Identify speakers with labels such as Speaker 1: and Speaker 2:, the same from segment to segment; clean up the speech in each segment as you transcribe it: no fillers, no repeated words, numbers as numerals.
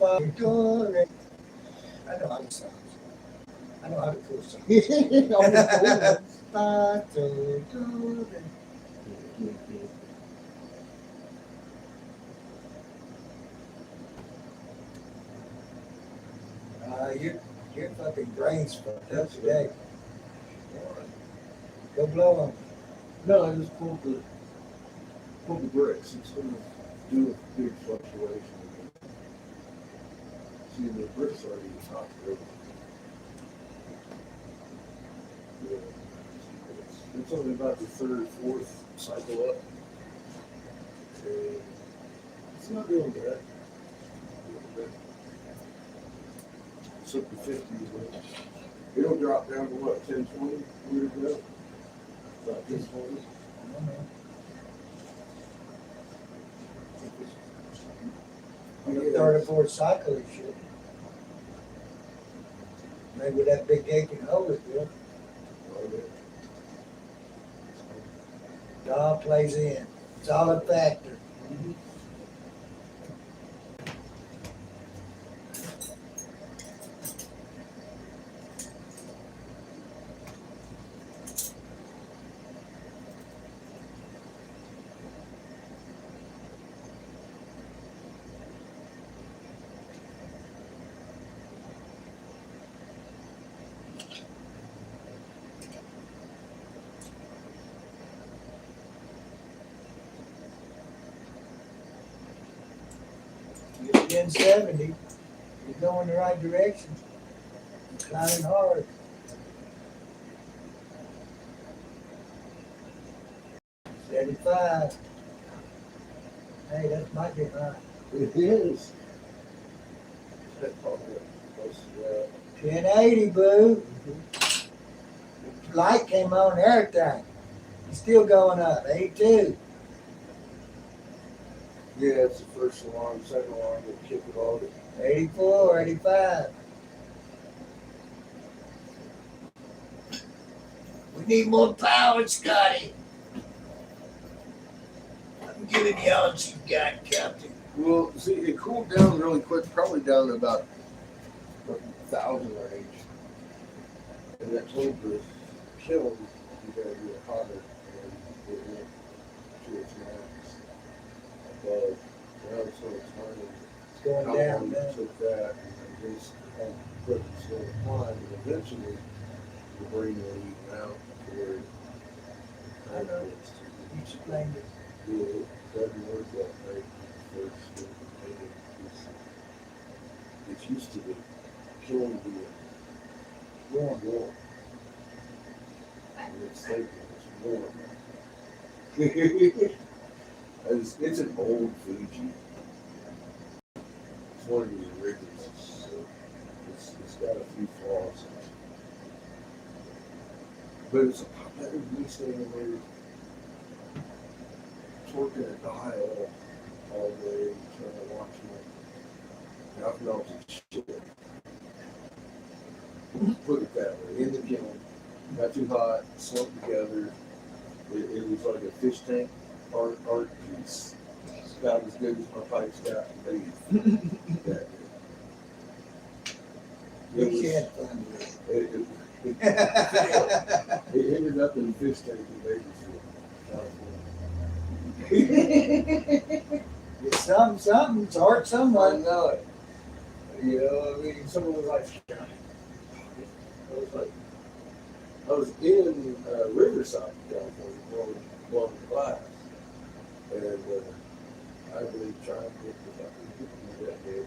Speaker 1: I know how to sing. I know how to cool song. Your fucking brain's fucked up today. Go blow them.
Speaker 2: No, I just pulled the bricks. It's going to do a big fluctuation. See, the bricks already knocked over. Yeah. It's only about the third, fourth cycle up. And it's not doing bad. It's up to 50. It'll drop down to what, 10, 20 years ago? About 10, 20.
Speaker 1: On the third or fourth cycle, it should. Maybe that big gaping hole it will. It all plays in. It's all a factor. You're 1070. You're going the right direction. You're climbing hard. $75. Hey, that might be high.
Speaker 2: It is.
Speaker 1: 1080, boo. Light came on and everything. It's still going up. 82.
Speaker 2: Yeah, it's the first alarm, second alarm, they kick it all.
Speaker 1: 84, 85. We need more power, Scotty. I'm giving you all you got, Captain.
Speaker 2: Well, see, it cooled down really quick, probably down to about 1,000 range. And that told the kiln, you gotta do it hotter, and it went to its max. Above, now it's sort of turning.
Speaker 1: It's going
Speaker 2: How
Speaker 1: down,
Speaker 2: long
Speaker 1: down.
Speaker 2: it took that, and just put it slow climb, and eventually the brain will even out to where
Speaker 1: I know. You explained it.
Speaker 2: it doesn't work that way. First, it's used to the killing being warm, and it's like it's warm. It's an old Fuji. It's one of the originals, so it's got a few flaws. But it's a lot better than me standing there torquing a dial all day and trying to watch my mouth melts and shit. Put it that way, in the kiln, not too hot, slumped together. It was like a fish tank art piece. It's about as good as my pipes got and bathe.
Speaker 1: We can't find it.
Speaker 2: It ended up in a fish tank in Bakersfield, California.
Speaker 1: It's something. It's hard
Speaker 2: I
Speaker 1: somewhere.
Speaker 2: know it. You know, I mean, someone was like, I was in Riverside, California, blowing glass, and I really tried to get the fucking people that day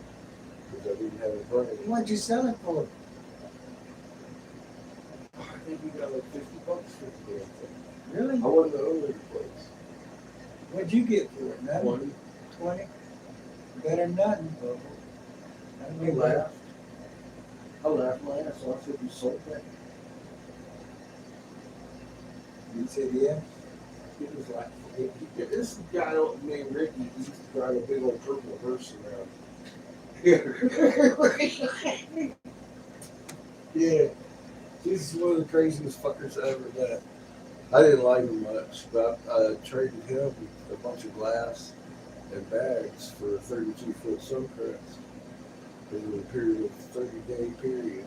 Speaker 2: because I didn't have it running.
Speaker 1: What'd you sell it for?
Speaker 2: I think we got like $50 for the damn thing.
Speaker 1: Really?
Speaker 2: I wasn't the owner of the place.
Speaker 1: What'd you get for it? Nothing? 20? Better than nothing.
Speaker 2: I laughed. I laughed my ass off if you sold that.
Speaker 1: You said yeah?
Speaker 2: It was like, this guy named Ricky, he used to drive a big old purple hearse around. Yeah. He's one of the craziest fuckers I ever met. I didn't like him much, but I traded him a bunch of glass and bags for a 32-foot Suncrest. in a period of 30-day period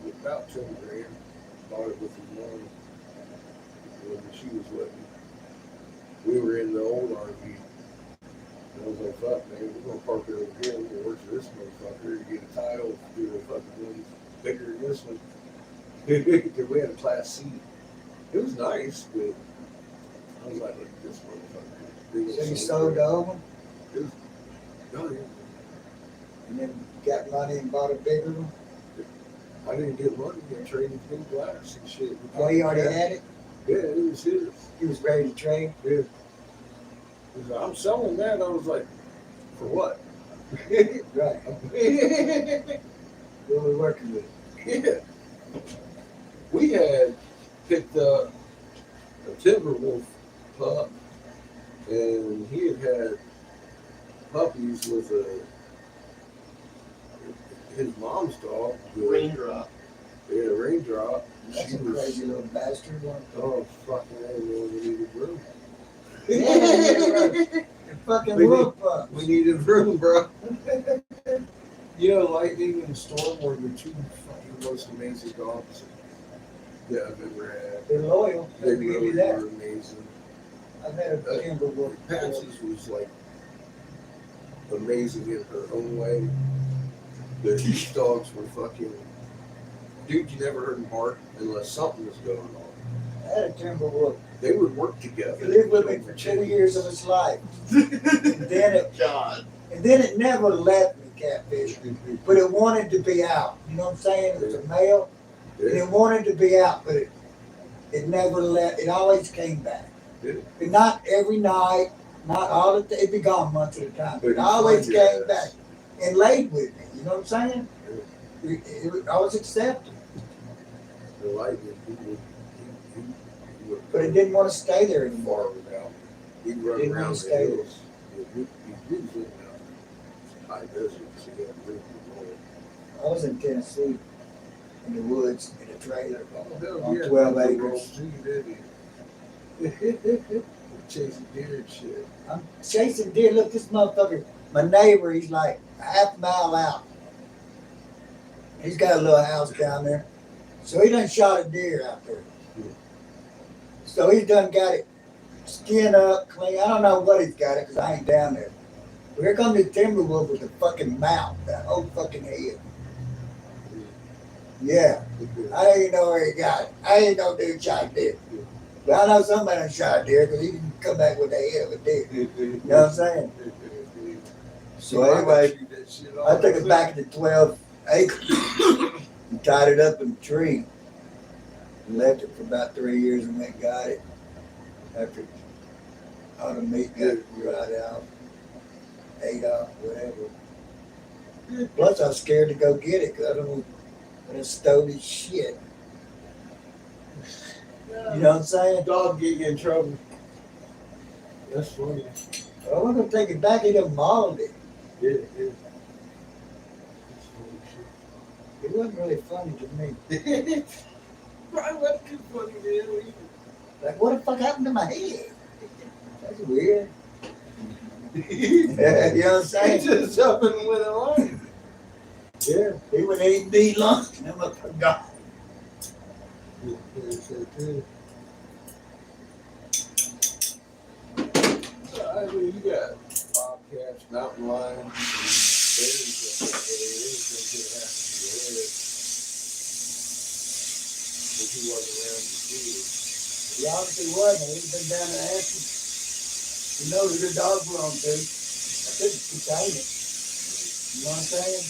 Speaker 2: for about 10 grand. Bought it with his mom when she was with me. We were in the old RV. And I was like, fuck, man, we're going to park it over here. We're going to work for this motherfucker to get a title, do a fucking one bigger than this one. Because we had a Class C. It was nice, but I was like, look at this motherfucker.
Speaker 1: So you sold the old one
Speaker 2: It was, oh, yeah.
Speaker 1: and then got money and bought a bigger one?
Speaker 2: I didn't get money. I traded blue glass and shit.
Speaker 1: Oh, he already had it?
Speaker 2: Yeah, it was his.
Speaker 1: He was ready to trade?
Speaker 2: Yeah. He was like, I'm selling that. I was like, for what?
Speaker 1: Right. Who were we working with?
Speaker 2: Yeah. We had picked up a Timberwolf pup, and he had puppies with his mom's dog.
Speaker 3: Raindrop.
Speaker 2: Yeah, Raindrop.
Speaker 1: That's a crazy little bastard one.
Speaker 2: Oh, fucking hell, we needed room.
Speaker 1: Yeah, fucking wolf pup.
Speaker 2: We needed room, bro. You know, Lightning and Storm were the two fucking most amazing dogs that I've ever had.
Speaker 1: They're loyal.
Speaker 2: They
Speaker 1: Let me give
Speaker 2: really
Speaker 1: you that.
Speaker 2: were amazing.
Speaker 1: I've had a timber wolf.
Speaker 2: Patsy's was like amazing in her own way. These dogs were fucking, dude, you never heard them bark unless something was going on.
Speaker 1: I had a timber wolf.
Speaker 2: They would work together.
Speaker 1: He lived with me for 2 years of his life. And then it never left me, catfish. But it wanted to be out. You know what I'm saying? It was a male. And
Speaker 2: Yeah.
Speaker 1: it wanted to be out, but it never left. It always came back.
Speaker 2: Yeah.
Speaker 1: And not every night, not all the it'd be gone months at a time. But it
Speaker 2: But
Speaker 1: always
Speaker 2: you find
Speaker 1: came
Speaker 2: your
Speaker 1: back
Speaker 2: ass.
Speaker 1: and laid with me. You know what I'm saying? I was accepted.
Speaker 2: The Lightning, he
Speaker 1: But it didn't want to stay there anymore.
Speaker 2: far without. He'd run
Speaker 1: Didn't
Speaker 2: around
Speaker 1: wanna
Speaker 2: the
Speaker 1: stay
Speaker 2: hills. He was living out in high desert, so he had room to roll.
Speaker 1: I was in Tennessee, in the woods, in a trailer.
Speaker 2: Oh, hell
Speaker 1: On
Speaker 2: yeah,
Speaker 1: 12
Speaker 2: he
Speaker 1: acres.
Speaker 2: rolled too, didn't he? Chasing deer and shit.
Speaker 1: I'm chasing deer. Look, this motherfucker, my neighbor, he's like a half mile out. He's got a little house down there. So he done shot a deer out there. So he done got it skin up, clean. I don't know what he's got it because I ain't down there. But here comes the timber wolf with the fucking mouth, that whole fucking head. Yeah, I didn't even know where he got it. I didn't know dude shot a deer. But I know somebody done shot a deer because he didn't come back with the head of a deer. You know what I'm saying? So anyway, I took it back to 12 acres and tied it up in a tree. And left it for about 3 years and went and got it. After all the meat got dried out, ate off, whatever. Plus I was scared to go get it because I don't know when it stole his shit. You know what I'm saying?
Speaker 2: Dog get you in trouble. That's funny.
Speaker 1: I wasn't gonna take it back, he done mauled it.
Speaker 2: Yeah, yeah.
Speaker 1: It wasn't really funny to me.
Speaker 2: Probably wasn't too funny to him either.
Speaker 1: Like, what the fuck happened to my head? That's weird. You know what I'm saying?
Speaker 2: Just up and went along.
Speaker 1: Yeah, he went eat me lunch and I'm like, God.
Speaker 2: I mean, you got bobcats, mountain lions, and bears up that area. Anything could happen to your head. If he wasn't around to see it.
Speaker 1: He obviously wasn't. He'd been down there asking. He knows who the dog belonged to. I couldn't contain it. You know what I'm saying?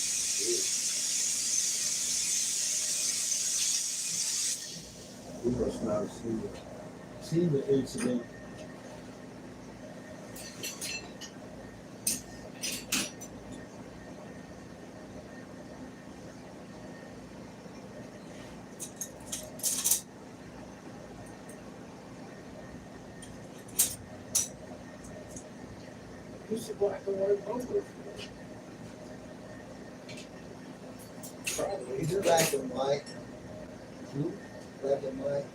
Speaker 2: We must not have seen the incident. Who's the black and white bumper?
Speaker 1: Probably. He's black and white.
Speaker 2: Hmm?
Speaker 1: Black and white.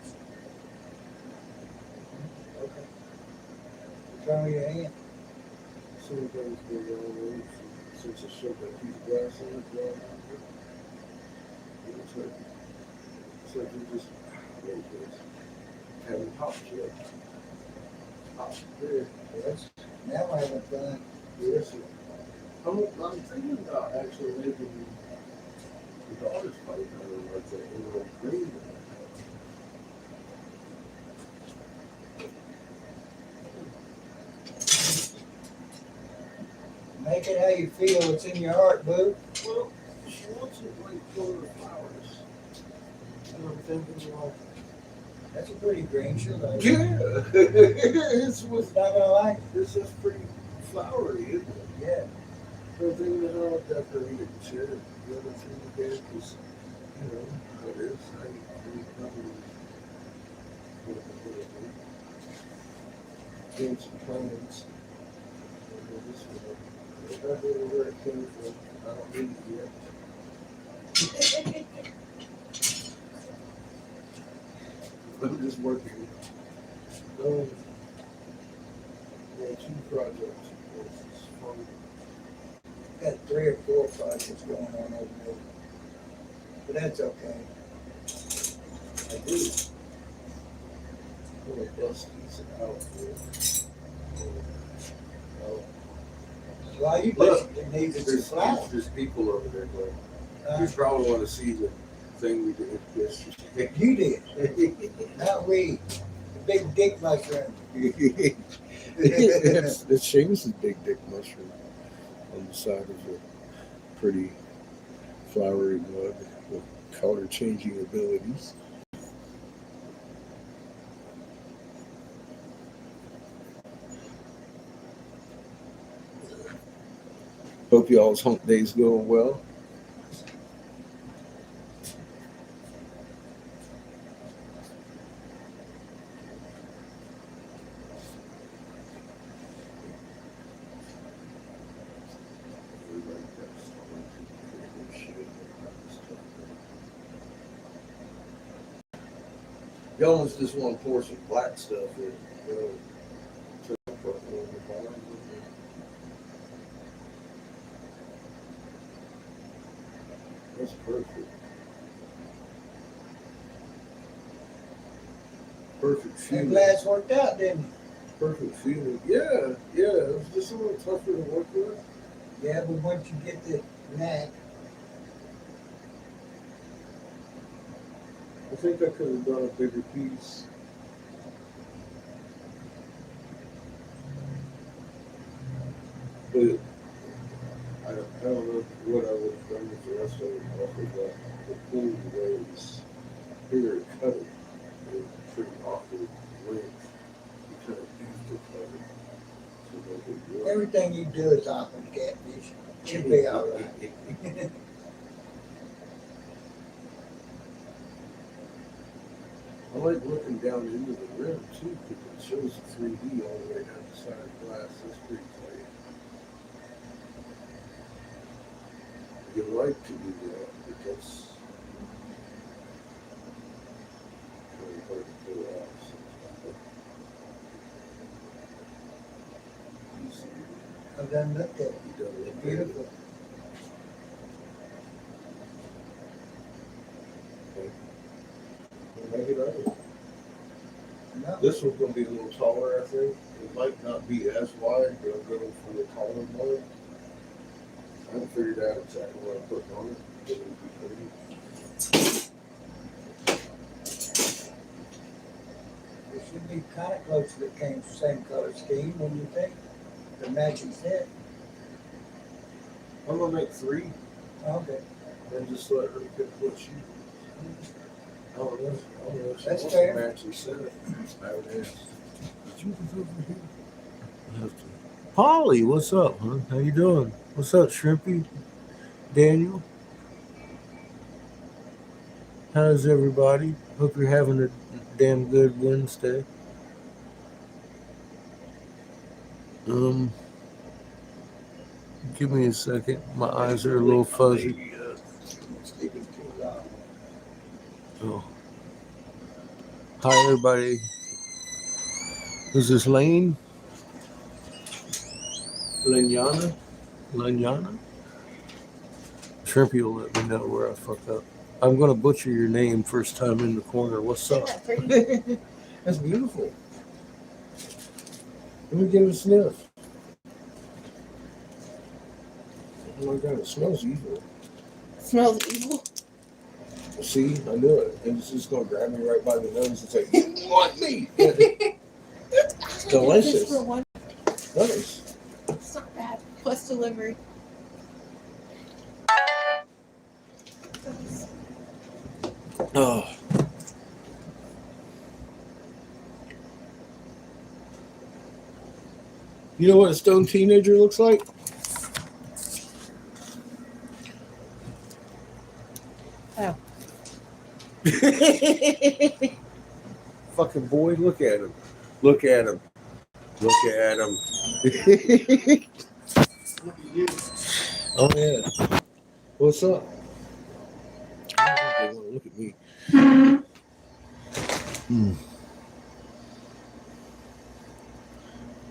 Speaker 1: Okay. What's wrong with your hand?
Speaker 2: Sometimes they go on since I shoved that piece of glass in it, well, it's like you just having pop shit. Pop there.
Speaker 1: Yes. Now we're having fun.
Speaker 2: Yes. I'm thinking about actually making the daughter's pipe out of like that little green.
Speaker 1: Make it how you feel. It's in your heart, boo.
Speaker 2: Well, she wants it like full of flowers. And I'm thinking, well,
Speaker 1: That's a pretty green. She'll like it.
Speaker 2: yeah, it's
Speaker 1: It's not gonna like it.
Speaker 2: this is pretty flowery, isn't it?
Speaker 1: Yeah.
Speaker 2: So I'm thinking how I'll decorate it and shit. The other thing again is, you know, how it is. I probably doing some plans. I don't know where it came from. I don't need it yet. I'm just working. Yeah, 2 projects. It's fun.
Speaker 1: Got 3 or 4 projects going on over there. But that's okay.
Speaker 2: I do. I'm gonna bust these out here.
Speaker 1: Well, you
Speaker 2: Look,
Speaker 1: basically need some flowers.
Speaker 2: There's people over there, but you probably want to see the thing we did yesterday.
Speaker 1: You did. Not we. The big dick mushroom.
Speaker 2: That's Seamus's big dick mushroom on the side of a pretty flowery mug with color changing abilities. Hope y'all's hump day's going well. You almost just want to pour some black stuff in. That's perfect. Perfect
Speaker 1: That
Speaker 2: feeling.
Speaker 1: glass worked out, didn't it?
Speaker 2: Perfect feeling. Yeah. It was just a little tougher to work with.
Speaker 1: Yeah, but once you get the knack,
Speaker 2: I think I could have done a bigger piece. But I don't know what I would have done with the rest of it. After that, the pool the way it was here and cut it. It was pretty awkward length. You kind of have to cut it to make it work.
Speaker 1: everything you do is awkward, catfish. You'll be all right.
Speaker 2: I like looking down into the rim too because it shows the 3D all the way down the side of the glass. That's pretty tight. You like to do that, but that's really hard to pull out.
Speaker 1: I've done looked at it.
Speaker 2: You don't
Speaker 1: It's
Speaker 2: look
Speaker 1: beautiful.
Speaker 2: Make it right.
Speaker 1: No,
Speaker 2: This one's going to be a little taller, I think. It might not be as wide, but I'm going for the taller one. I haven't figured out exactly what I'm putting on it, but it'll be pretty.
Speaker 1: it should be kind of close to the same color scheme, when you think? The matching set.
Speaker 2: I'm going to make 3
Speaker 1: Okay.
Speaker 2: and just let her pick what she. I don't know. She
Speaker 1: That's
Speaker 2: wants
Speaker 1: fair.
Speaker 2: to match and set it. How it is. Did you was over here? Polly, what's up, huh? How you doing? What's up, Shrimpy? Daniel? How's everybody? Hope you're having a damn good Wednesday. Give me a second. My eyes are a little fuzzy.
Speaker 1: Sleeping too long.
Speaker 2: Oh. Hi, everybody. Is this Lane? Lanyana? Lanyana?
Speaker 3: Shrimpy will let me know where I fuck up. I'm gonna butcher your name first time in the corner. What's up?
Speaker 2: That's beautiful. Let me give it a sniff. Oh my god, it smells evil.
Speaker 4: Smells evil.
Speaker 2: See, I knew it. And it's just gonna grab me right by the nose and say, "You want me?" It's delicious.
Speaker 4: Just for one.
Speaker 2: Nice.
Speaker 4: It's not bad. Plus delivery.
Speaker 3: Oh.
Speaker 2: You know what a stoned teenager looks like?
Speaker 4: Oh.
Speaker 3: Fucking boy, look at him. Look at him. Look at him.
Speaker 2: Oh yeah. What's up? I don't think they want to look at me.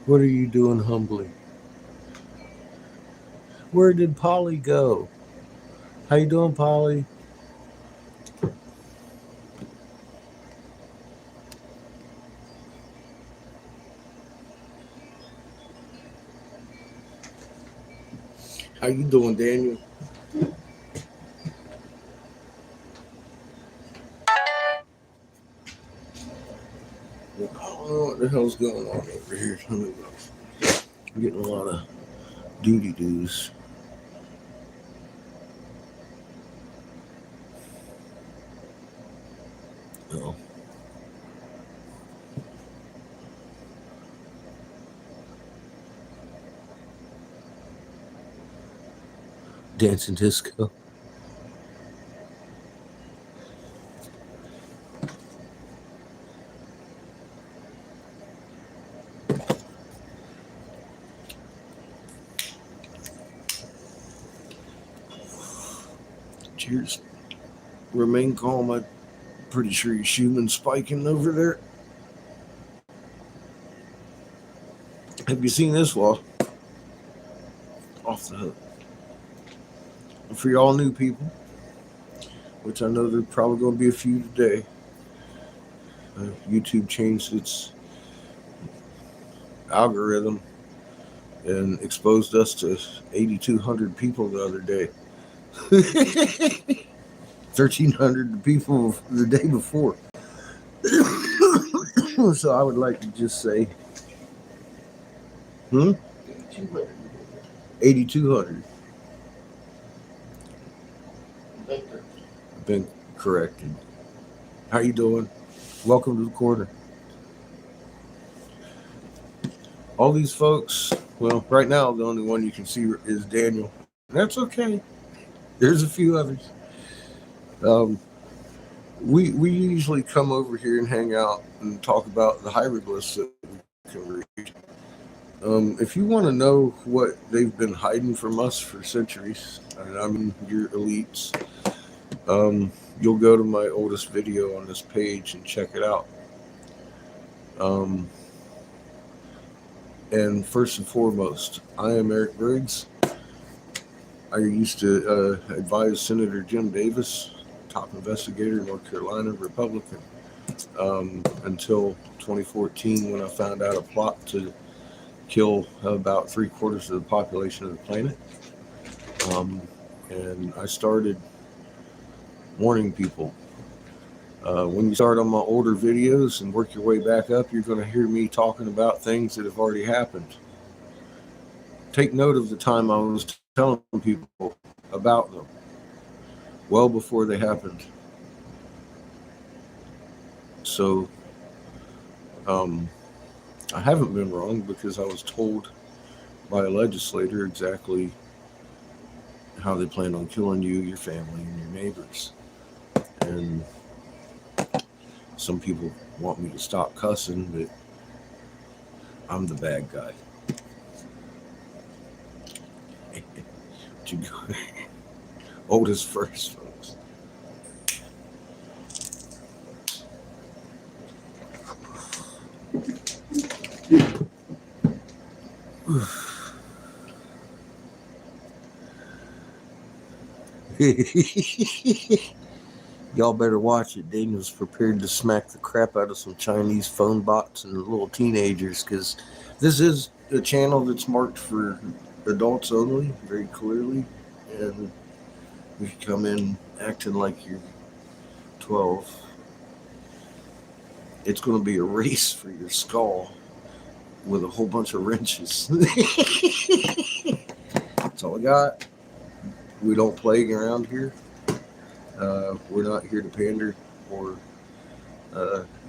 Speaker 3: What are you doing humbly? Where did Polly go? How you doing, Polly?
Speaker 2: How you doing, Daniel? I don't know what the hell's going on over here. I'm getting a lot of duty dues. Oh.
Speaker 3: Dancing disco.
Speaker 2: Cheers. Remain calm. I'm pretty sure you're shooting spiking over there. Have you seen this wall? Off the hook. For y'all new people, which I know there are probably going to be a few today, YouTube changed its algorithm and exposed us to 8,200 people the other day. 1,300 people the day before. So I would like to just say, 8,200. I've been corrected. How you doing? Welcome to the corner. All these folks, well, right now the only one you can see is Daniel. That's okay. There's a few others. We usually come over here and hang out and talk about the hieroglyphs that we can read. If you want to know what they've been hiding from us for centuries, and I mean your elites, you'll go to my oldest video on this page and check it out. And first and foremost, I am Eric Briggs. I used to advise Senator Jim Davis, top investigator in North Carolina, Republican, until 2014 when I found out a plot to kill about 3/4 of the population of the planet. And I started warning people. When you start on my older videos and work your way back up, you're going to hear me talking about things that have already happened. Take note of the time I was telling people about them, well before they happened. So, I haven't been wrong because I was told by a legislator exactly how they plan on killing you, your family, and your neighbors. And some people want me to stop cussing, but I'm the bad guy. Oldest first, folks.
Speaker 3: Y'all better watch it. Daniel's prepared to smack the crap out of some Chinese phone bots and little teenagers, because this is a channel that's marked for adults only, very clearly. And if you come in acting like you're 12, it's going to be a race for your skull with a whole bunch of wrenches. That's all I got. We don't play around here. We're not here to pander or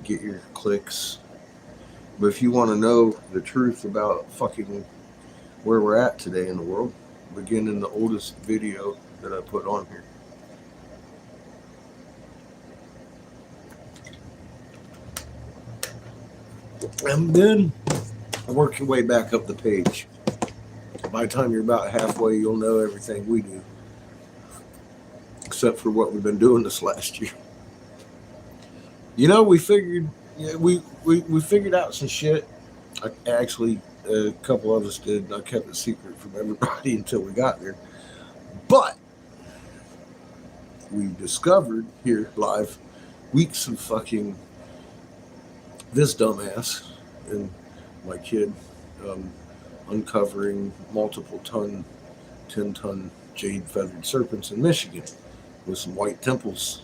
Speaker 3: get your clicks. But if you want to know the truth about fucking where we're at today in the world, begin in the oldest video that I put on here. And then work your way back up the page. By the time you're about halfway, you'll know everything we do, except for what we've been doing this last year. You know, we figured out some shit. Actually, a couple of us did, and I kept it secret from everybody until we got there. But we discovered here live weeks of fucking this dumbass and my kid uncovering multiple 10-ton jade feathered serpents in Michigan with some white temples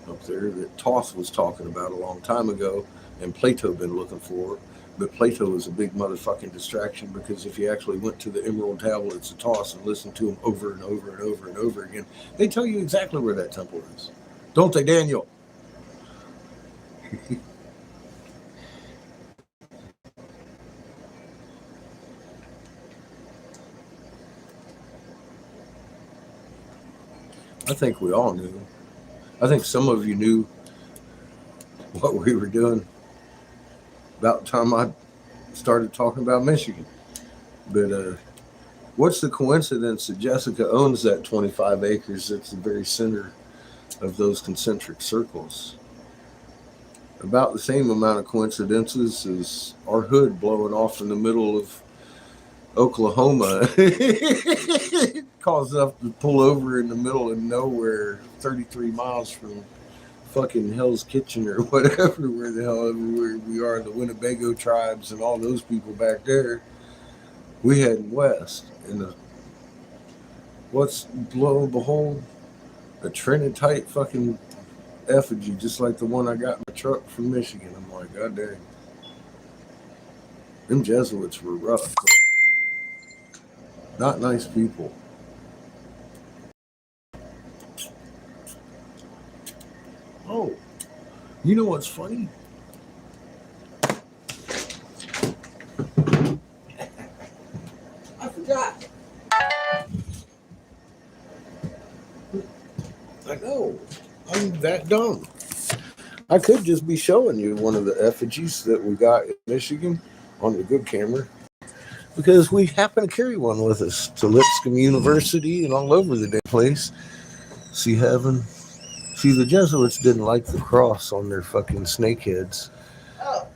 Speaker 3: up there that Toth was talking about a long time ago and Plato been looking for. But Plato is a big motherfucking distraction, because if you actually went to the Emerald Tablets of Toth and listened to them over and over and over and over again, they tell you exactly where that temple is. Don't they, Daniel? I think we all knew. I think some of you knew what we were doing about the time I started talking about Michigan. But what's the coincidence that Jessica owns that 25 acres that's the very center of those concentric circles? About the same amount of coincidences as our hood blowing off in the middle of Oklahoma caused us to pull over in the middle of nowhere 33 miles from fucking Hell's Kitchen or whatever, where the hell we are, the Winnebago tribes and all those people back there. We heading west, and what's lo and behold, a trinitite fucking effigy, just like the one I got in my truck from Michigan. I'm like, God dang. Them Jesuits were rough. Not nice people. Oh, you know what's funny? I forgot. I know. I'm that dumb. I could just be showing you one of the effigies that we got in Michigan on the good camera, because we happen to carry one with us to Lipscomb University and all over the damn place. See, the Jesuits didn't like the cross on their fucking snake heads.
Speaker 4: Oh.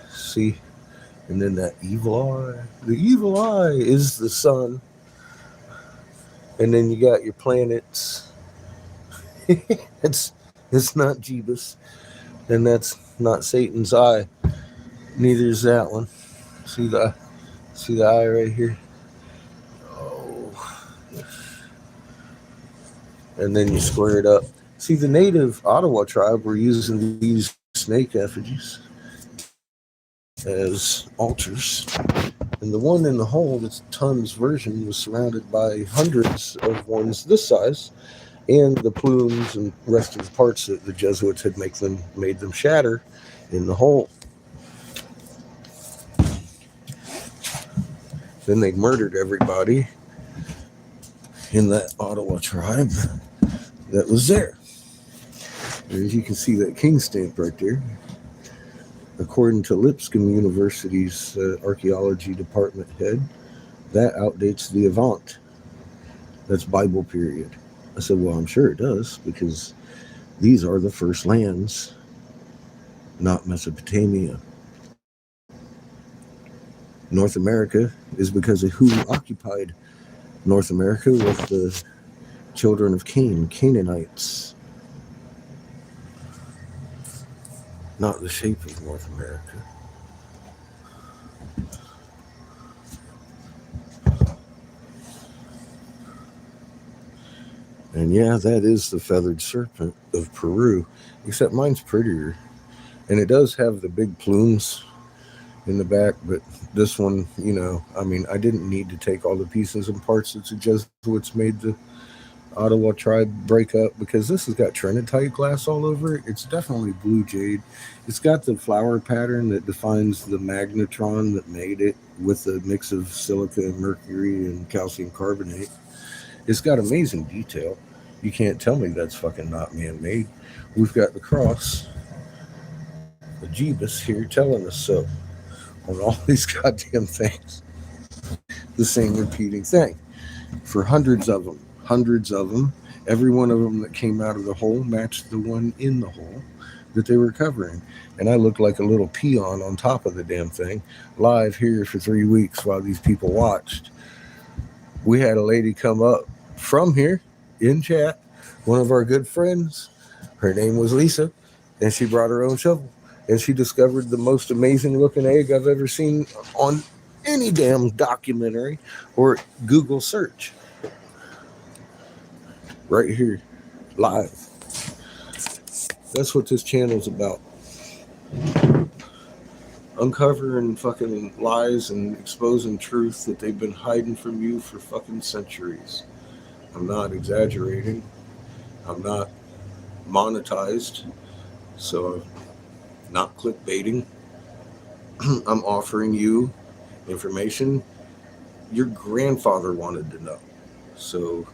Speaker 3: See, and then that evil eye. The evil eye is the sun. And then you got your planets. It's not Jeebus. And that's not Satan's eye. Neither is that one. See the eye right here? Oh. And then you square it up. See, the native Ottawa tribe were using these snake effigies as altars. And the one in the hole, that's Tun's version, was surrounded by hundreds of ones this size, and the plumes and rest of the parts that the Jesuits had made them shatter in the hole. Then they murdered everybody in that Ottawa tribe that was there. And as you can see, that king stamp right there, according to Lipscomb University's archaeology department head, that outdates the Avant. That's Bible period. I said, well, I'm sure it does, because these are the first lands, not Mesopotamia. North America is because of who occupied North America with the children of Cain, Canaanites. Not the shape of North America. And yeah, that is the feathered serpent of Peru, except mine's prettier. And it does have the big plumes in the back, but this one, you know, I mean, I didn't need to take all the pieces and parts that suggest what's made the Ottawa tribe break up, because this has got trinitite glass all over it. It's definitely blue jade. It's got the flower pattern that defines the magnetron that made it, with a mix of silica and mercury and calcium carbonate. It's got amazing detail. You can't tell me that's fucking not man-made. We've got the cross, the Jeebus here telling us so on all these goddamn things. The same repeating thing for hundreds of them. Every one of them that came out of the hole matched the one in the hole that they were covering. And I looked like a little peon on top of the damn thing, live here for 3 weeks while these people watched. We had a lady come up from here in chat, one of our good friends. Her name was Lisa, and she brought her own shovel. And she discovered the most amazing looking egg I've ever seen on any damn documentary or Google search. Right here, live. That's what this channel's about. Uncovering fucking lies and exposing truth that they've been hiding from you for fucking centuries. I'm not exaggerating. I'm not monetized. So I'm not clickbaiting. I'm offering you information your grandfather wanted to know. So,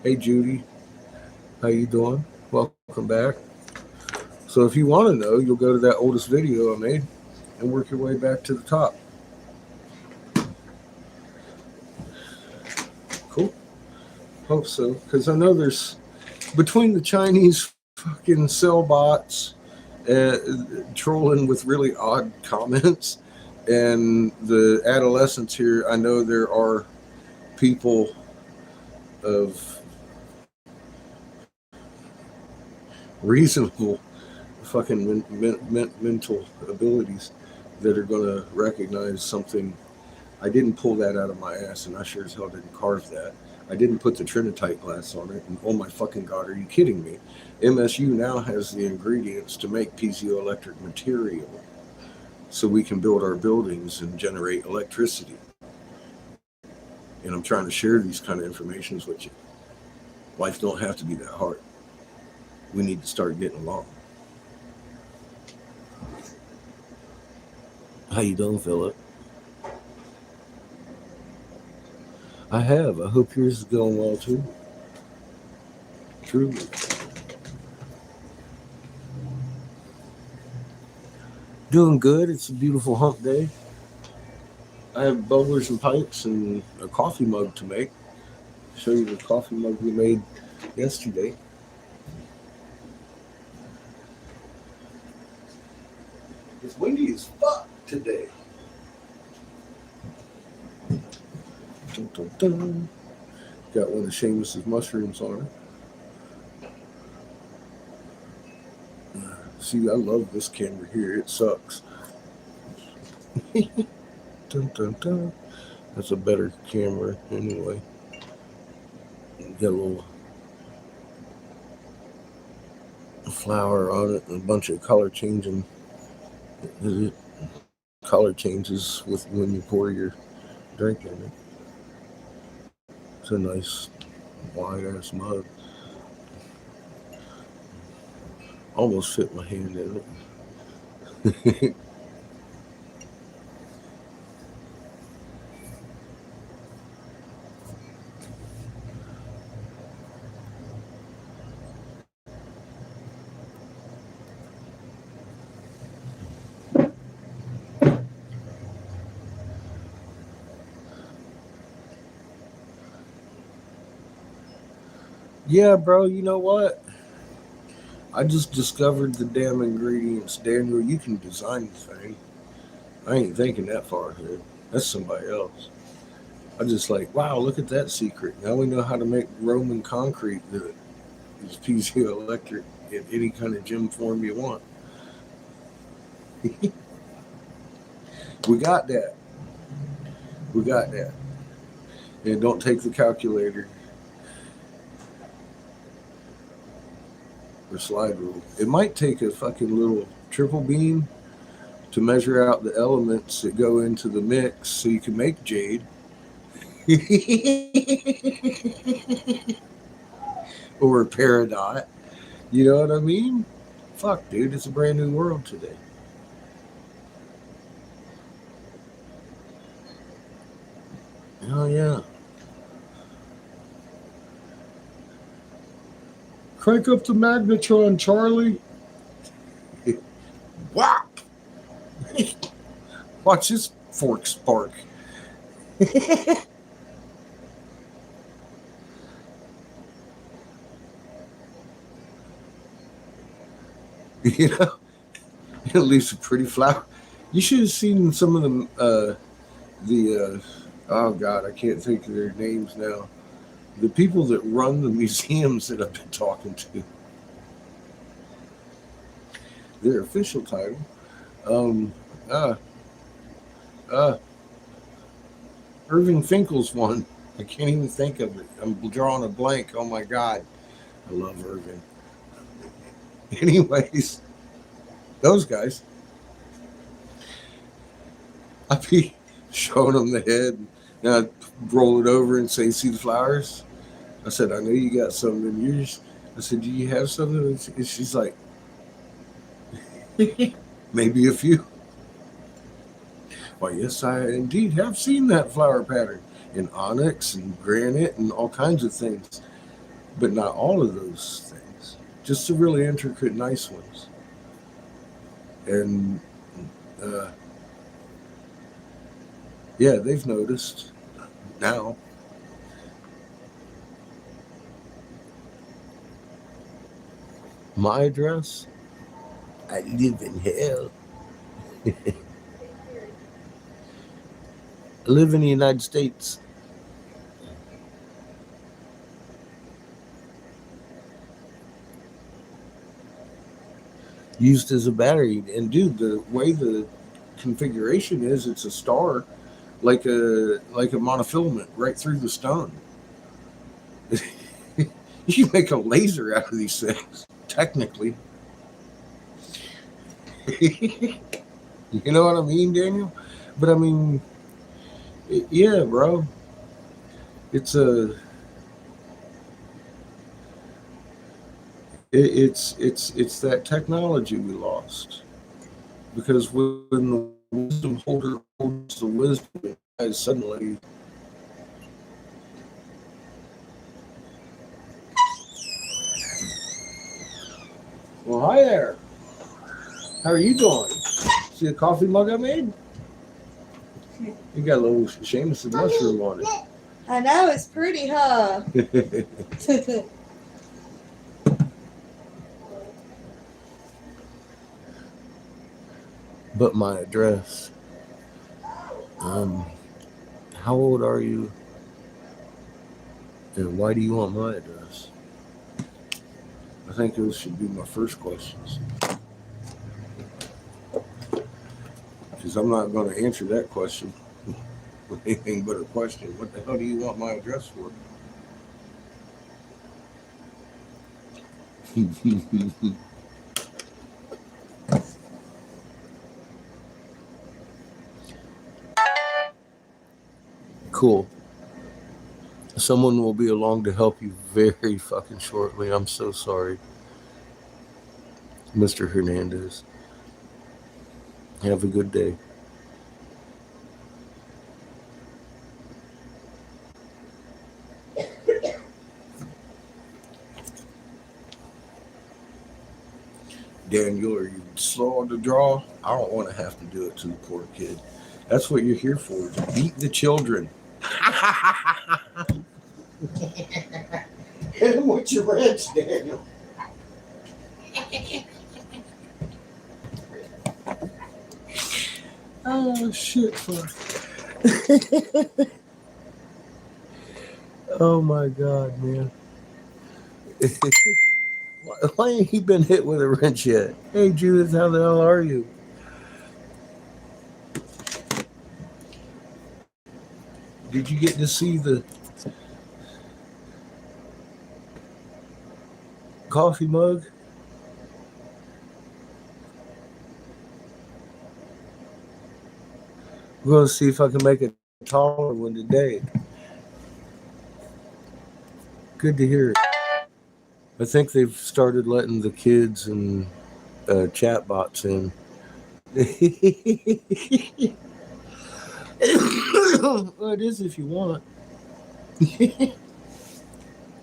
Speaker 3: hey Judy, how you doing? Welcome back. So if you want to know, you'll go to that oldest video I made and work your way back to the top. Cool. Hope so, because I know there's, between the Chinese fucking cell bots trolling with really odd comments and the adolescents here, I know there are people of reasonable fucking mental abilities that are going to recognize something. I didn't pull that out of my ass, and I sure as hell didn't carve that. I didn't put the trinitite glass on it, and oh my fucking god, are you kidding me? MSU now has the ingredients to make piezoelectric material so we can build our buildings and generate electricity. And I'm trying to share these kind of informations with you. Life don't have to be that hard. We need to start getting along. How you doing, Philip? I have. I hope yours is going well too. Truly. Doing good. It's a beautiful hump day. I have bubblers and pipes and a coffee mug to make. Show you the coffee mug we made yesterday. It's windy as fuck today. Dun, dun, dun. Got one of Seamus's mushrooms on it. See, I love this camera here. It sucks. Dun, dun, dun. That's a better camera anyway. Got a little flower on it and a bunch of color changing. Color changes with when you pour your drink in it. It's a nice wide ass mug. Almost fit my hand in it. Yeah, bro, you know what? I just discovered the damn ingredients. Daniel, you can design the thing. I ain't thinking that far ahead. That's somebody else. I just like, wow, look at that secret. Now we know how to make Roman concrete that is piezoelectric in any kind of gem form you want. We got that. We got that. And don't take the calculator or slide rule. It might take a fucking little triple beam to measure out the elements that go into the mix so you can make jade. Or a peridot. You know what I mean? Fuck, dude, it's a brand new world today. Oh, yeah. Crank up the magnetron, Charlie. Whack! Watch this fork spark. You know, it leaves a pretty flower. You should have seen some of them. Oh God, I can't think of their names now. The people that run the museums that I've been talking to. Their official title. Irving Finkel's one. I can't even think of it. I'm drawing a blank. Oh my God. I love Irving. Anyways, those guys. I'd be showing them the head, and I'd roll it over and say, see the flowers? I said, I know you got some in yours. I said, do you have something? And she's like, maybe a few. Why, yes, I indeed have seen that flower pattern in onyx and granite and all kinds of things, but not all of those things, just the really intricate, nice ones. And yeah, they've noticed now. My address? I live in hell. I live in the United States. Used as a battery. And dude, the way the configuration is, it's a star, like a monofilament right through the stone. You can make a laser out of these things, technically. You know what I mean, Daniel? But I mean, yeah, bro. It's that technology we lost, because when the wisdom holder holds the wisdom, suddenly. Well, hi there. How are you doing? See the coffee mug I made? You got a little Seamus and mushroom on it.
Speaker 4: I know, it's pretty, huh?
Speaker 3: But my address. How old are you? And why do you want my address? I think those should be my first questions. Because I'm not going to answer that question with anything but a question. What the hell do you want my address for? Cool. Someone will be along to help you very fucking shortly. I'm so sorry. Mr. Hernandez. Have a good day. Daniel, are you slow on the draw? I don't want to have to do it to the poor kid. That's what you're here for, to beat the children.
Speaker 1: Hit him with your wrench, Daniel.
Speaker 3: Oh, shit, fuck. Oh my God, man. Why ain't he been hit with a wrench yet? Hey, Judith, how the hell are you? Did you get to see the coffee mug? I'm going to see if I can make a taller one today. Good to hear it. I think they've started letting the kids and chat bots in. Well, it is if you want.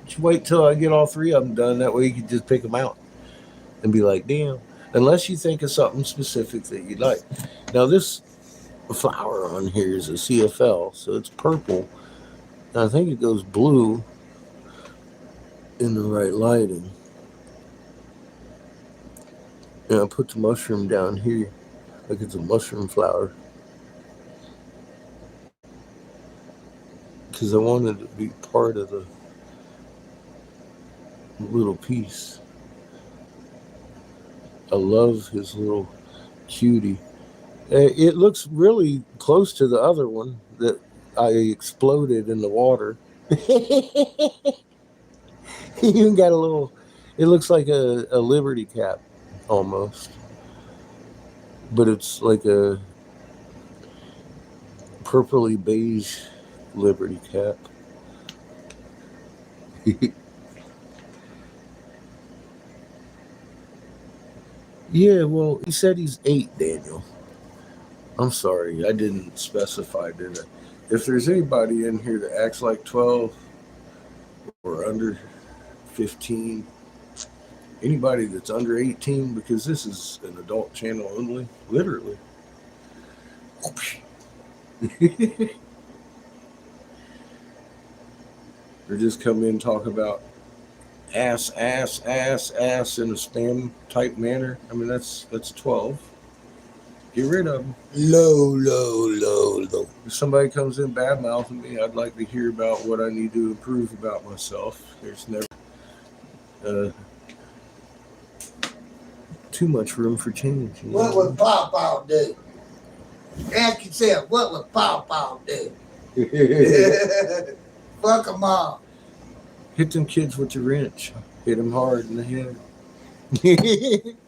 Speaker 3: Just wait till I get all three of them done. That way you can just pick them out and be like, damn. Unless you think of something specific that you'd like. Now, this flower on here is a CFL, so it's purple. And I think it goes blue in the right lighting. And I put the mushroom down here like it's a mushroom flower. Because I wanted to be part of the little piece. I love his little cutie. It looks really close to the other one that I exploded in the water. He even got a little, it looks like a Liberty cap almost. But it's like a purpley beige Liberty cap. Yeah, well, he said he's 8, Daniel. I'm sorry, I didn't specify, did I? If there's anybody in here that acts like 12 or under 15, anybody that's under 18, because this is an adult channel only, literally. Or just come in and talk about ass in a spam type manner. I mean, that's 12. Get rid of them. Low. If somebody comes in bad mouthing me, I'd like to hear about what I need to improve about myself. There's never too much room for change. You know?
Speaker 1: What would Pawpaw do? Ask yourself, what would Pawpaw do? Fuck them all.
Speaker 3: Hit them kids with your wrench. Hit them hard in the head.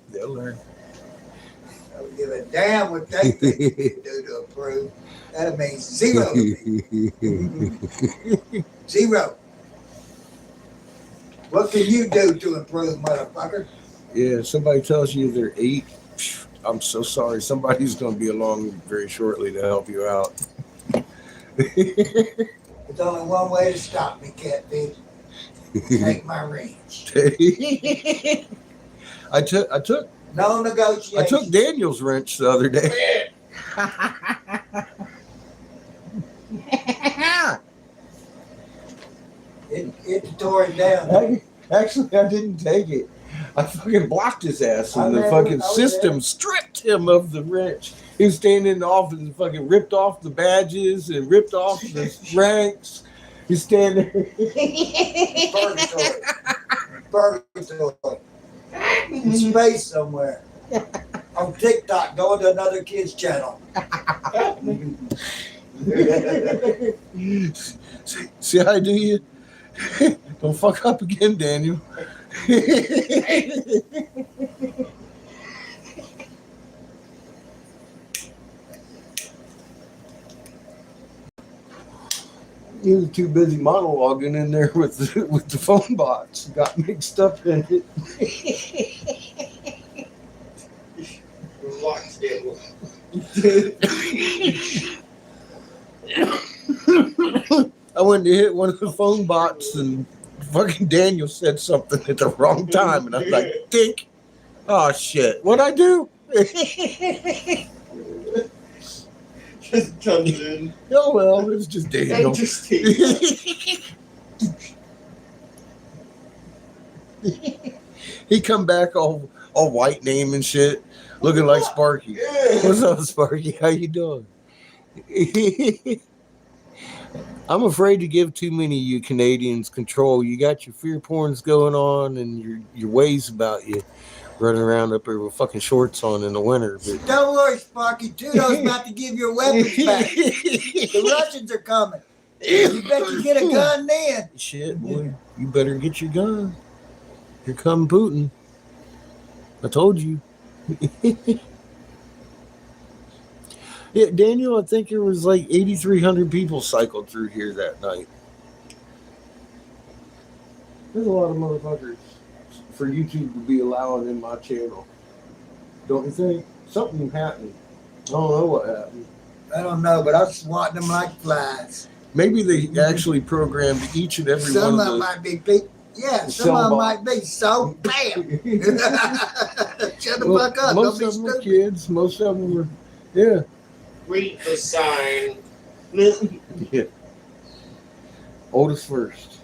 Speaker 3: They'll learn.
Speaker 1: I don't give a damn what they think you can do to approve. That means zero to me. Zero. What can you do to improve, motherfucker?
Speaker 3: Yeah, if somebody tells you they're 8, I'm so sorry. Somebody's going to be along very shortly to help you out.
Speaker 1: There's only one way to stop me, catfish. Take my wrench.
Speaker 3: I took
Speaker 1: No negotiation.
Speaker 3: I took Daniel's wrench the other day.
Speaker 1: It tore it down.
Speaker 3: Actually, I didn't take it. I fucking blocked his ass, and the fucking system stripped him of the wrench. He was standing in the office and fucking ripped off the badges and ripped off the ranks. He's standing there.
Speaker 1: Purgatory. In space somewhere. On TikTok, going to another kid's channel.
Speaker 3: See how I do you? Don't fuck up again, Daniel. He was too busy monologuing in there with the phone bots. Got mixed up in it. I went to hit one of the phone bots and fucking Daniel said something at the wrong time. And I was like, think. Oh, shit. What'd I do?
Speaker 2: Just comes in.
Speaker 3: Oh, well, it was just Daniel. He come back all white name and shit, looking like Sparky. What's up, Sparky? How you doing? I'm afraid to give too many of you Canadians control. You got your fear porns going on and your ways about you running around up there with fucking shorts on in the winter. But
Speaker 1: Don't worry, Sparky. Trudeau's about to give your weapons back. The Russians are coming. You better get a gun then.
Speaker 3: Shit, boy, you better get your gun. Here come Putin. I told you. Yeah, Daniel, I think there was like 8,300 people cycled through here that night. There's a lot of motherfuckers for YouTube to be allowing in my channel. Don't you think? Something happened. I don't know what happened.
Speaker 1: I don't know, but I'm swatting them like flies.
Speaker 3: Maybe they actually programmed each and every
Speaker 1: Some
Speaker 3: one
Speaker 1: of
Speaker 3: of
Speaker 1: them
Speaker 3: those.
Speaker 1: might be big. Yeah, some of them might be. So, bam. Shut the fuck up.
Speaker 3: Most
Speaker 1: Don't
Speaker 3: of them
Speaker 1: be
Speaker 3: were
Speaker 1: stupid.
Speaker 3: kids. Most of them were, yeah.
Speaker 5: Read the sign.
Speaker 3: Yeah. Oldest first.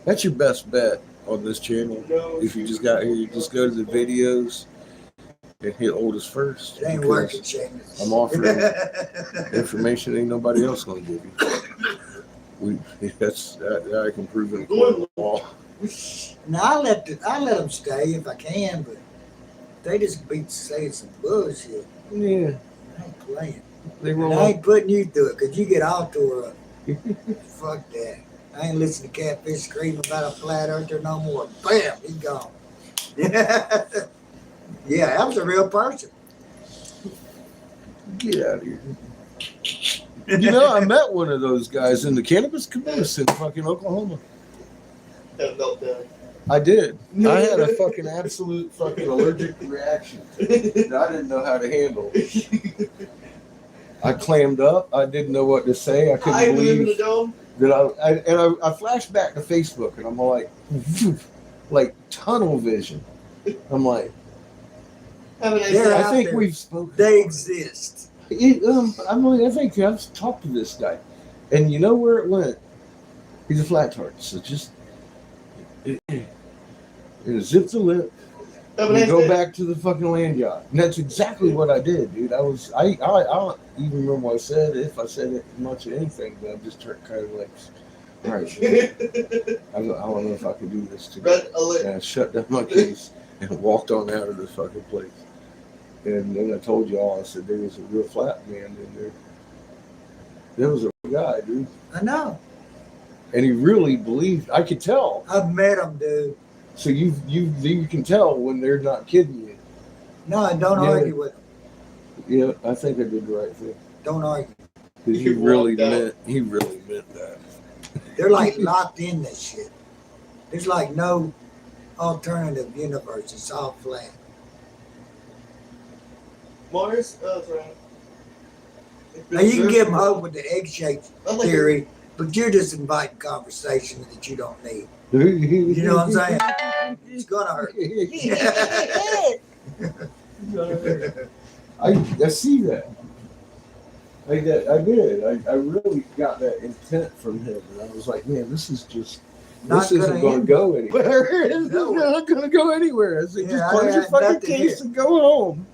Speaker 3: That's your best bet on this channel.
Speaker 5: No,
Speaker 3: If you just got here, you just go to the videos and hit oldest first.
Speaker 1: It ain't
Speaker 3: because
Speaker 1: working, Seamus.
Speaker 3: I'm offering information ain't nobody else gonna give you. That I can prove in court of law.
Speaker 1: Now I let them stay if I can, but they just be saying some bullshit.
Speaker 3: Yeah,
Speaker 1: I ain't playing.
Speaker 3: they
Speaker 1: And
Speaker 3: roll
Speaker 1: I
Speaker 3: up.
Speaker 1: ain't putting you through it because you get all tore up. Fuck that. I ain't listening to Catfish scream about a flat earther no more. Bam, he gone. Yeah, that was a real person.
Speaker 3: Get out of here. You know, I met one of those guys in the cannabis caboose in fucking Oklahoma.
Speaker 5: that meltdown.
Speaker 3: I did. I had a fucking absolute fucking allergic reaction that I didn't know how to handle. I clammed up. I didn't know what to say. I couldn't
Speaker 5: I live in the
Speaker 3: believe
Speaker 5: dome.
Speaker 3: that I flashed back to Facebook and I'm like tunnel vision. I'm like,
Speaker 5: Have a nice
Speaker 1: They're
Speaker 5: day.
Speaker 1: out
Speaker 3: I think
Speaker 1: there.
Speaker 3: we've spoken.
Speaker 1: They exist.
Speaker 3: I think I've talked to this guy, and you know where it went. He's a flat tart, so just zip the lip
Speaker 5: Have a
Speaker 3: and
Speaker 5: nice
Speaker 3: go
Speaker 5: day.
Speaker 3: back to the fucking land yacht. And that's exactly what I did, dude. I don't even remember what I said, if I said it much of anything, but I just turned kind of like, all right, dude, I don't know if I could do this today.
Speaker 5: Red alert.
Speaker 3: And I shut down my case and walked on out of the fucking place. And then I told y'all, I said there was a real flat man in there. There was a guy, dude.
Speaker 1: I know.
Speaker 3: And he really believed. I could tell.
Speaker 1: I've met them, dude.
Speaker 3: So you can tell when they're not kidding you.
Speaker 1: No, don't
Speaker 3: Yeah.
Speaker 1: argue with them.
Speaker 3: Yeah, I think I did the right thing.
Speaker 1: Don't argue.
Speaker 3: Because
Speaker 5: You
Speaker 3: really
Speaker 5: walked out.
Speaker 3: meant that.
Speaker 1: They're like locked in this shit. There's like no alternative universe. It's all flat.
Speaker 5: Mars? Oh, that's right.
Speaker 1: Now you can give them hope with the egg-shaped
Speaker 5: I'm like,
Speaker 1: theory, but you're just inviting conversation that you don't need. You know what I'm saying? It's gonna hurt.
Speaker 3: I see that. I did. I really got that intent from him, and I was like, man, this
Speaker 1: Not
Speaker 3: isn't going to
Speaker 1: end.
Speaker 3: go anywhere. It's
Speaker 1: No.
Speaker 3: not going to go anywhere. I said,
Speaker 1: Yeah,
Speaker 3: just
Speaker 1: I
Speaker 3: close your
Speaker 1: had
Speaker 3: fucking
Speaker 1: nothing
Speaker 3: case
Speaker 1: here.
Speaker 3: and go home.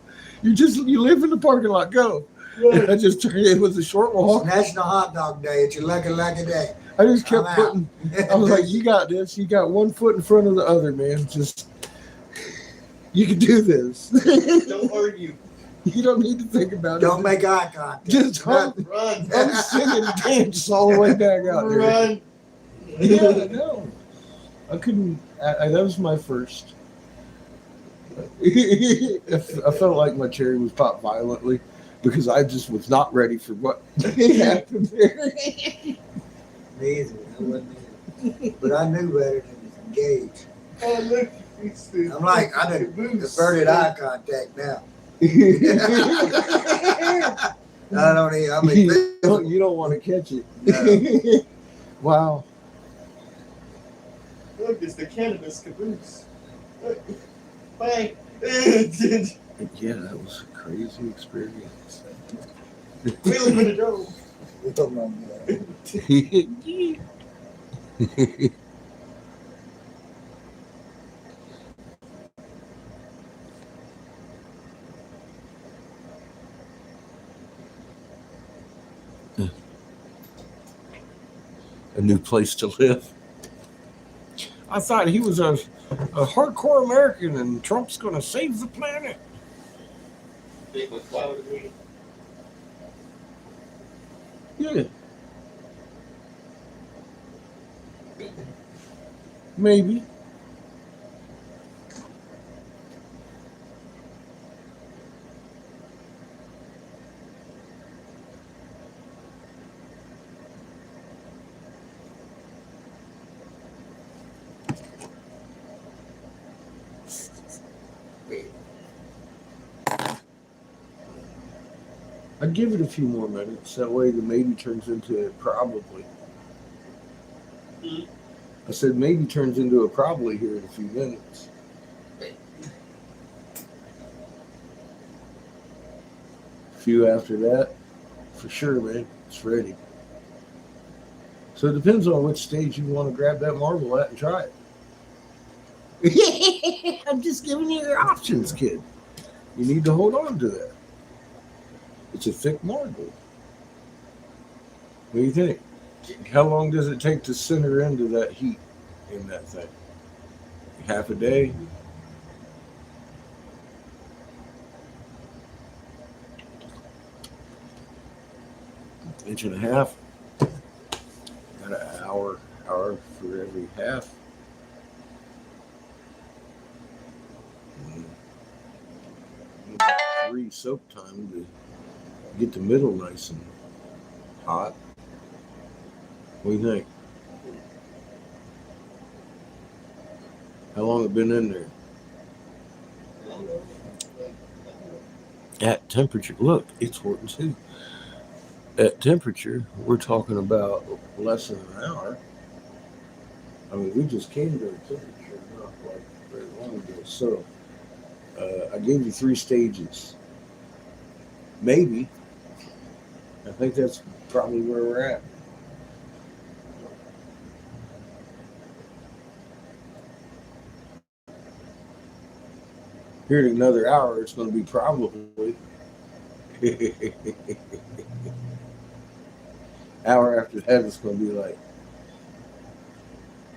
Speaker 3: You live in the parking lot. Go. And I just turned it was a short
Speaker 1: It's
Speaker 3: walk.
Speaker 1: National Hot Dog Day. It's your lucky day.
Speaker 3: I just kept
Speaker 1: I'm out.
Speaker 3: putting. I was like, you got this. You got one foot in front of the other, man. Just you can do this.
Speaker 5: don't argue.
Speaker 3: You don't need to think about
Speaker 1: Don't
Speaker 3: it.
Speaker 1: make eye contact.
Speaker 3: Just hump,
Speaker 5: Run.
Speaker 3: I'm singing and dance all the way back out there.
Speaker 5: Run.
Speaker 3: Yeah, I know. I couldn't. That was my first. I felt like my cherry was popped violently because I just was not ready for what happened there.
Speaker 1: Me either. I wasn't either. But I knew better than to engage.
Speaker 5: Oh, look. It's the-
Speaker 1: I'm like, I done averted eye contact now. I don't even, I mean,
Speaker 3: You don't want to catch it.
Speaker 1: No.
Speaker 3: Wow.
Speaker 5: Look, it's the cannabis caboose. Look. Bye.
Speaker 3: Yeah, that was a crazy experience.
Speaker 5: We live in the dome.
Speaker 1: Oh my God.
Speaker 3: a new place to live. I thought he was a hardcore American and Trump's going to save the planet.
Speaker 2: Big McCloud to me.
Speaker 3: Yeah. Maybe. I'd give it a few more minutes. That way the maybe turns into a probably. I said maybe turns into a probably here in a few minutes. A few after that, for sure, man. It's ready. So it depends on which stage you want to grab that marble at and try it. I'm just giving you your options, kid. You need to hold on to that. It's a thick marble. What do you think? How long does it take to center into that heat in that thing? Half a day? Inch and a half? Got an hour for every half. About 3 soak time to get the middle nice and hot. What do you think? How long have it been in there? At temperature, look, it's Hortons too. At temperature, we're talking about less than an hour. I mean, we just came to a temperature not like very long ago. So, I gave you 3 stages. Maybe. I think that's probably where we're at. Here in another hour, it's going to be probably. Hour after that, it's going to be like,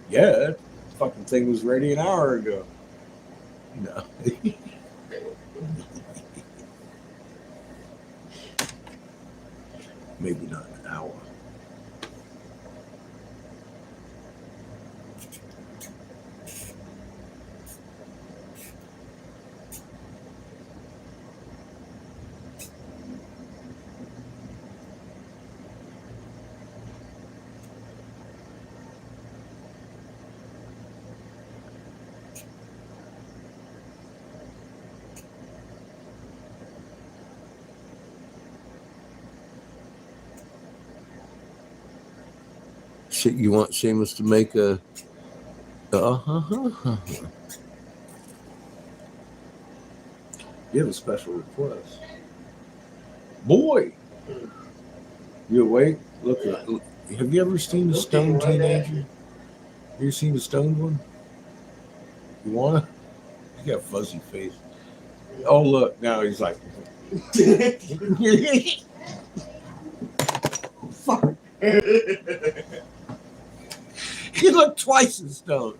Speaker 3: yeah, that fucking thing was ready an hour ago. No. Maybe not an hour. Shit, you want Seamus to make a You have a special request. Boy! You awake? Look, have you ever seen a stoned teenager? You ever seen a stoned one? You wanna? You got a fuzzy face. Oh, look, now he's like, fuck. He looked twice as stoned.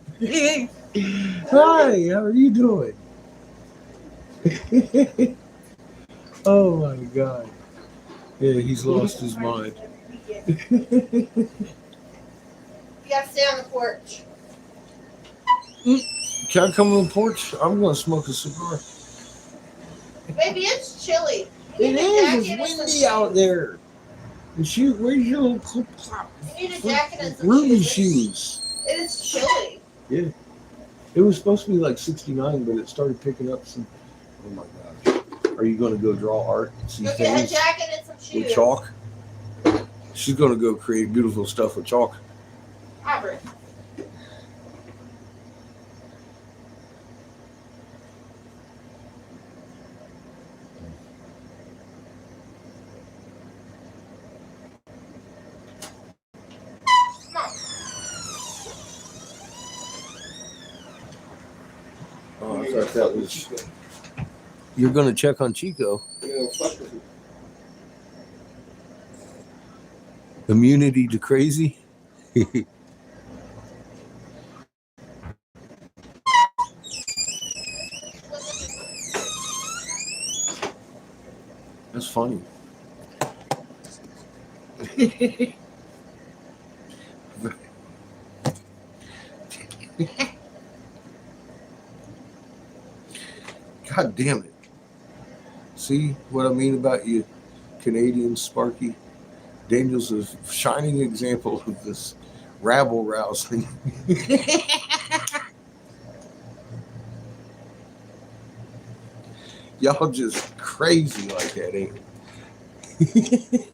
Speaker 3: Hi, how are you doing? Oh my God. Yeah, he's lost his mind.
Speaker 4: You gotta stay on the porch.
Speaker 3: Can I come on the porch? I'm going to smoke a cigar.
Speaker 4: Baby, it's chilly.
Speaker 3: It is. It's windy out there. And shoot, where's your little clip-clop?
Speaker 4: You need a jacket and some
Speaker 3: Ruby
Speaker 4: shoes.
Speaker 3: shoes.
Speaker 4: It is chilly.
Speaker 3: Yeah. It was supposed to be like 69, but it started picking up some. Oh my gosh. Are you going to go draw art and see
Speaker 4: Go get a
Speaker 3: things
Speaker 4: jacket and some shoes.
Speaker 3: with chalk? She's going to go create beautiful stuff with chalk.
Speaker 4: Aubrey.
Speaker 3: Oh, I thought that was. You're going to check on Chico.
Speaker 2: Yeah, fuck with him.
Speaker 3: Immunity to crazy? That's funny. God damn it. See what I mean about you Canadians, Sparky? Daniel's a shining example of this rabble rousing. Y'all just crazy like that, ain't it?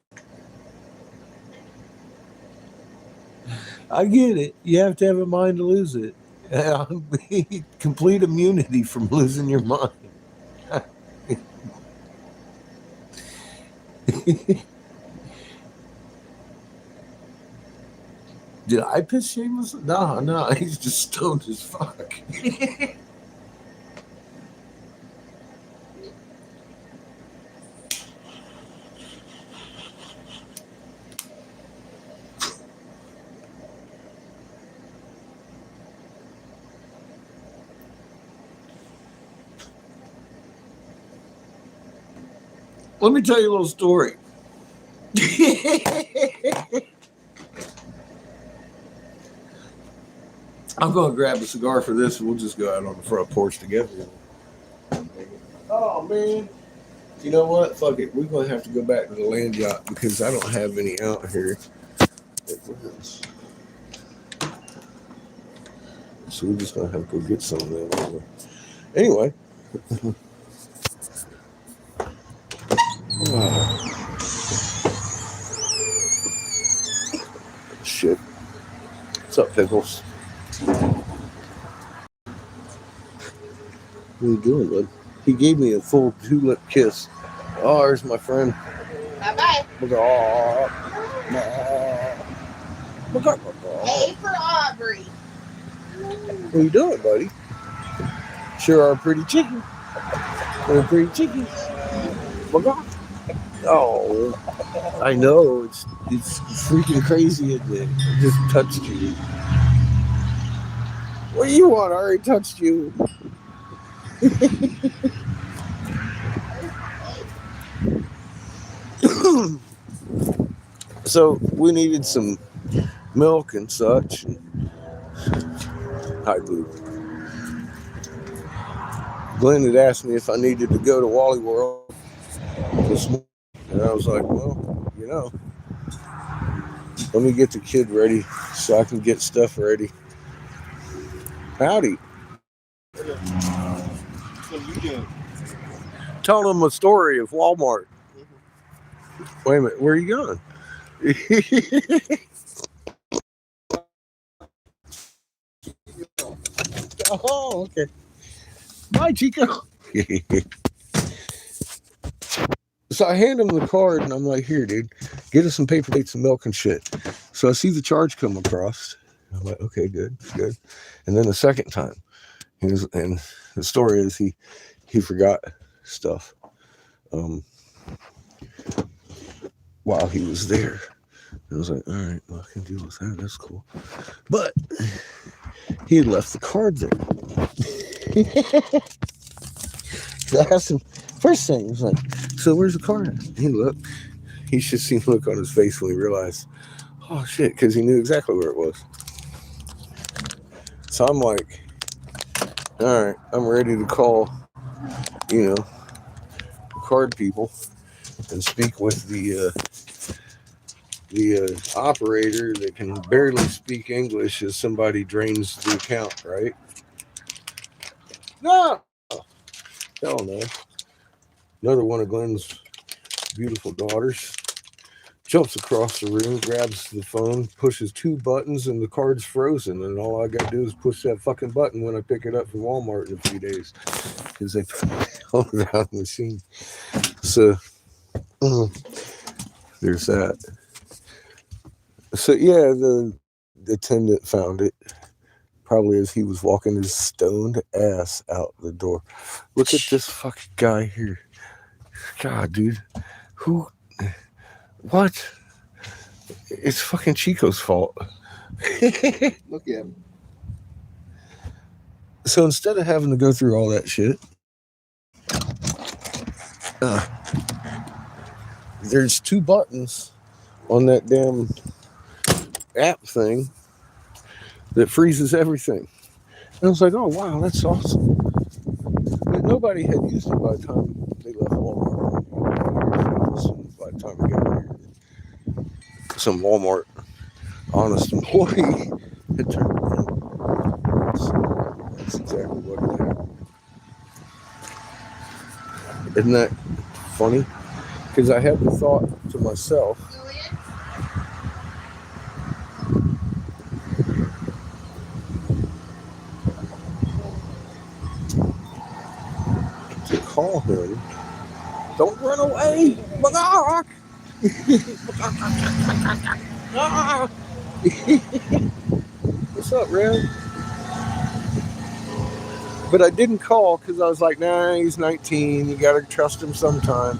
Speaker 3: I get it. You have to have a mind to lose it. Complete immunity from losing your mind. Did I piss shameless? No, he's just stoned as fuck. Let me tell you a little story. I'm going to grab a cigar for this and we'll just go out on the front porch together. Oh, man. You know what? Fuck it. We're going to have to go back to the land yacht because I don't have any out here. So we're just going to have to go get some of them. Anyway. Shit. What's up, Pickles? What are you doing, bud? He gave me a full 2-lip kiss. Oh, there's my friend.
Speaker 4: Bye-bye. A for Aubrey.
Speaker 3: What are you doing, buddy? Sure are pretty chicken. They're pretty chickens. Oh, I know. It's freaking crazy, isn't it? I just touched you. What do you want? I already touched you. So we needed some milk and such. Hi, Boo. Glenn had asked me if I needed to go to Wally World this morning, and I was like, well, you know, let me get the kid ready so I can get stuff ready. Howdy.
Speaker 5: What are you doing?
Speaker 3: Tell them a story of Walmart. Wait a minute, where are you going? Oh, okay. Bye, Chico. So I hand him the card and I'm like, here, dude, get us some paper plates and milk and shit. So I see the charge come across. I'm like, okay, good. And then the second time, and the story is he forgot stuff while he was there. I was like, all right, well, I can deal with that. That's cool. But he had left the card there. I asked him, first thing, he was like, so where's the card? He looked. He should see the look on his face when he realized, oh, shit, because he knew exactly where it was. So I'm like, all right, I'm ready to call, the card people and speak with the operator that can barely speak English as somebody drains the account, right? No. Hell no. Another one of Glenn's beautiful daughters jumps across the room, grabs the phone, pushes 2 buttons, and the card's frozen. And all I got to do is push that fucking button when I pick it up from Walmart in a few days because they hold it out the machine. So there's that. So yeah, the attendant found it probably as he was walking his stoned ass out the door. Look at this fucking guy here. God, dude. What? It's fucking Chico's fault. Look at him. So instead of having to go through all that shit, there's 2 buttons on that damn app thing that freezes everything. And I was like, oh, wow, that's awesome. But nobody had used it by the time they left Walmart. By the time we got here, some Walmart honest employee had turned it in. So that's exactly what it is. Isn't that funny? Because I had the thought to myself, to call him. Don't run away! What's up, Red? But I didn't call because I was like, nah, he's 19. You got to trust him sometime.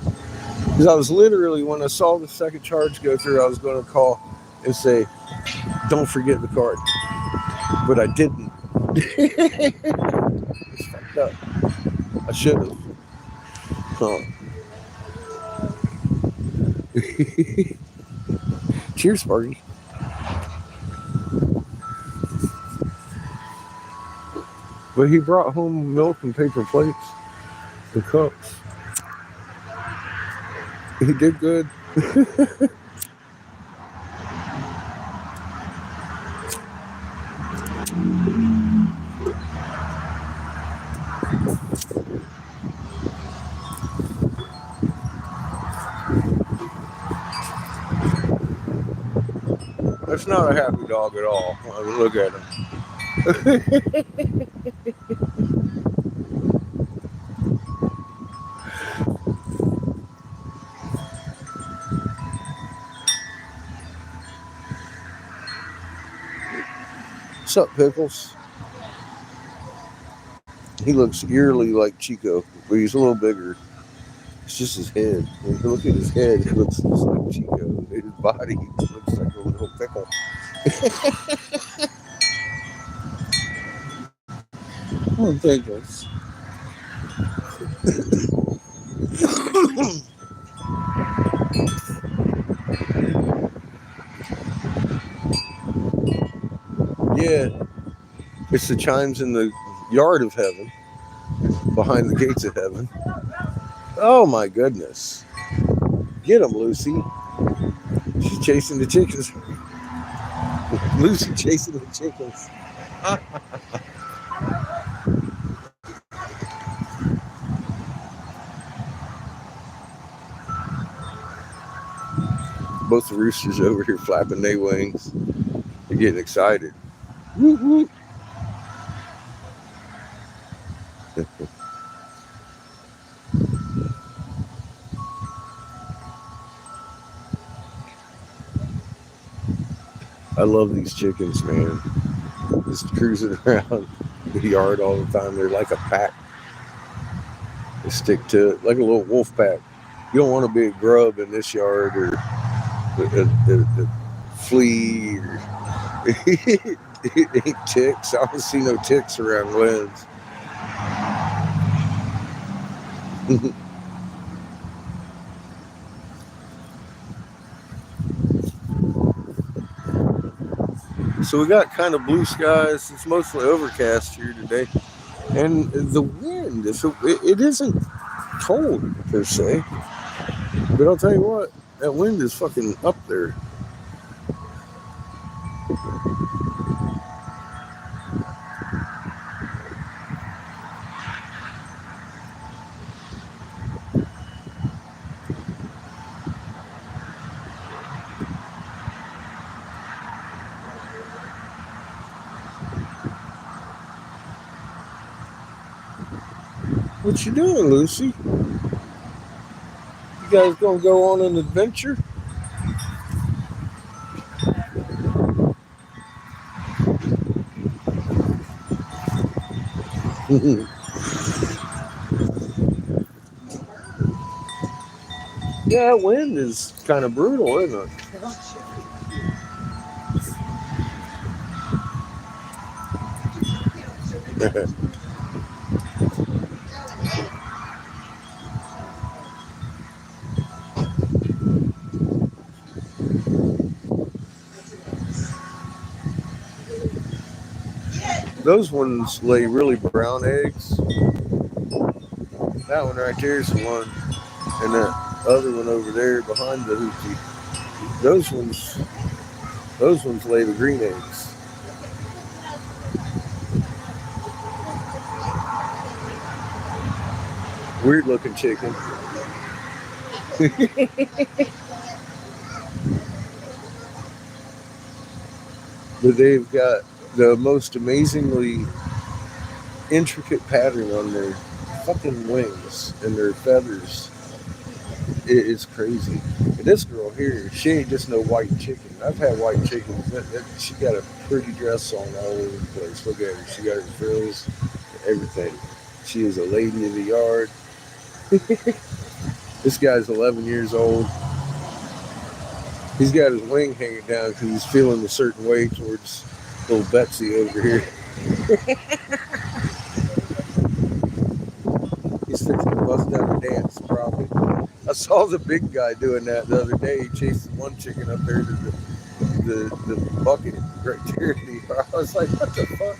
Speaker 3: Because I was literally, when I saw the second charge go through, I was going to call and say, don't forget the card. But I didn't. It's fucked up. I should have. Huh. Cheers, Sparky. But he brought home milk and paper plates and cups. He did good. That's not a happy dog at all. I mean, look at him. What's up, Pickles? He looks eerily like Chico, but he's a little bigger. It's just his head. When you look at his head, it looks just like Chico. His body looks like a little pickle. Oh, Pickles. Yeah, it's the chimes in the yard of heaven, behind the gates of heaven. Oh my goodness. Get him, Lucy. She's chasing the chickens. Lucy chasing the chickens. Both the roosters over here flapping their wings. They're getting excited. Whoop, whoop. I love these chickens, man. Just cruising around the yard all the time. They're like a pack. They stick to it like a little wolf pack. You don't want to be a grub in this yard or a flea or it ain't ticks. I don't see no ticks around Lynn's. So we got kind of blue skies. It's mostly overcast here today. And the wind, it isn't cold per se. But I'll tell you what, that wind is fucking up there. What you doing, Lucy? You guys gonna go on an adventure? Yeah, that wind is kind of brutal, isn't it? Those ones lay really brown eggs. That one right there is the one, and that other one over there behind the hoochie. Those ones lay the green eggs. Weird looking chicken. But they've got the most amazingly intricate pattern on their fucking wings and their feathers. It's crazy. And this girl here, she ain't just no white chicken. I've had white chickens. She got a pretty dress on all over the place. Look at her. She got her frills, everything. She is a lady of the yard. This guy's 11 years old. He's got his wing hanging down because he's feeling a certain way towards little Betsy over here. He's fixing to bust out a dance, probably. I saw the big guy doing that the other day. He chased one chicken up there to the bucket right there. I was like, what the fuck?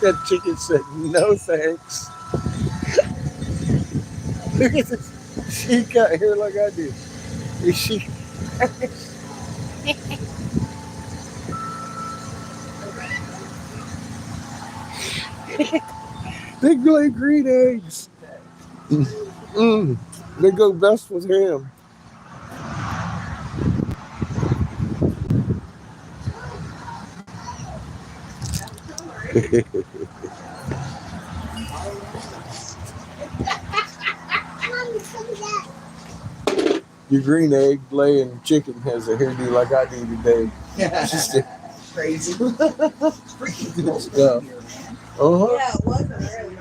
Speaker 3: That chicken said, no thanks. Look at this. She got hair like I do. She. They lay green eggs. They go best with ham. Your green egg laying chicken has a hairdo like I do today. Just
Speaker 5: Crazy.
Speaker 3: freaking good stuff. Uh-huh.
Speaker 4: Yeah, it wasn't really.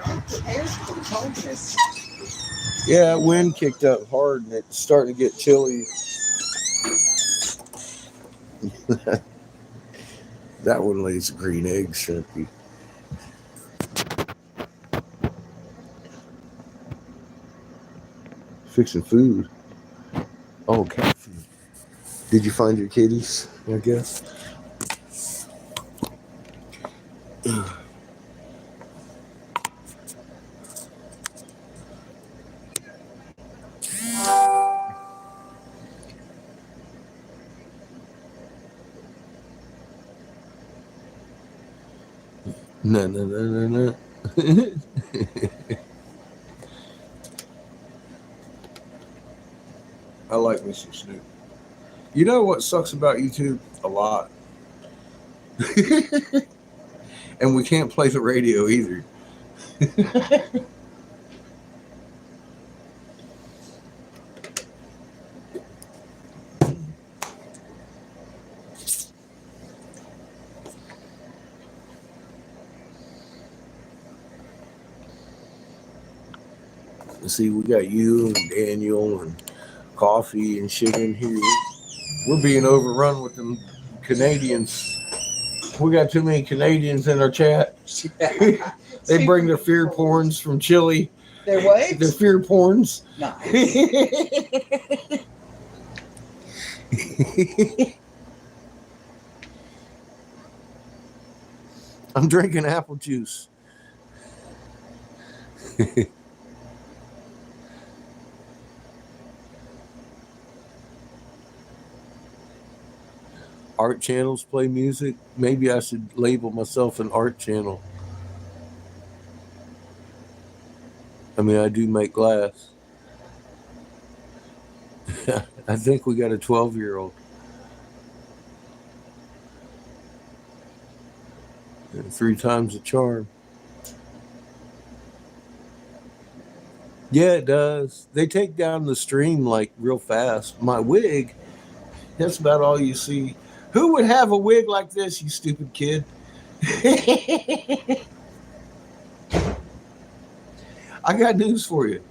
Speaker 3: Yeah, wind kicked up hard and it's starting to get chilly. That one lays a green egg, Shrimpy. Fixing food. Oh, cat food. Did you find your kitties, I guess? No. I like me some Snoop. You know what sucks about YouTube? A lot. And we can't play the radio either. See, we got you and Daniel and coffee and shit in here. We're being overrun with them Canadians. We got too many Canadians in our chat. They bring their fear porns from Chile.
Speaker 5: Their what?
Speaker 3: Their fear porns.
Speaker 5: Nice.
Speaker 3: I'm drinking apple juice. Art channels play music. Maybe I should label myself an art channel. I mean, I do make glass. I think we got a 12-year-old. And 3 times the charm. Yeah, it does. They take down the stream like real fast. My wig, that's about all you see. Who would have a wig like this, you stupid kid? I got news for you.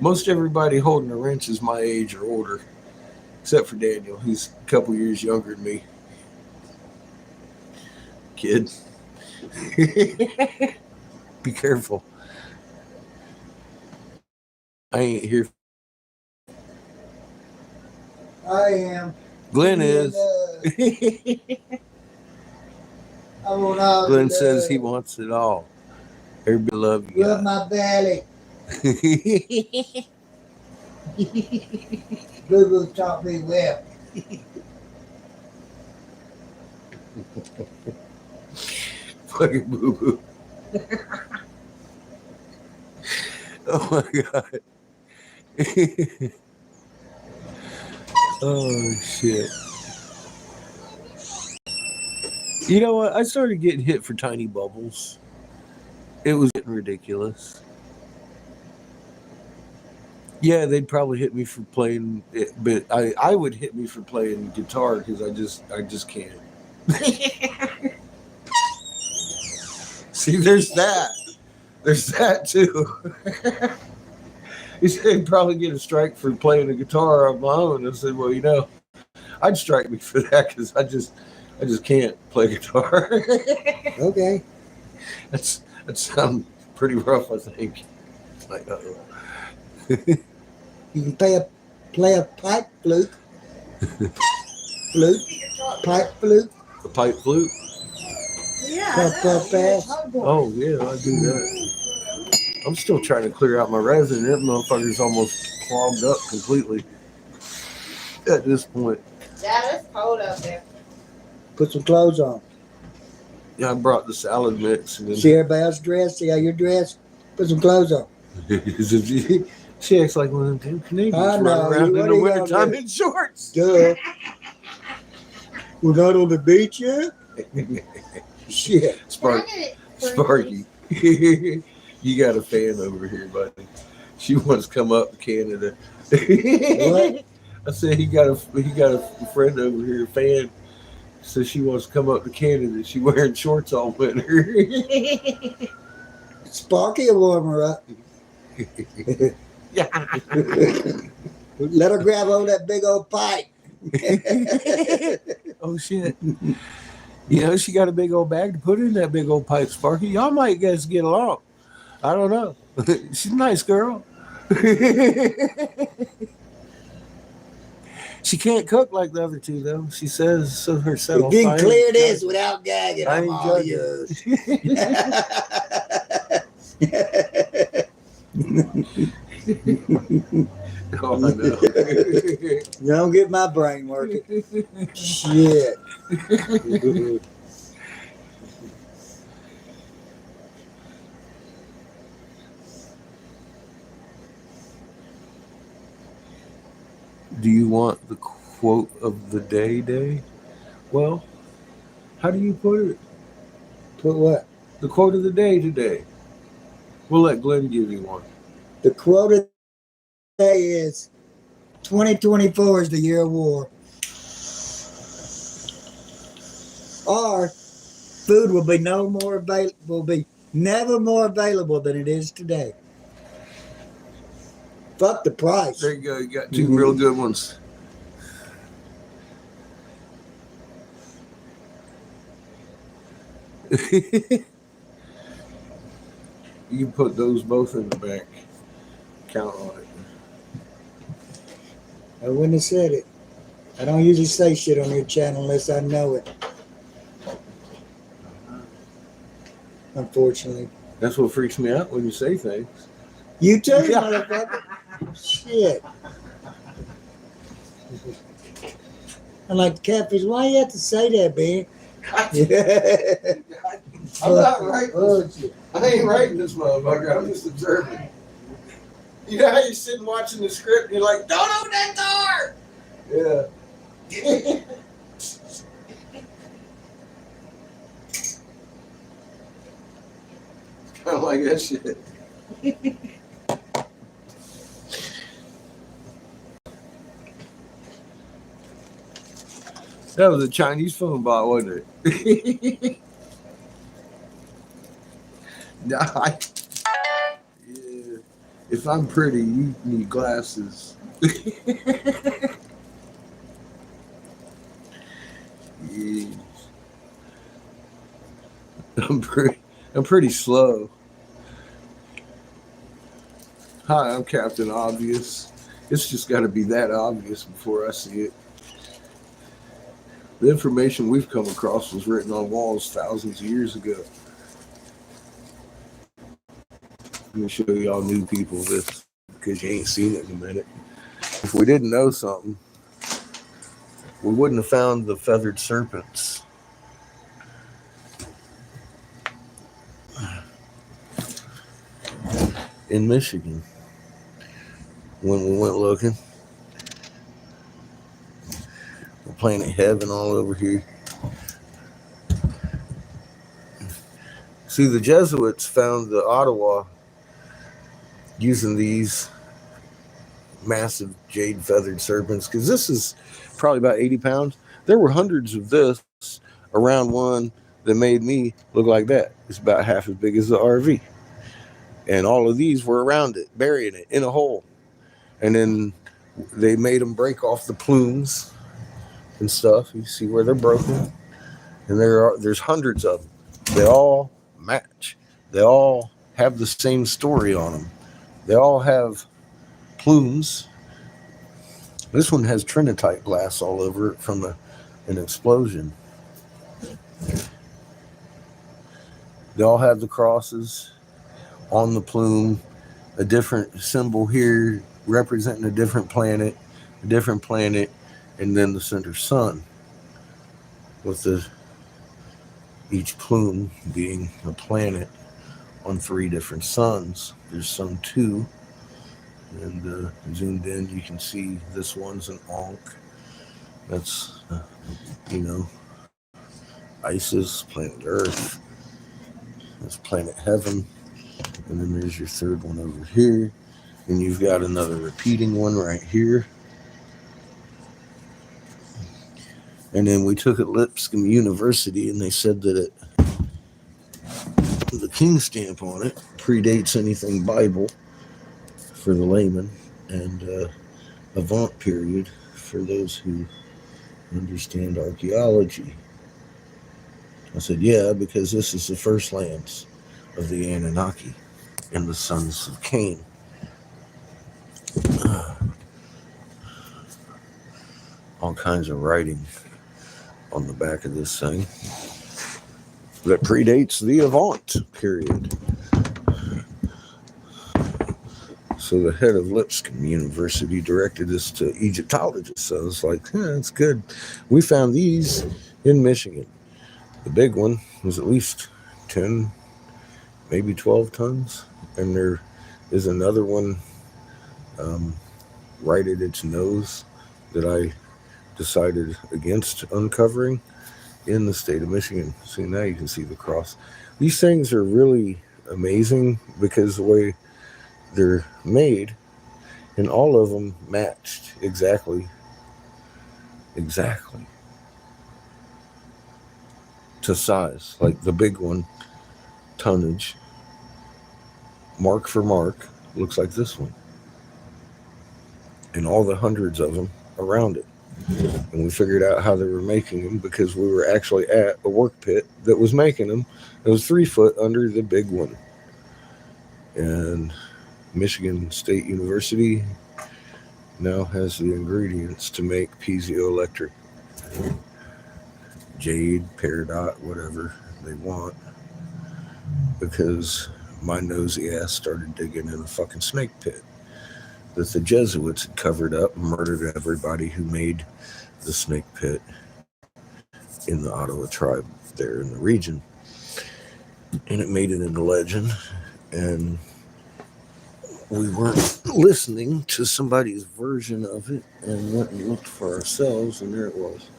Speaker 3: Most everybody holding a wrench is my age or older, except for Daniel. He's a couple years younger than me. Kid. Be careful. I ain't here.
Speaker 1: I am.
Speaker 3: Glenn is.
Speaker 1: I want all
Speaker 3: Glenn
Speaker 1: the
Speaker 3: says he
Speaker 1: love.
Speaker 3: wants it all. Everybody love you
Speaker 1: Rub
Speaker 3: guys.
Speaker 1: my belly. Boo Boo taught me well.
Speaker 3: Fucking boo boo. Oh my god. Oh shit. You know what? I started getting hit for tiny bubbles. It was getting ridiculous. Yeah, they'd probably hit me for playing it, but I would hit me for playing guitar because I just can't. See, there's that. There's that too. He said he'd probably get a strike for playing a guitar on my own. I said, well, I'd strike me for that because I just can't play guitar.
Speaker 1: Okay.
Speaker 3: That sounds pretty rough, I think. Like, uh-oh.
Speaker 1: You can play a pipe flute. Pipe flute.
Speaker 3: The pipe flute.
Speaker 4: Yeah.
Speaker 1: Puff, puff, pass.
Speaker 3: Oh yeah, I do that. I'm still trying to clear out my resin. That motherfucker's almost clogged up completely at this point.
Speaker 4: Yeah, it's cold out there.
Speaker 1: Put some clothes on.
Speaker 3: Yeah, I brought the salad mix. And then
Speaker 1: See everybody else dressed? See how you're dressed? Put some clothes on.
Speaker 3: she acts like one of them damn Canadians
Speaker 1: I
Speaker 3: running
Speaker 1: know.
Speaker 3: around
Speaker 1: What
Speaker 3: in
Speaker 1: are
Speaker 3: the
Speaker 1: you gonna
Speaker 3: wintertime
Speaker 1: do?
Speaker 3: in shorts.
Speaker 1: Duh. We're not on the beach yet? Shit.
Speaker 3: Sparky. You got a fan over here, buddy. She wants to come up to Canada.
Speaker 1: What?
Speaker 3: I said he got a friend over here, a fan. So she wants to come up to Canada. She wearing shorts all winter.
Speaker 1: Sparky will warm her up. Let her grab hold of that big old pipe.
Speaker 3: Oh shit. She got a big old bag to put in that big old pipe, Sparky. Y'all might guys get along. I don't know. She's a nice girl. She can't cook like the other two, though. She says so herself.
Speaker 1: You can clear this without gagging.
Speaker 3: I
Speaker 1: I'm
Speaker 3: ain't
Speaker 1: all
Speaker 3: judging.
Speaker 1: yours.
Speaker 3: Oh, I know.
Speaker 1: Don't get my brain working. Shit.
Speaker 3: Do you want the quote of the day? Well, how do you put it?
Speaker 1: Put what?
Speaker 3: The quote of the day today. We'll let Glenn give you one.
Speaker 1: The quote of the day is 2024 is the year of war. Or food will be never more available than it is today. Fuck the price.
Speaker 3: There you go. You got two real good ones. You can put those both in the bank. Count on it.
Speaker 1: I wouldn't have said it. I don't usually say shit on your channel unless I know it. Unfortunately.
Speaker 3: That's what freaks me out when you say things.
Speaker 1: You too, motherfucker. Shit. I like the catfish. Why you have to say that, man?
Speaker 3: I'm not writing. I ain't writing this motherfucker. I'm just observing. You know how you're sitting watching the script and you're like, don't open that door! Yeah. Kind of like that shit. That was a Chinese phone bot, wasn't it? Yeah. If I'm pretty, you need glasses. Yeah. I'm pretty slow. Hi, I'm Captain Obvious. It's just got to be that obvious before I see it. The information we've come across was written on walls thousands of years ago. Let me show y'all new people this because you ain't seen it in a minute. If we didn't know something, we wouldn't have found the feathered serpents. In Michigan, when we went looking, Planet Heaven all over here. See, the Jesuits found the Ottawa using these massive jade feathered serpents because this is probably about 80 pounds. There were hundreds of this around one that made me look like that. It's about half as big as the RV. And all of these were around it, burying it in a hole. And then they made them break off the plumes and stuff. You see where they're broken. And there's hundreds of them. They all match. They all have the same story on them. They all have plumes. This one has trinitite glass all over it from an explosion. They all have the crosses on the plume, a different symbol here representing a different planet, and then the center sun, with each plume being a planet on 3 different suns. There's sun 2, and zoomed in, you can see this one's an Ankh. That's, Isis, planet Earth. That's planet Heaven. And then there's your third one over here. And you've got another repeating one right here. And then we took it Lipscomb University, and they said that the king stamp on it predates anything Bible for the layman, and Avant period for those who understand archaeology. I said, yeah, because this is the first lands of the Anunnaki and the sons of Cain. All kinds of writing on the back of this thing that predates the Avant period. So the head of Lipscomb University directed us to Egyptologists. So I was like, that's good. We found these in Michigan. The big one was at least 10, maybe 12 tons. And there is another one right at its nose that I decided against uncovering in the state of Michigan. See, now you can see the cross. These things are really amazing because the way they're made, and all of them matched exactly to size. Like the big one, tonnage, mark for mark, looks like this one, and all the hundreds of them around it. And we figured out how they were making them because we were actually at a work pit that was making them. It was 3 foot under the big one. And Michigan State University now has the ingredients to make piezoelectric jade, peridot, whatever they want, because my nosy ass started digging in a fucking snake pit that the Jesuits had covered up and murdered everybody who made the snake pit in the Ottawa tribe there in the region. And it made it into legend, and we weren't listening to somebody's version of it and went and looked for ourselves, and there it was.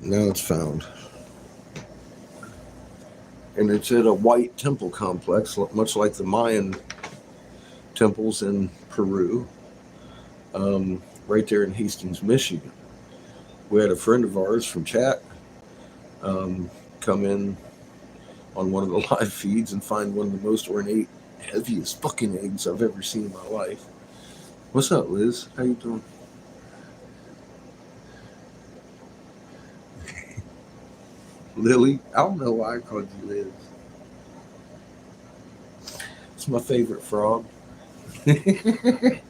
Speaker 3: Now it's found. And it's at a white temple complex, much like the Mayan temples in Peru, right there in Hastings, Michigan. We had a friend of ours from chat come in on one of the live feeds and find one of the most ornate, heaviest fucking eggs I've ever seen in my life. What's up, Liz? How you doing? Lily. I don't know why I called you Liz. It's my favorite frog. I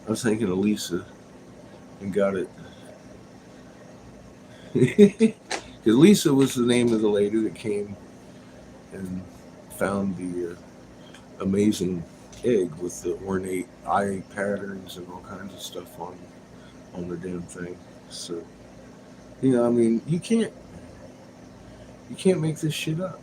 Speaker 3: was thinking of Lisa and got it. Because Lisa was the name of the lady that came and found the amazing egg with the ornate eye patterns and all kinds of stuff on the damn thing. So, I mean, you can't make this shit up.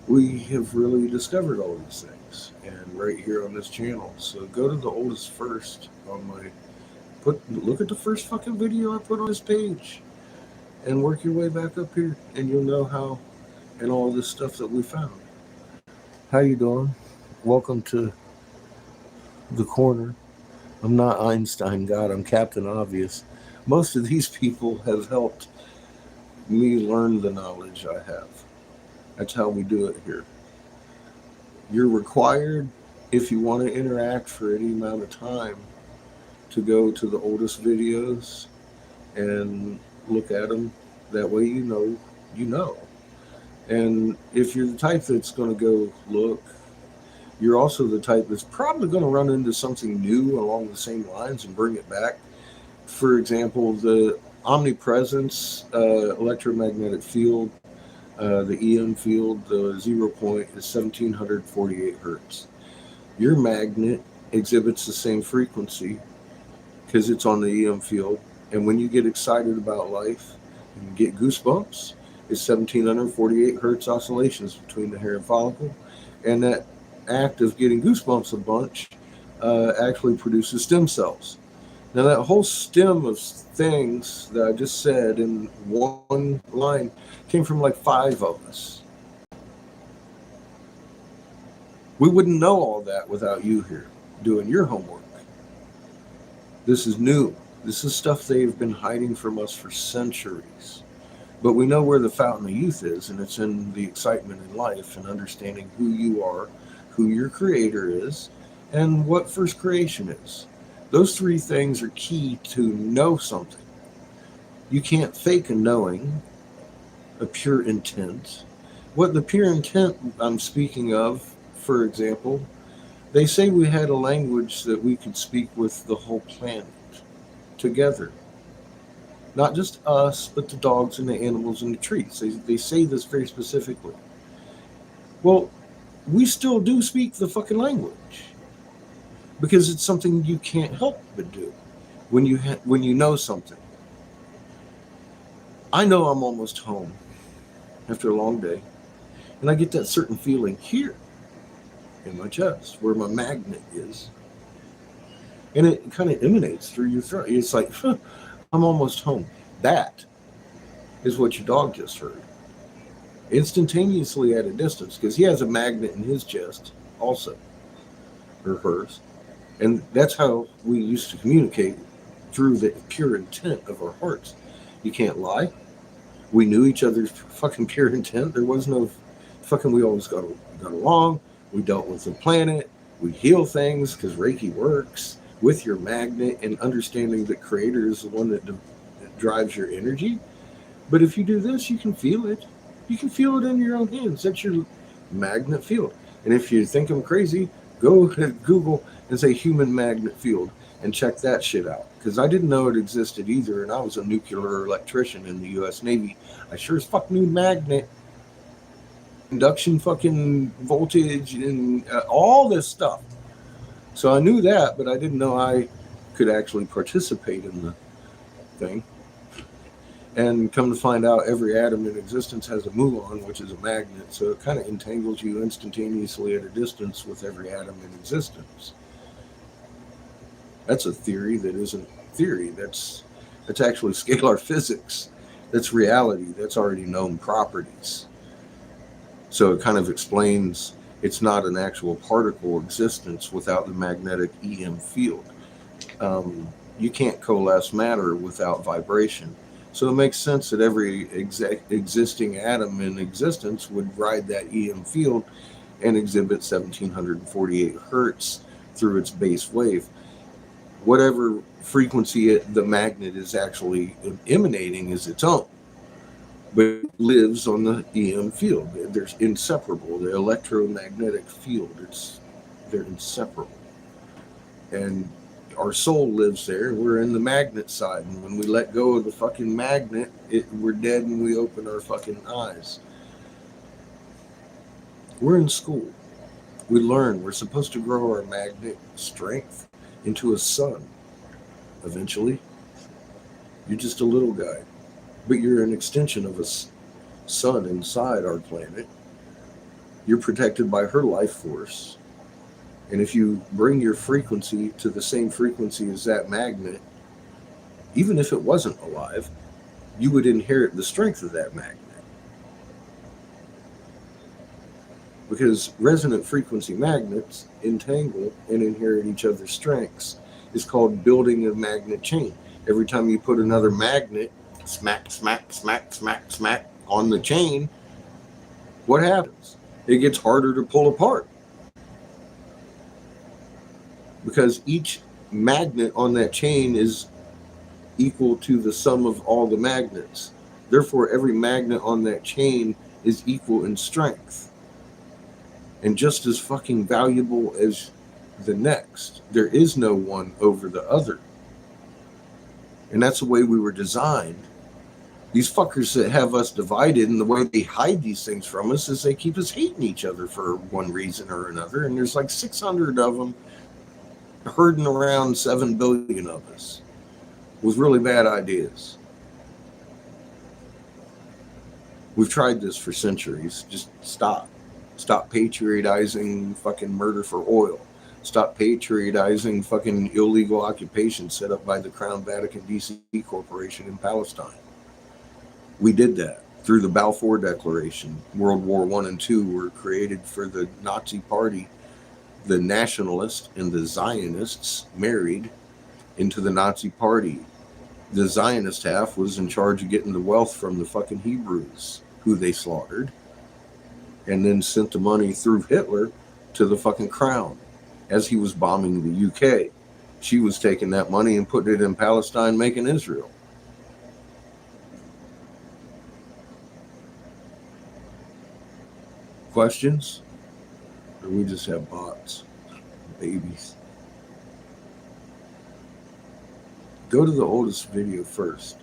Speaker 3: We have really discovered all these things, and right here on this channel. So go to the oldest first on my look at the first fucking video I put on this page, and work your way back up here, and you'll know how, and all this stuff that we found. How you doing? Welcome to the corner. I'm not Einstein God. I'm Captain Obvious. Most of these people have helped me learn the knowledge I have. That's how we do it here. You're required, if you want to interact for any amount of time, to go to the oldest videos and look at them. That way you know. And if you're the type that's going to go look, you're also the type that's probably going to run into something new along the same lines and bring it back. For example, the omnipresence electromagnetic field, the EM field, the 0 point is 1748 hertz. Your magnet exhibits the same frequency because it's on the EM field. And when you get excited about life and get goosebumps, it's 1748 hertz oscillations between the hair and follicle. And that act of getting goosebumps a bunch actually produces stem cells. Now that whole stem of things that I just said in one line came from like 5 of us. We wouldn't know all that without you here doing your homework. This is new. This is stuff they've been hiding from us for centuries. But we know where the fountain of youth is, and it's in the excitement in life and understanding who you are, who your creator is, and what first creation is. Those 3 things are key to know something. You can't fake a knowing, a pure intent. What the pure intent I'm speaking of, for example, they say we had a language that we could speak with the whole planet together. Not just us, but the dogs and the animals and the trees. They say this very specifically. Well, we still do speak the fucking language. Because it's something you can't help but do when you know something. I know I'm almost home after a long day, and I get that certain feeling here in my chest where my magnet is, and it kind of emanates through your throat. It's like, I'm almost home. That is what your dog just heard, instantaneously at a distance, because he has a magnet in his chest also, or hers. And that's how we used to communicate, through the pure intent of our hearts. You can't lie. We knew each other's fucking pure intent. There was no fucking, we always got along. We dealt with the planet. We heal things because Reiki works with your magnet, and understanding that creator is the one that drives your energy. But if you do this, you can feel it. You can feel it in your own hands. That's your magnet field. And if you think I'm crazy, go to Google and say human magnet field and check that shit out. Because I didn't know it existed either, and I was a nuclear electrician in the U.S. Navy. I sure as fuck knew magnet, induction fucking voltage, and all this stuff. So I knew that, but I didn't know I could actually participate in the thing. And come to find out, every atom in existence has a muon, which is a magnet. So it kind of entangles you instantaneously at a distance with every atom in existence. That's a theory that isn't theory. That's actually scalar physics. That's reality. That's already known properties. So it kind of explains it's not an actual particle existence without the magnetic EM field. You can't coalesce matter without vibration. So it makes sense that every existing atom in existence would ride that EM field and exhibit 1748 hertz through its base wave. whatever frequency the magnet is actually emanating is its own, but it lives on the EM field. They're inseparable. The electromagnetic field, they're inseparable. And our soul lives there. We're in the magnet side, and when we let go of the fucking magnet, we're dead, and we open our fucking eyes. We're in school. We learn. We're supposed to grow our magnet strength into a sun. Eventually, you're just a little guy, but you're an extension of a sun inside our planet. You're protected by her life force. And if you bring your frequency to the same frequency as that magnet, even if it wasn't alive, you would inherit the strength of that magnet. Because resonant frequency magnets entangle and inherit each other's strengths. It's called building a magnet chain. Every time you put another magnet, smack, smack, smack, smack, smack on the chain, what happens? It gets harder to pull apart. Because each magnet on that chain is equal to the sum of all the magnets. Therefore, every magnet on that chain is equal in strength. And just as fucking valuable as the next. There is no one over the other. And that's the way we were designed. These fuckers that have us divided, and the way they hide these things from us is they keep us hating each other for one reason or another. And there's like 600 of them herding around 7 billion of us with really bad ideas. We've tried this for centuries. Just stop. Stop patriotizing fucking murder for oil. Stop patriotizing fucking illegal occupation set up by the Crown Vatican DC Corporation in Palestine. We did that through the Balfour Declaration. World War I and II were created for the Nazi Party. The nationalists and the Zionists married into the Nazi Party. The Zionist half was in charge of getting the wealth from the fucking Hebrews, who they slaughtered, and then sent the money through Hitler to the fucking Crown as he was bombing the UK. She was taking that money and putting it in Palestine, making Israel. Questions? Or we just have bots, babies? Go to the oldest video first.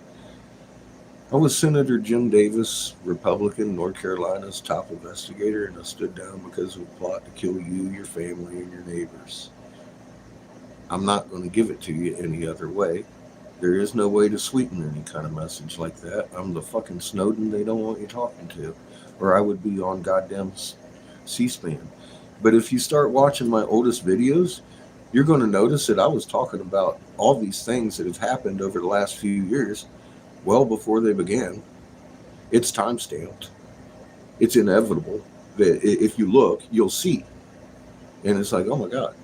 Speaker 3: I was Senator Jim Davis, Republican, North Carolina's top investigator, and I stood down because of a plot to kill you, your family, and your neighbors. I'm not going to give it to you any other way. There is no way to sweeten any kind of message like that. I'm the fucking Snowden they don't want you talking to, or I would be on goddamn C-SPAN. But if you start watching my oldest videos, you're going to notice that I was talking about all these things that have happened over the last few years well before they began. It's time-stamped. It's inevitable that if you look, you'll see. And it's like, oh my God.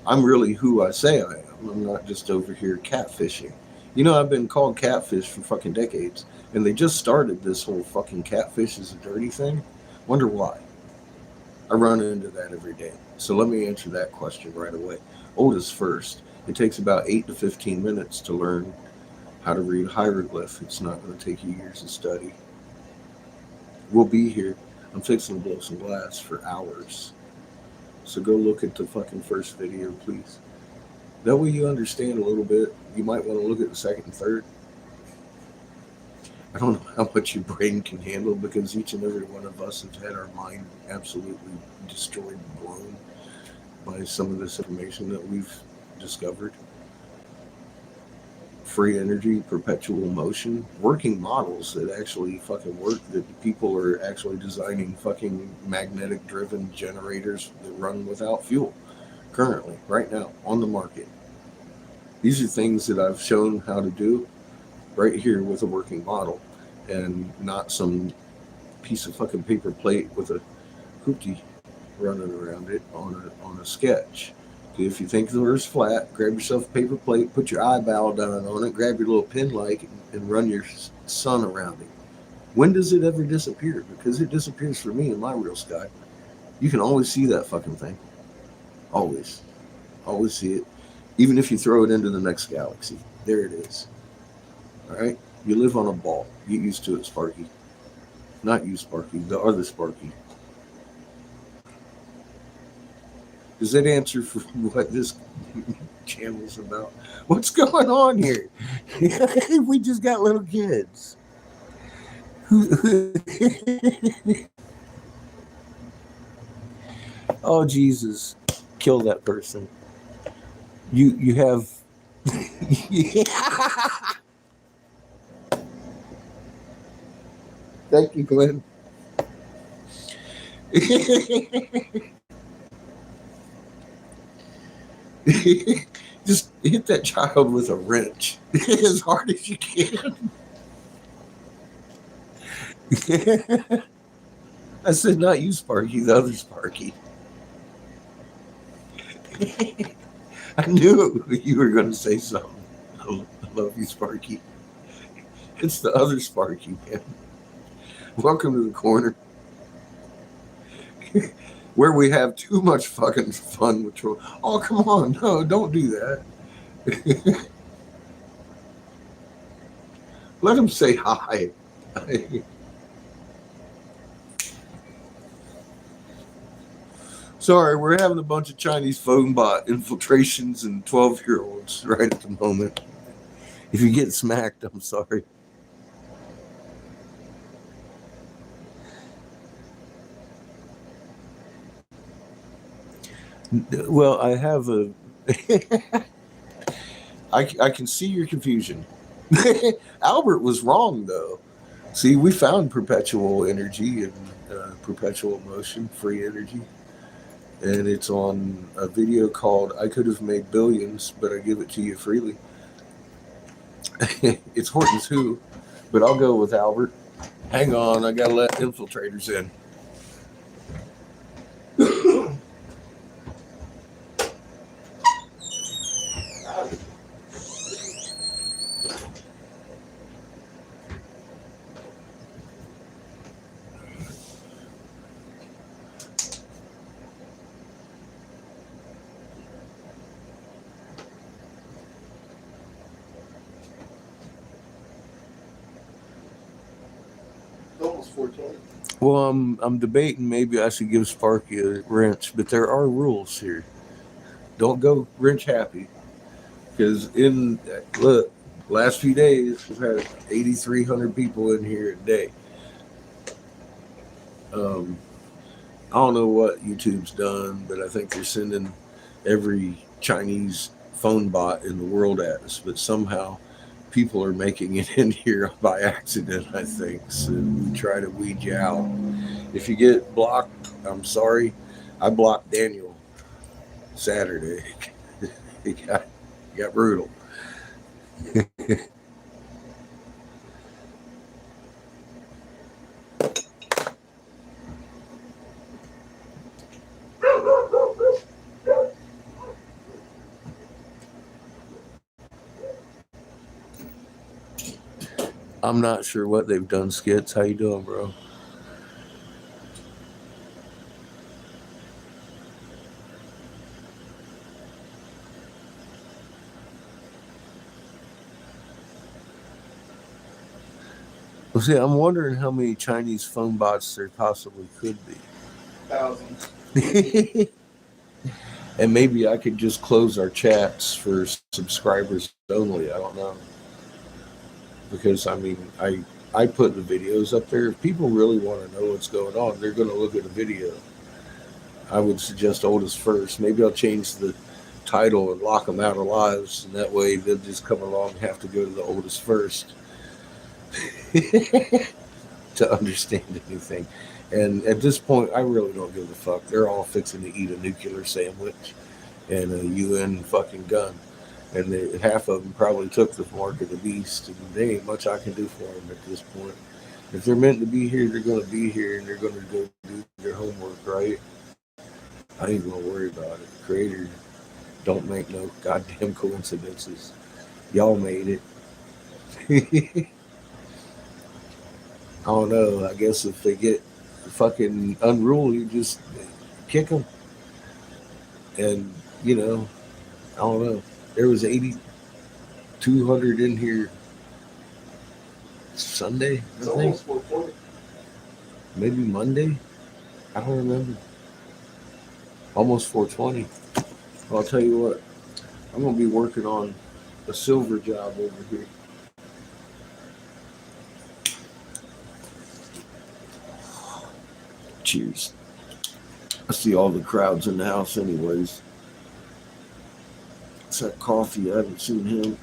Speaker 3: I'm really who I say I am. I'm not just over here catfishing. You know, I've been called catfish for fucking decades, and they just started this whole fucking catfish is a dirty thing. Wonder why. I run into that every day. So let me answer that question right away. Oldest first. It takes about 8 to 15 minutes to learn how to read hieroglyph. It's not going to take you years of study. We'll be here. I'm fixing to blow some glass for hours. So go look at the fucking first video, please. That way you understand a little bit. You might want to look at the second and third. I don't know how much your brain can handle, because each and every one of us has had our mind absolutely destroyed and blown by some of this information that we've discovered. Free energy, perpetual motion, working models that actually fucking work, that people are actually designing fucking magnetic driven generators that run without fuel currently, right now, on the market. These are things that I've shown how to do right here with a working model, and not some piece of fucking paper plate with a hoopty running around it on a sketch. If you think the earth's flat, grab yourself a paper plate, put your eyeball down on it, grab your little pen light, and run your sun around it. When does it ever disappear? Because it disappears for me in my real sky. You can always see that fucking thing. Always see it. Even if you throw it into the next galaxy, there it is. All right? You live on a ball. Get used to it, Sparky. Not you, Sparky, the other Sparky. Does that answer for what this channel's about? What's going on here? We just got little kids. Oh, Jesus. Kill that person. You have... Thank you, Glenn. Just hit that child with a wrench as hard as you can. I said, not you, Sparky, the other Sparky. I knew you were going to say something. I love you, Sparky. It's the other Sparky, man. Welcome to the corner. Where we have too much fucking fun with troll. Oh, come on. No, don't do that. Let him say hi. Sorry, we're having a bunch of Chinese phone bot infiltrations and 12-year-olds right at the moment. If you get smacked, I'm sorry. Well, I have a... I can see your confusion. Albert was wrong, though. See, we found perpetual energy and perpetual motion, free energy. And it's on a video called I Could Have Made Billions, but I Give It to You Freely. It's Hortons Who, but I'll go with Albert. Hang on, I gotta let infiltrators in.
Speaker 2: Almost 420.
Speaker 3: Well, I'm debating maybe I should give Sparky a wrench, but there are rules here. Don't go wrench happy, because look, last few days we've had 8,300 people in here a day. I don't know what YouTube's done, but I think they're sending every Chinese phone bot in the world at us, but somehow people are making it in here by accident, I think. So we try to weed you out. If you get blocked, I'm sorry. I blocked Daniel Saturday. It got brutal. I'm not sure what they've done, Skits. How you doing, bro? Well, see, I'm wondering how many Chinese phone bots there possibly could be.
Speaker 2: Thousands.
Speaker 3: And maybe I could just close our chats for subscribers only. I don't know. Because, I mean, I put the videos up there. If people really want to know what's going on, they're going to look at a video. I would suggest oldest first. Maybe I'll change the title and lock them out of lives, and that way they'll just come along and have to go to the oldest first to understand anything. And at this point, I really don't give a fuck. They're all fixing to eat a nuclear sandwich and a UN fucking gun. And half of them probably took the mark of the beast, and there ain't much I can do for them at this point. If they're meant to be here, they're going to be here, and they're going to go do their homework, right? I ain't going to worry about it. Creator don't make no goddamn coincidences. Y'all made it. I don't know. I guess if they get fucking unruly, just kick them. And, you know, I don't know. There was 8,200 in here Sunday, I
Speaker 2: It's
Speaker 3: think.
Speaker 2: almost 420.
Speaker 3: Maybe Monday. I don't remember. Almost 420. Well, I'll tell you what. I'm gonna be working on a silver job over here. Cheers. I see all the crowds in the house anyways. It's that coffee. I haven't seen him.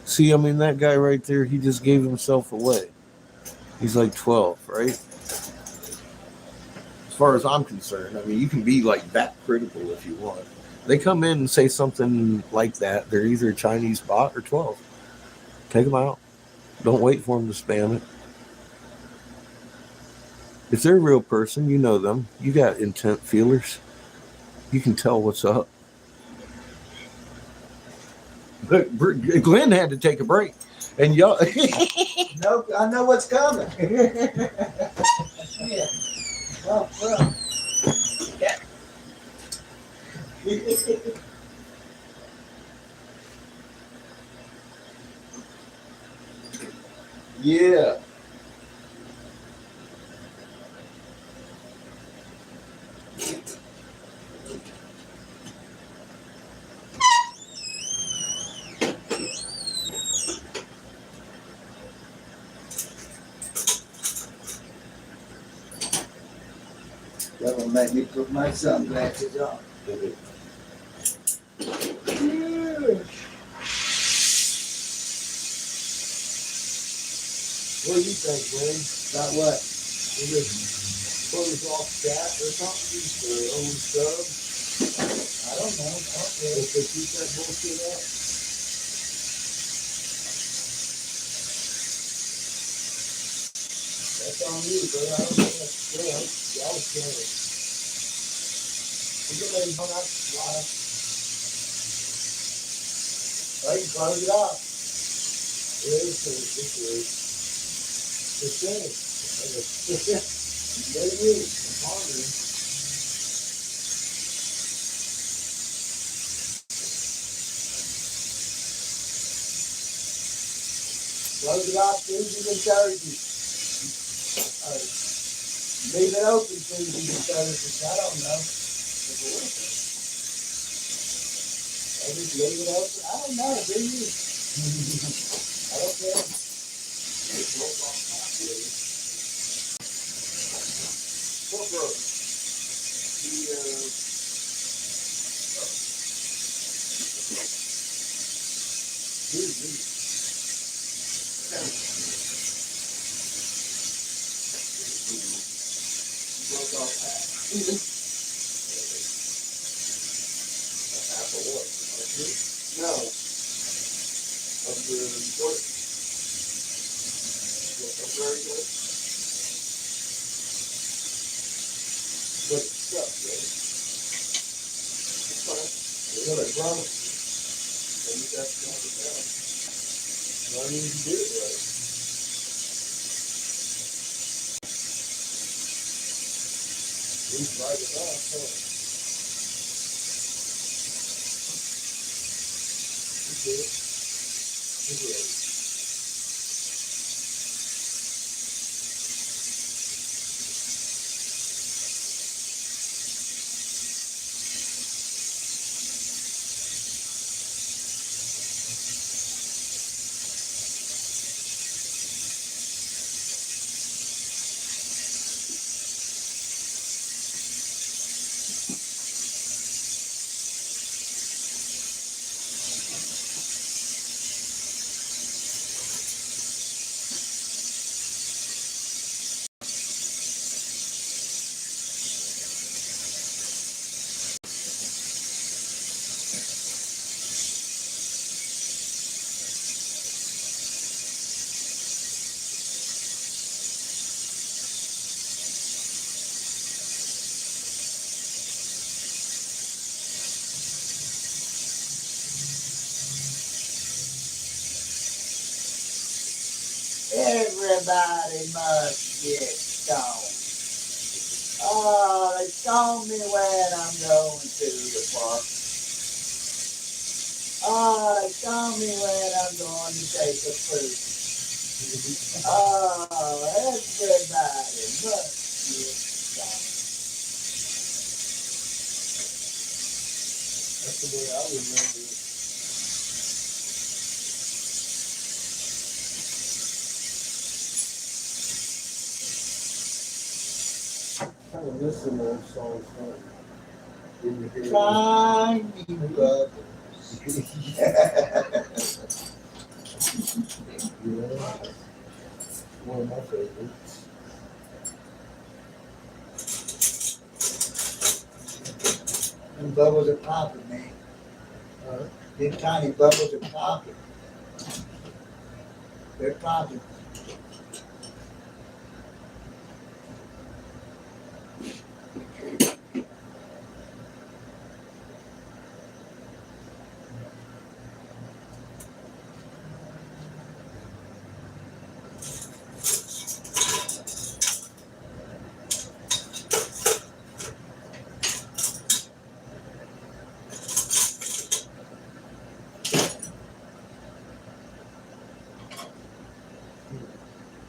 Speaker 3: See, I mean, that guy right there, he just gave himself away. He's like 12, right? As far as I'm concerned, I mean, you can be like that critical if you want. They come in and say something like that, they're either a Chinese bot or 12. Take them out. Don't wait for them to spam it. If they're a real person, you know them. You got intent feelers. You can tell what's up. But Glenn had to take a break. And y'all.
Speaker 1: No, I know what's coming. Yeah. Oh, well.
Speaker 3: Yeah.
Speaker 1: That will make me put my sunglasses on.
Speaker 3: What do you think, Glenn?
Speaker 1: About what?
Speaker 3: Is it close off chat or something? Or old sub?
Speaker 1: I don't know.
Speaker 3: If they keep that bullshit up? That's on you, but I don't know what's good. I was scared. You get ready hung up a lot of. Well, you can close it off. It is. It's finished. There it is. I'm hungry.
Speaker 1: Close it off, Susie can charge you. Leave it open, Susie can charge you. I don't know. I just leave it open. I don't know, do you? I don't care.
Speaker 2: What, bro? Broke off half. Half of what? No. Of the short. That's very good. But it's stuff, right? It's fine. We're gonna promise you. And you got to count it down. I mean, you did it right. He's right enough, huh? You did it. You did it.
Speaker 1: Everybody must get stoned. Oh, they stone me when I'm going to the park. Oh, they stone me when I'm going to take a poop. Oh, everybody must get stoned.
Speaker 2: That's the way I remember it. Kind of miss some old songs, huh? Didn't you hear
Speaker 1: Tiny bubbles.
Speaker 2: Yeah. One of my favorites.
Speaker 1: Them bubbles are popping, man. Them tiny bubbles are popping. They're popping.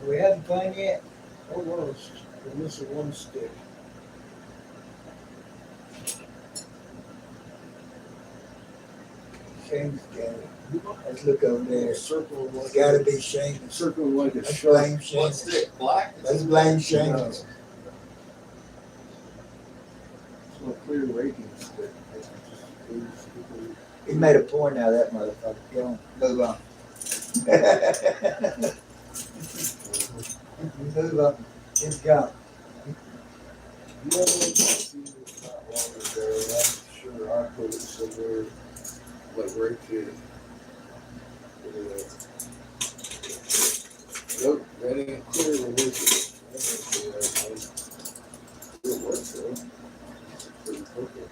Speaker 1: Are we having fun yet?
Speaker 2: Almost. We're missing one stick.
Speaker 1: Shane's got it. Let's look over there.
Speaker 2: Circle
Speaker 1: It's
Speaker 2: like
Speaker 1: gotta be Shane.
Speaker 2: circle like a
Speaker 1: Let's
Speaker 2: shark.
Speaker 1: blame Shane.
Speaker 5: One stick, black.
Speaker 1: Let's blame Shane.
Speaker 2: No. It's not clear rating stick.
Speaker 1: He made a point out of that motherfucker. Go on, move on. Move on. Just go.
Speaker 2: Yeah, I seen it not long ago. I'm sure I put it somewhere like right there. Nope, that ain't clear religion. It works though. Pretty perfect.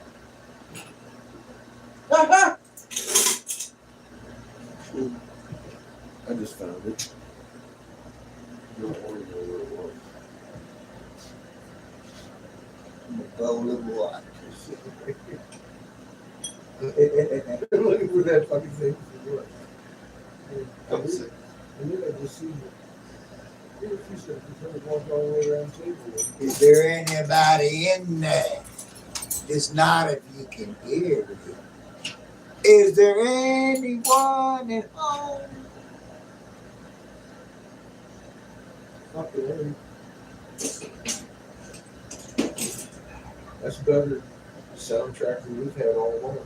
Speaker 2: I just found it. You don't want to know where it was.
Speaker 1: A bowl of water.
Speaker 2: Looking for that fucking thing for what?
Speaker 5: Come sit.
Speaker 2: And then I just see it. Here, she said, she's gonna walk all the way around the table.
Speaker 1: Is there anybody in there? Just not if you can hear me. Is there anyone at home?
Speaker 2: Not really. That's better soundtrack than we've had all along.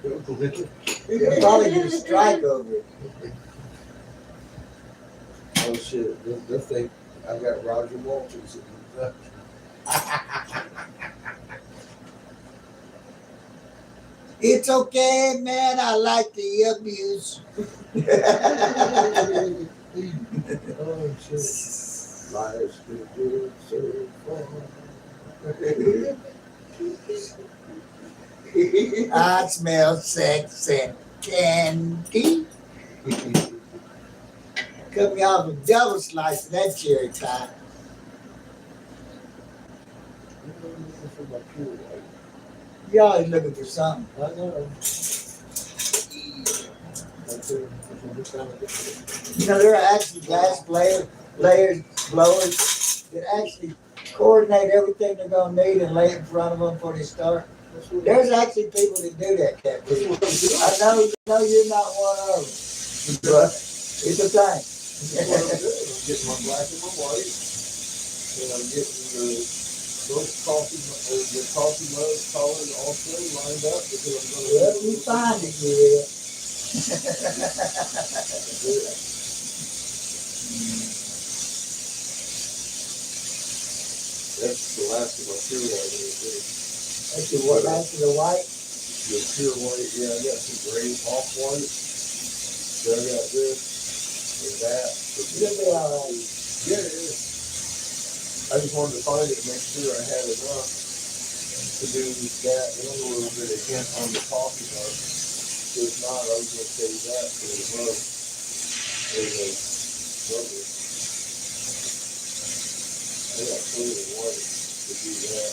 Speaker 1: They'll probably get a strike over it.
Speaker 2: Oh shit, they'll think I got Roger Walters in the
Speaker 1: It's okay, man. I like the abuse.
Speaker 2: Oh shit. Life's been good so far.
Speaker 1: I smell sex and candy. Cut me off a double slice of that cherry pie. You're always looking for something.
Speaker 2: I know.
Speaker 1: You know, there are actually glass layers, blowers that actually coordinate everything they're gonna need and lay it in front of them before they start. There's actually people that do that. I know you're not one of them, but it's a thing.
Speaker 2: I'm getting my black and my white, and I'm getting the coffee mug color also lined up because I'm going to.
Speaker 1: Well, you find it, you will.
Speaker 2: That's the last of my pure white.
Speaker 1: That's the what? That's the white.
Speaker 2: The pure white, yeah, I got some gray off white. So I got this and that.
Speaker 1: You'll be all right.
Speaker 2: Yeah, it is. I just wanted to find it and make sure I had enough to do that and a little bit of hint on the coffee mug. If not, I was going to save that for the mug. There's a rubber. I got plenty of water to do that.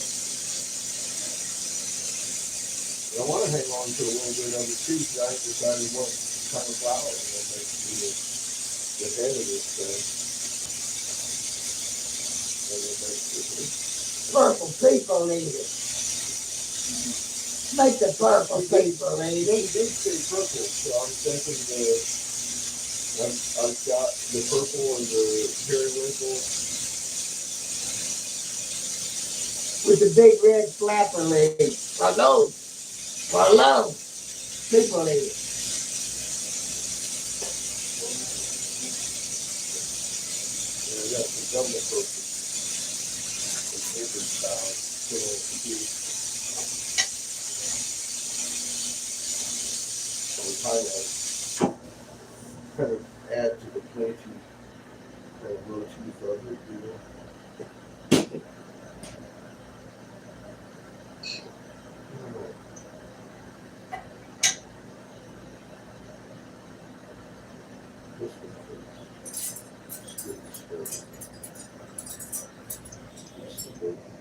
Speaker 2: But I want to hang on to a little bit of it too, because I haven't decided what kind of flower I'm going to make to the head of this thing. I'm going to make this.
Speaker 1: Purple people eat it. Make the purple people eat
Speaker 2: They
Speaker 1: it.
Speaker 2: did say purple, so I'm thinking I've got the purple and the periwinkle.
Speaker 1: With the big red flapper leaves. For those people eat it.
Speaker 2: And I got some double purple. Some different styles. So highlight. Kind of add to the planting kind of motif of it, you know. This one is good stuff. That's the big one.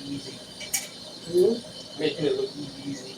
Speaker 6: easy.
Speaker 2: Yeah.
Speaker 6: Making it look easy.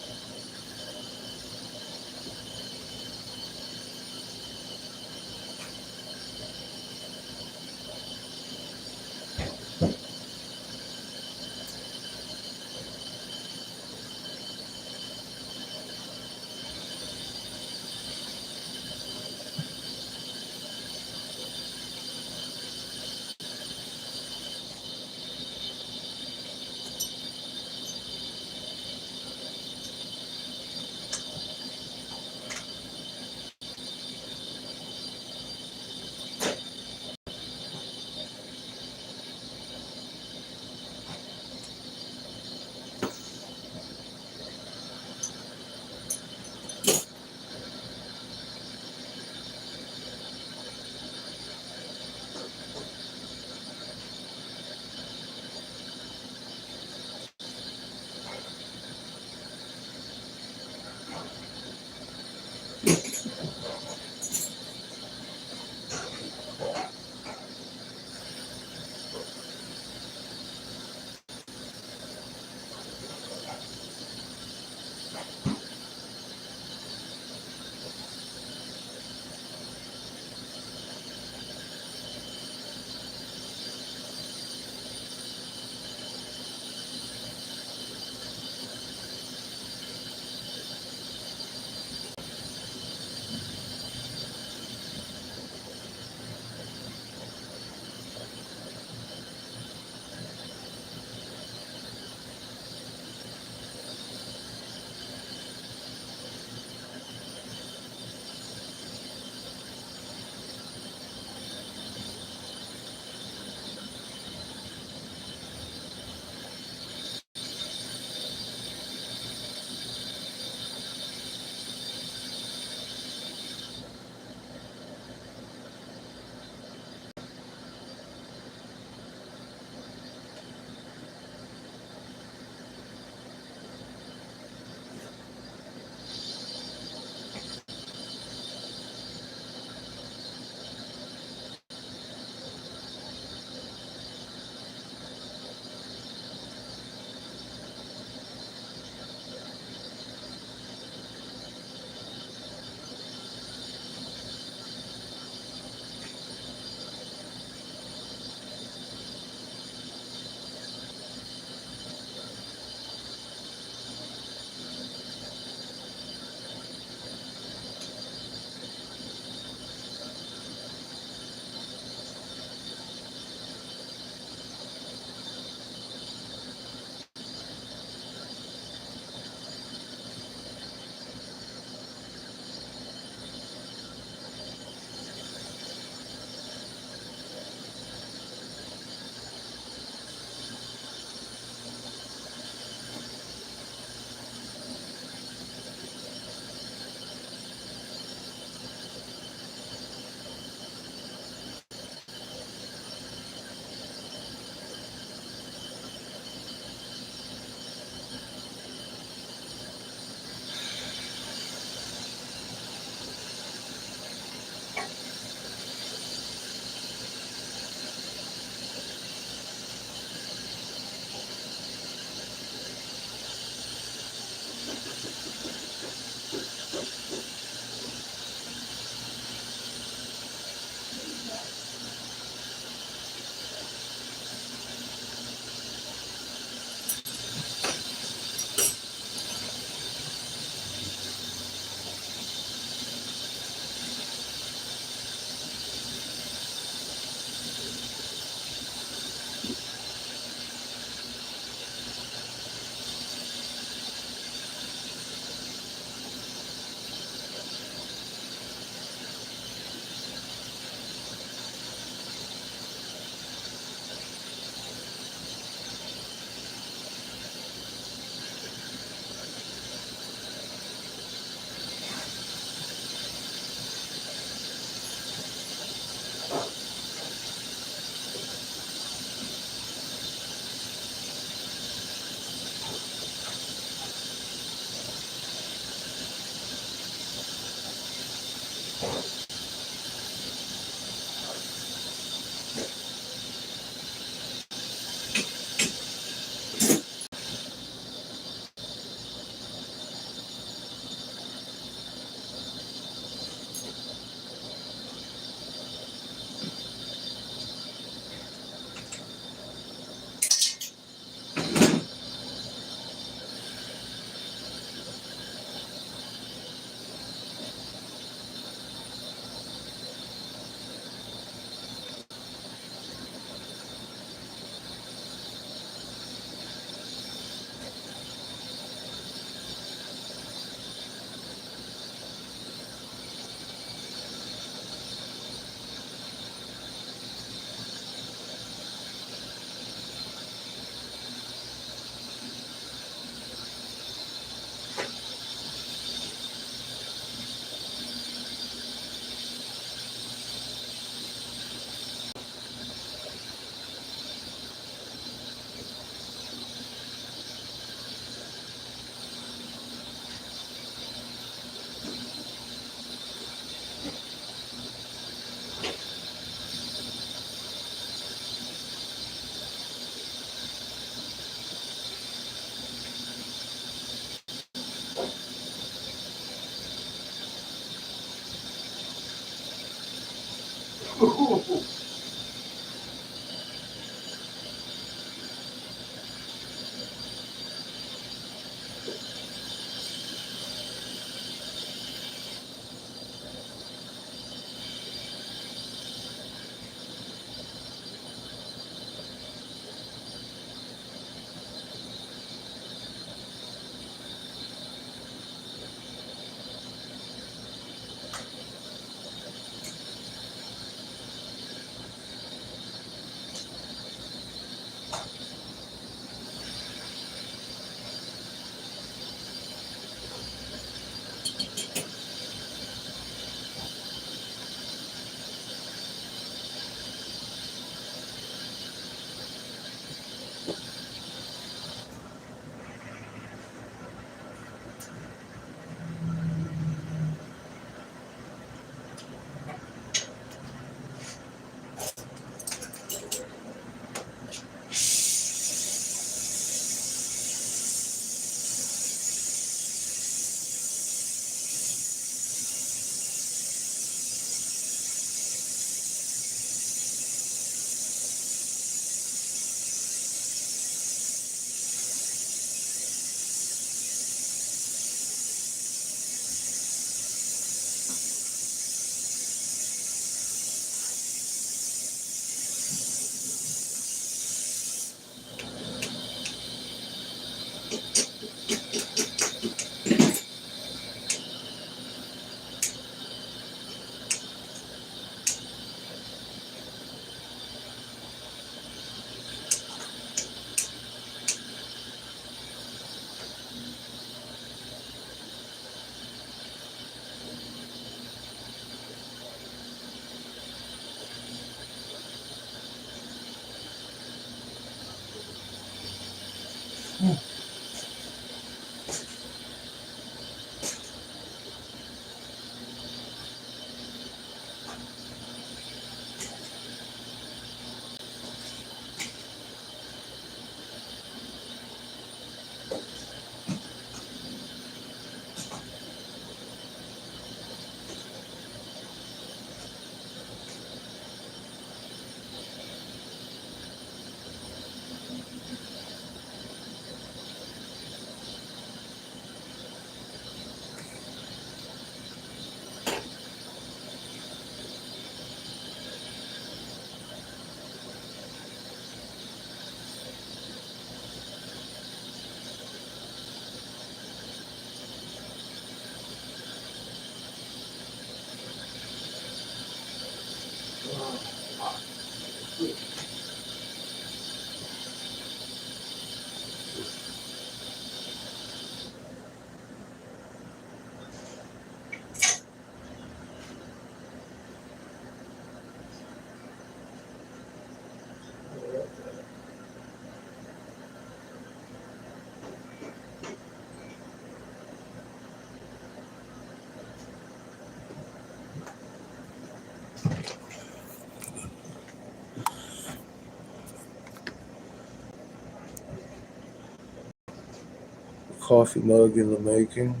Speaker 3: Coffee mug in the making.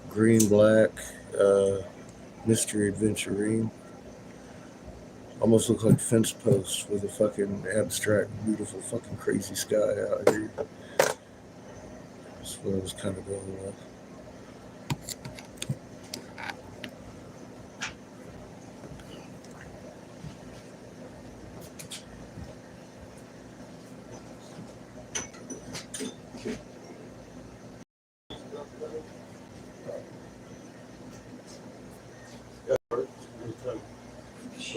Speaker 3: Green black mystery adventurine. Almost look like fence posts with a fucking abstract, beautiful, fucking crazy sky out here. That's what I was kind of going with.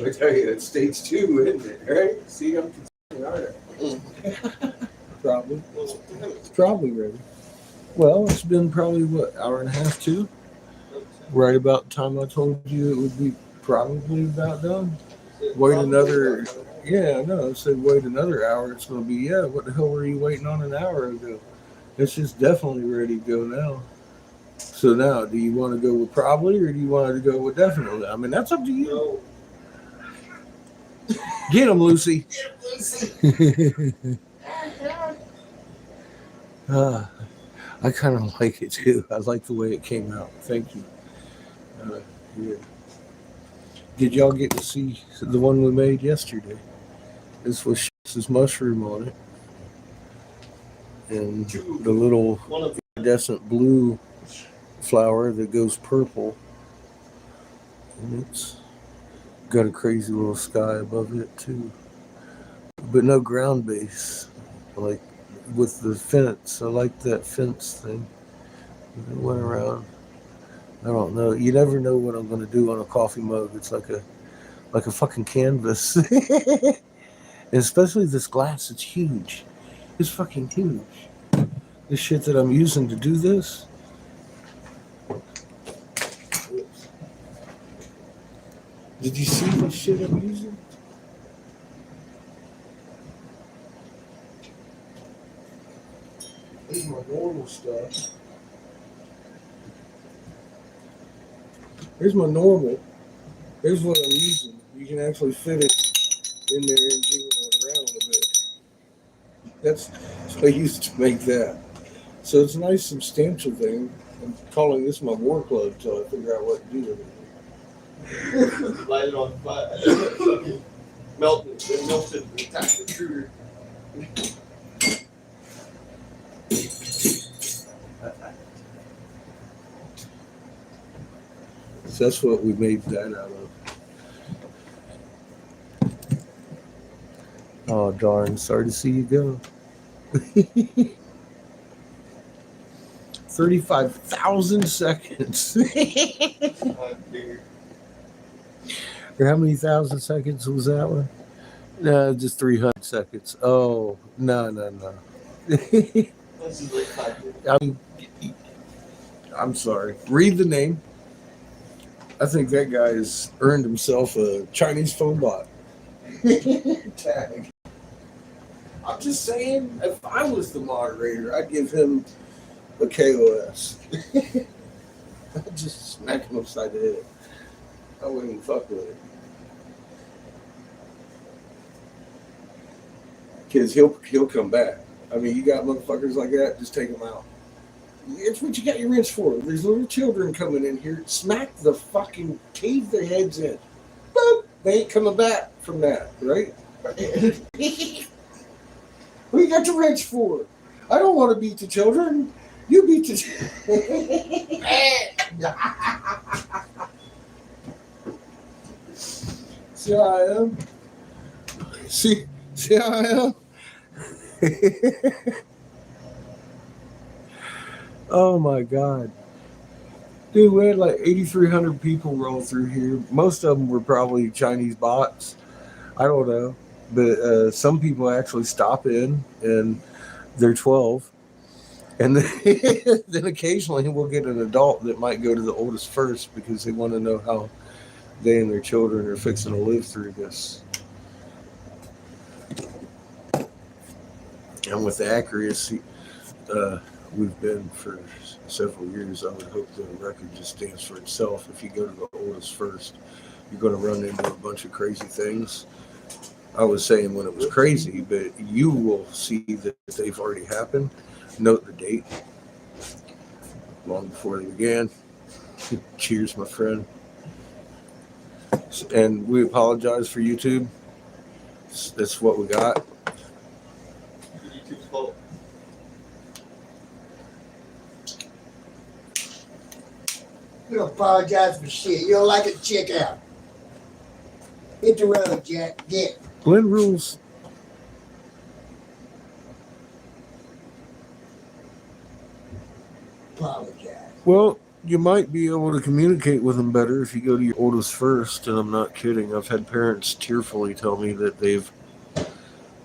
Speaker 3: I tell you, it's stage 2, isn't it? Right?
Speaker 2: See, I'm concerned, aren't I?
Speaker 3: Probably. It's probably ready. Well, it's been probably, what, hour and a half, 2? Right about the time I told you it would be probably about done. Wait another, yeah, no, I said wait another hour. It's going to be, yeah, what the hell were you waiting on an hour ago? It's just definitely ready to go now. So now, do you want to go with probably or do you want to go with definitely? I mean, that's up to you. Get him, Lucy. I kind of like it too. I like the way it came out. Thank you. Yeah. Did y'all get to see the one we made yesterday? This was this mushroom on it, and the little
Speaker 6: One of
Speaker 3: iridescent blue flower that goes purple, and it's got a crazy little sky above it too, but no ground base, like with the fence. I like that fence thing that went around. I don't know. You never know what I'm going to do on a coffee mug. It's like a fucking canvas. And especially this glass, it's huge. It's fucking huge. This shit that I'm using to do this. Did you see what shit I'm using? This is my normal stuff. Here's my normal. Here's what I'm using. You can actually fit it in there and jiggle it around a bit. That's what I used to make that. So it's a nice substantial thing. I'm calling this my war club until I figure out what to do with it.
Speaker 6: light it on fire. Melted, and attach the shooter.
Speaker 3: So that's what we made that out of. Oh darn, sorry to see you go. 35,000 seconds. Or how many thousand seconds was that one? No, just 300 seconds. Oh, no.
Speaker 6: This is like 5 minutes.
Speaker 3: I'm sorry. Read the name. I think that guy has earned himself a Chinese phone bot. Tag. I'm just saying, if I was the moderator, I'd give him a KOS. I'd just smack him upside the head. I wouldn't fuck with it. Because he'll come back. I mean, you got motherfuckers like that, just take them out. It's what you got your wrench for. There's little children coming in here. Smack the fucking, cave their heads in. Boop! They ain't coming back from that, right? What you got your wrench for? I don't want to beat the children. You beat the children. See how I am? See how I am? Oh my God. Dude, we had like 8,300 people roll through here. Most of them were probably Chinese bots. I don't know. But some people actually stop in and they're 12. And then, then occasionally we'll get an adult that might go to the oldest first because they want to know how they and their children are fixing to live through this. And with the accuracy we've been for several years, I would hope the record just stands for itself. If you go to the oldest first, you're going to run into a bunch of crazy things. I was saying when it was crazy, but you will see that they've already happened. Note the date. Long before they began. Cheers, my friend. And we apologize for YouTube. That's what we got.
Speaker 6: YouTube's fault.
Speaker 1: You don't apologize for shit. You don't like it, check out. Hit the road, Jack. Get.
Speaker 3: Glenn rules.
Speaker 1: Apologize.
Speaker 3: Well, you might be able to communicate with them better if you go to your oldest first, and I'm not kidding. I've had parents tearfully tell me that they've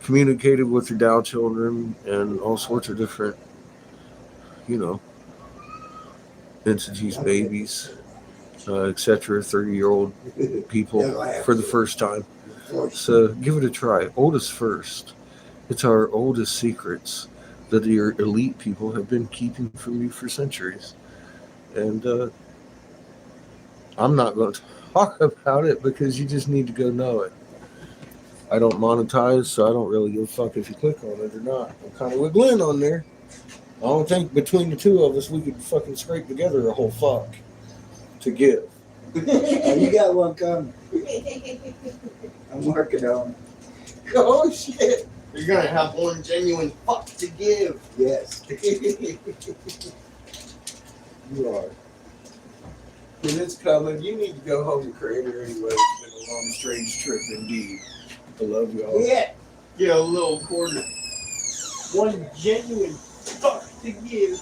Speaker 3: communicated with their Dow children and all sorts of different, entities, babies, etc., 30-year-old people for the first time. So give it a try. Oldest first. It's our oldest secrets that your elite people have been keeping from you for centuries. And I'm not going to talk about it because you just need to go know it. I don't monetize, so I don't really give a fuck if you click on it or not. I'm kind of with Glenn on there. I don't think between the two of us we could fucking scrape together a whole fuck to give.
Speaker 1: Oh, you got one coming. I'm working on it.
Speaker 6: Oh shit! You're gonna have one genuine fuck to give.
Speaker 1: Yes.
Speaker 3: You are. And it's coming. You need to go home, Creator, anyway. It's been a long, strange trip indeed. I love y'all.
Speaker 1: Yeah.
Speaker 6: Get a little quarter. One genuine fuck to give.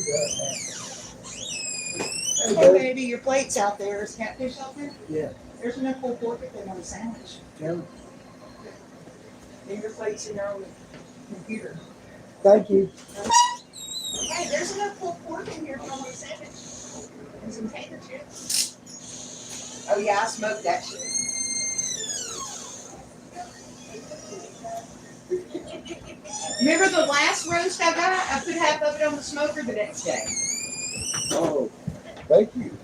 Speaker 1: She's up now.
Speaker 7: Hey,
Speaker 1: Hey, baby.
Speaker 7: baby, your plate's out there. Is catfish out there?
Speaker 1: Yeah.
Speaker 7: There's enough pulled pork if they want a sandwich.
Speaker 1: Tell her.
Speaker 7: And your plate's in there on the computer.
Speaker 1: Thank you.
Speaker 7: Hey, there's enough pulled pork in here if you want a sandwich. And some potato chips. Oh yeah, I smoked that shit. Remember the last roast I got? I put half of it on the smoker the next day.
Speaker 1: Oh, thank you.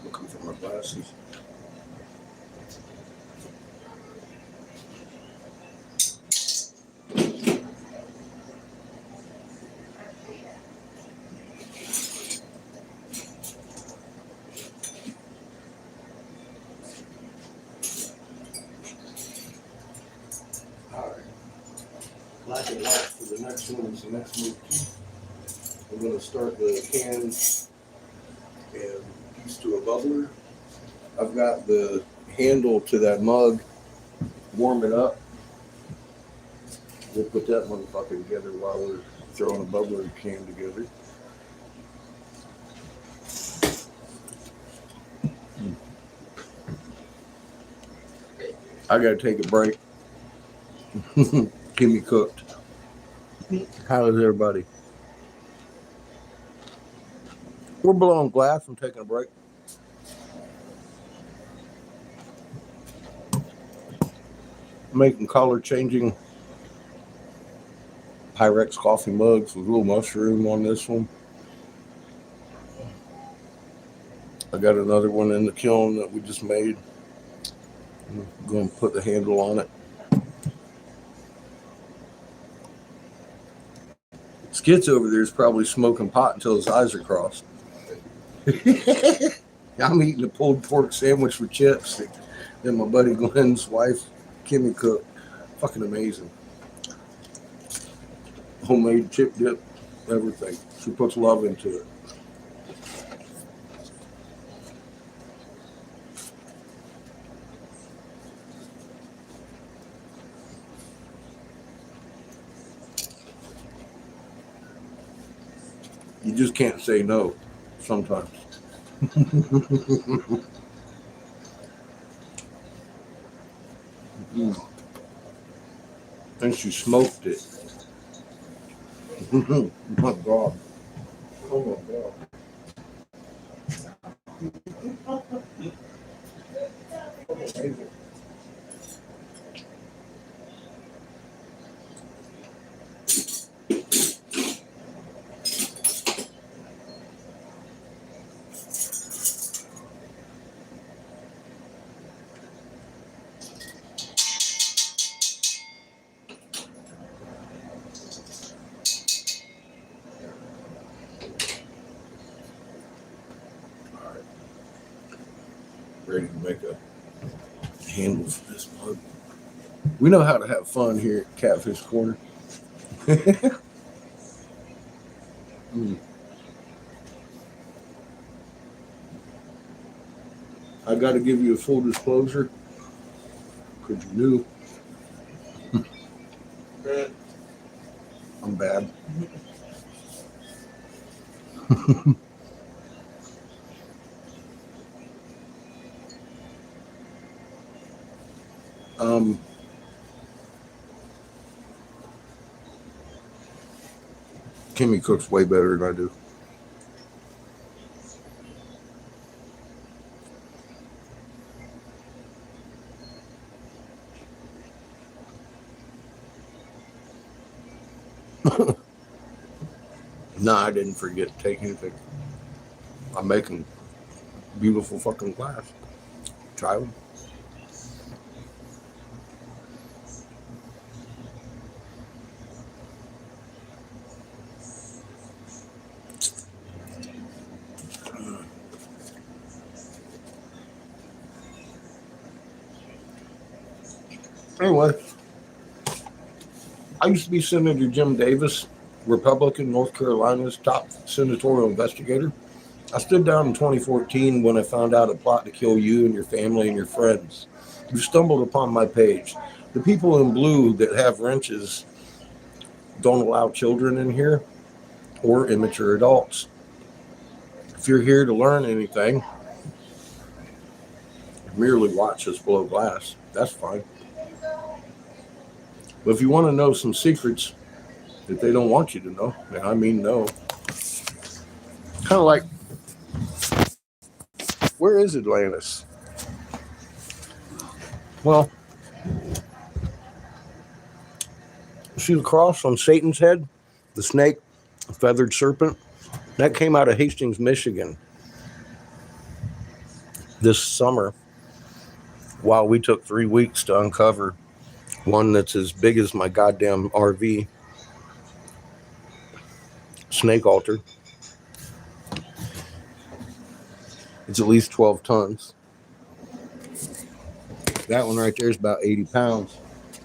Speaker 3: Looking for my glasses. black and white for the next one is the next move. I'm going to start the can and piece to a bubbler. I've got the handle to that mug warming up. We'll put that motherfucker together while we're throwing a bubbler can together. I gotta take a break. Keep me cooked. How is everybody? We're blowing glass. I'm taking a break. Making color changing Pyrex coffee mugs with a little mushroom on this one. I got another one in the kiln that we just made. I'm going to put the handle on it. Skit's over there is probably smoking pot until his eyes are crossed. I'm eating a pulled pork sandwich with chips that my buddy Glenn's wife, Kimmy, cooked. Fucking amazing. Homemade chip dip, everything. She puts love into it. You just can't say no sometimes. And she smoked it. My God. Oh my God. Amazing. Ready to make a handle for this mug. We know how to have fun here at Catfish Corner. I got to give you a full disclosure because you knew I'm bad. Kimmy cooks way better than I do. No, I didn't forget to take anything. I'm making beautiful fucking glass. Try them. Anyway, I used to be Senator Jim Davis, Republican, North Carolina's top senatorial investigator. I stood down in 2014 when I found out a plot to kill you and your family and your friends. You stumbled upon my page. The people in blue that have wrenches don't allow children in here or immature adults. If you're here to learn anything, merely watch us blow glass. That's fine. But if you want to know some secrets that they don't want you to know, and I mean know, kind of like, where is Atlantis? Well, see the cross on Satan's head? The snake, the feathered serpent? That came out of Hastings, Michigan this summer while we took 3 weeks to uncover one that's as big as my goddamn RV snake altar. It's at least 12 tons. That one right there is about 80 pounds.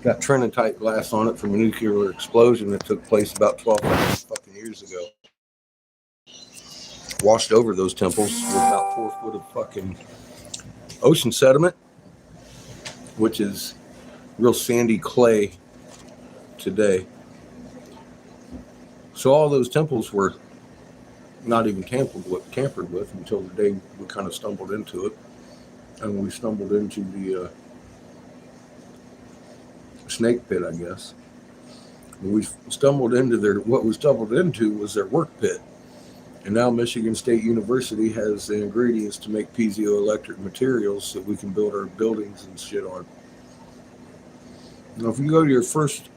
Speaker 3: Got Trinitite glass on it from a nuclear explosion that took place about 1,200 fucking years ago. Washed over those temples with about 4 foot of fucking ocean sediment, which is real sandy clay today. So all those temples were not even tampered with until the day we kind of stumbled into it. And we stumbled into the snake pit, I guess. And what we stumbled into was their work pit. And now Michigan State University has the ingredients to make piezoelectric materials that we can build our buildings and shit on. Now, if you go to your first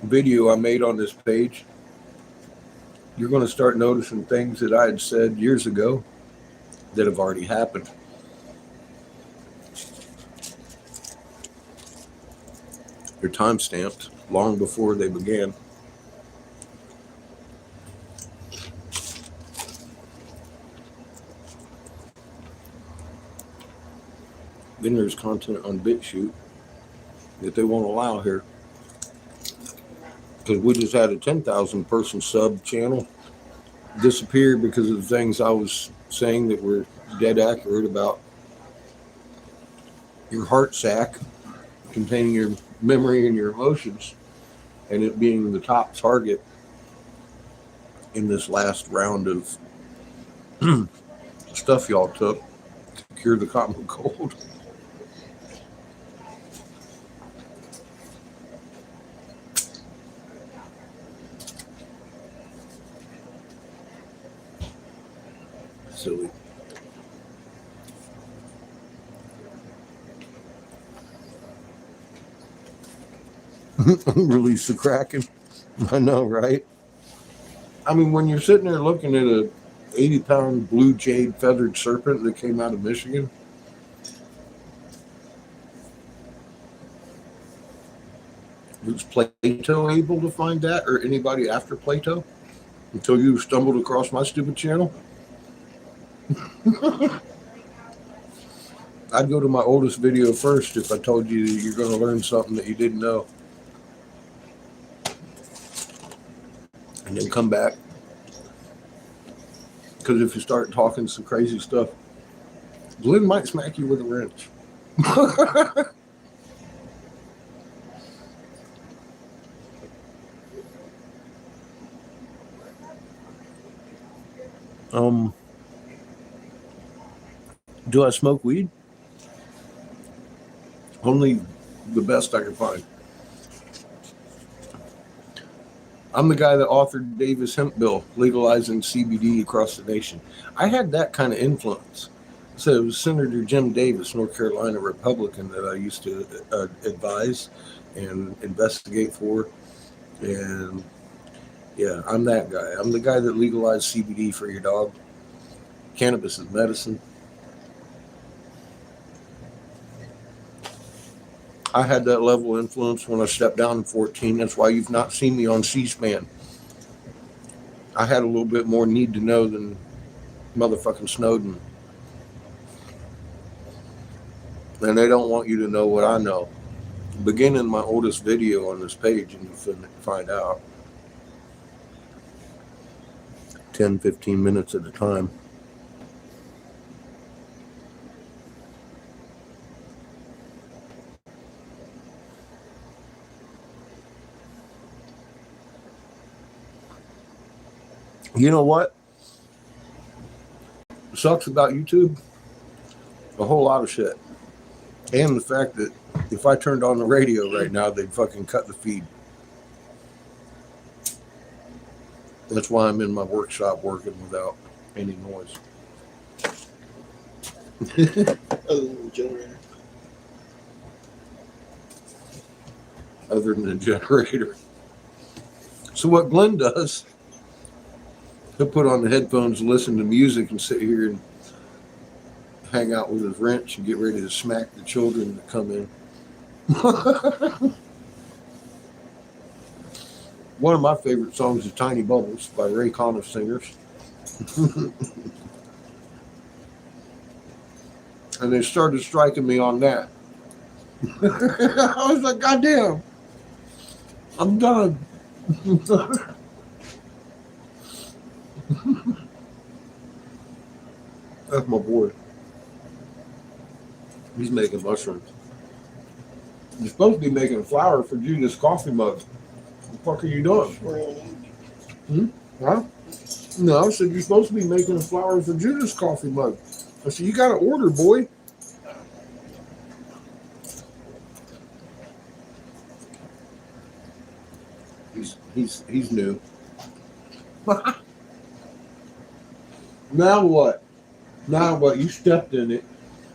Speaker 3: video I made on this page, you're going to start noticing things that I had said years ago that have already happened. They're time-stamped long before they began. Then there's content on BitChute that they won't allow here. Because we just had a 10,000 person sub channel disappear because of the things I was saying that were dead accurate about your heart sac containing your memory and your emotions, and it being the top target in this last round of stuff y'all took to cure the common cold. Silly. Release the Kraken. I know, right? I mean, when you're sitting there looking at a 80-pound blue jade feathered serpent that came out of Michigan, was Plato able to find that, or anybody after Plato, until you stumbled across my stupid channel? I'd go to my oldest video first if I told you that you're going to learn something that you didn't know. And then come back. Because if you start talking some crazy stuff, Glenn might smack you with a wrench. Do I smoke weed? Only the best I can find. I'm the guy that authored Davis hemp bill legalizing CBD across the nation. I had that kind of influence. So it was Senator Jim Davis, North Carolina Republican, that I used to advise and investigate for. And yeah, I'm that guy. I'm the guy that legalized CBD for your dog. Cannabis is medicine. I had that level of influence when I stepped down in 2014. That's why you've not seen me on C-SPAN. I had a little bit more need to know than motherfucking Snowden. And they don't want you to know what I know. Begin in my oldest video on this page and you'll find out. 10, 15 minutes at a time. You know what sucks about YouTube? A whole lot of shit. And the fact that if I turned on the radio right now, they'd fucking cut the feed. That's why I'm in my workshop working without any noise.
Speaker 6: Other than the generator.
Speaker 3: Other than the generator. So what Glenn does, he'll put on the headphones and listen to music and sit here and hang out with his wrench and get ready to smack the children that come in. One of my favorite songs is Tiny Bubbles by Ray Conniff Singers. And they started striking me on that. I was like, God damn, I'm done. That's my boy. He's making mushrooms. You're supposed to be making flour for Judith's coffee mug. What the fuck are you doing? Huh? No, I said you're supposed to be making a flour for Judith's coffee mug. I said, you got to order, boy. He's new. Now what? Now what? You stepped in it.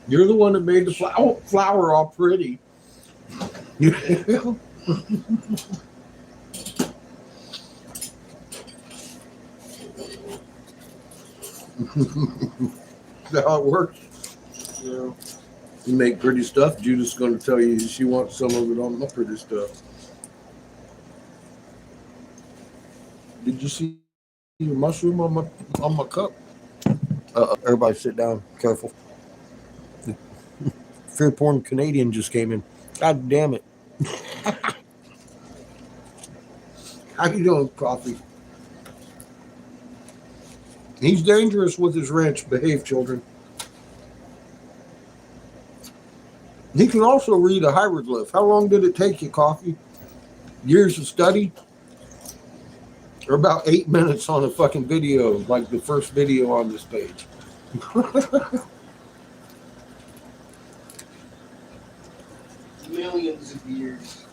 Speaker 3: You're the one that made the flour all pretty. That's how it works.
Speaker 2: Yeah.
Speaker 3: You make pretty stuff. Judith's going to tell you she wants some of it on the pretty stuff. Did you see your mushroom on my cup? Everybody sit down. Careful. The fear porn Canadian just came in. God damn it. How you doing, Coffee? He's dangerous with his wrench. Behave, children. He can also read a hieroglyph. How long did it take you, Coffee? Years of study? Or about 8 minutes on a fucking video, like the first video on this page.
Speaker 2: Millions of years.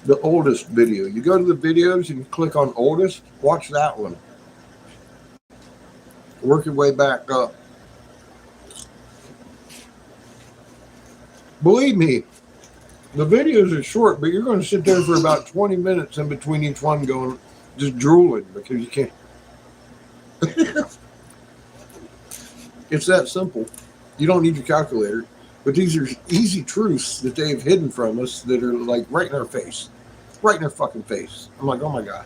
Speaker 3: The oldest video. You go to the videos and you click on oldest. Watch that one. Work your way back up. Believe me, the videos are short, but you're going to sit there for about 20 minutes in between each one going, just drooling because you can't. It's that simple. You don't need your calculator. But these are easy truths that they've hidden from us that are like right in our face. Right in our fucking face. I'm like, oh my God.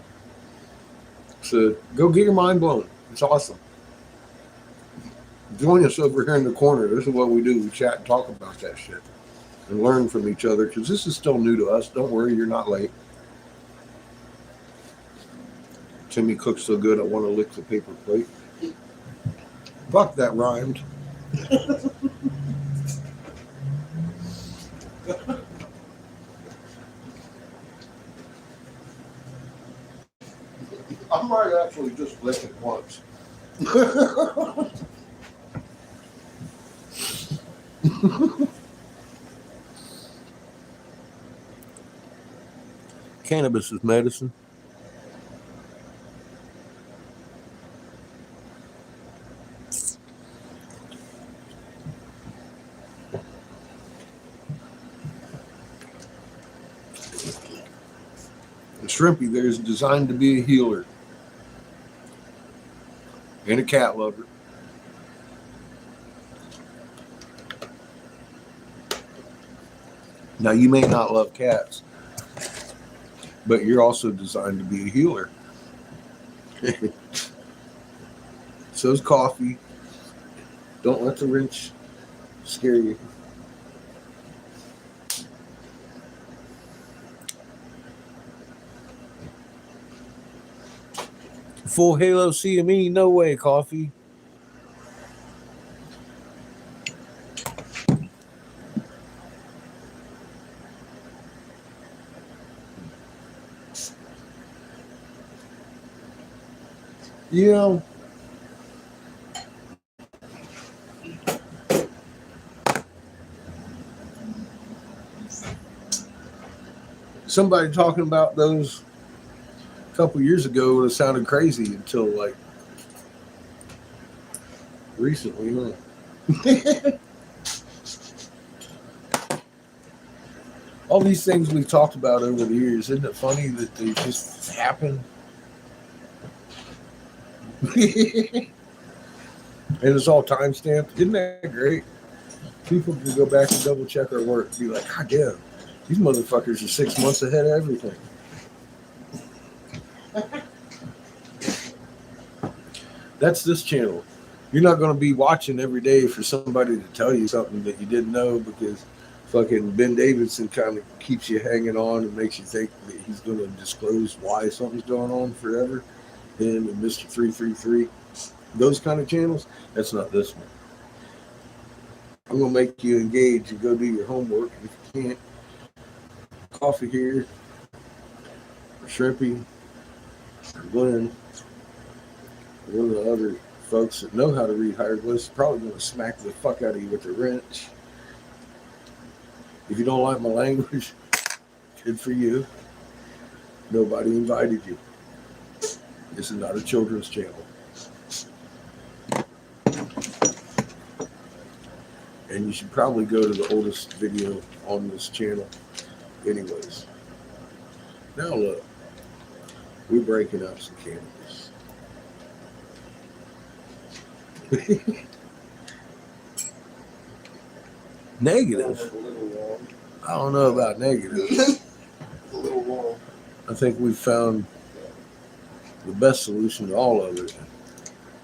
Speaker 3: So go get your mind blown. It's awesome. Join us over here in the corner. This is what we do. We chat and talk about that shit. And learn from each other because this is still new to us. Don't worry, you're not late. Timmy cooks so good I want to lick the paper plate. Fuck, that rhymed. I might actually just lick it once. Cannabis is medicine. The shrimpy there is designed to be a healer and a cat lover. Now, you may not love cats, but you're also designed to be a healer. So's Coffee. Don't let the wrench scare you. Full Halo CME, no way, Coffee. You know, somebody talking about those a couple years ago would have sounded crazy until like recently, huh? All these things we've talked about over the years, isn't it funny that they just happen? And it's all time stamped. Isn't that great? People can go back and double check our work and be like, God damn, these motherfuckers are 6 months ahead of everything. That's this channel. You're not going to be watching every day for somebody to tell you something that you didn't know, because fucking Ben Davidson kind of keeps you hanging on and makes you think that he's going to disclose why something's going on forever. Him and Mr. 333, those kind of channels, that's not this one. I'm going to make you engage and go do your homework. And if you can't, coffee here, or Shrimpy, or Glenn, or one of the other folks that know how to read hieroglyphs, probably going to smack the fuck out of you with a wrench. If you don't like my language, good for you. Nobody invited you. This is not a children's channel. And you should probably go to the oldest video on this channel anyways. Now look, we're breaking up some cannabis. Negative?
Speaker 2: A little warm.
Speaker 3: I don't know about negative.
Speaker 2: A little warm.
Speaker 3: I think we found the best solution to all of it.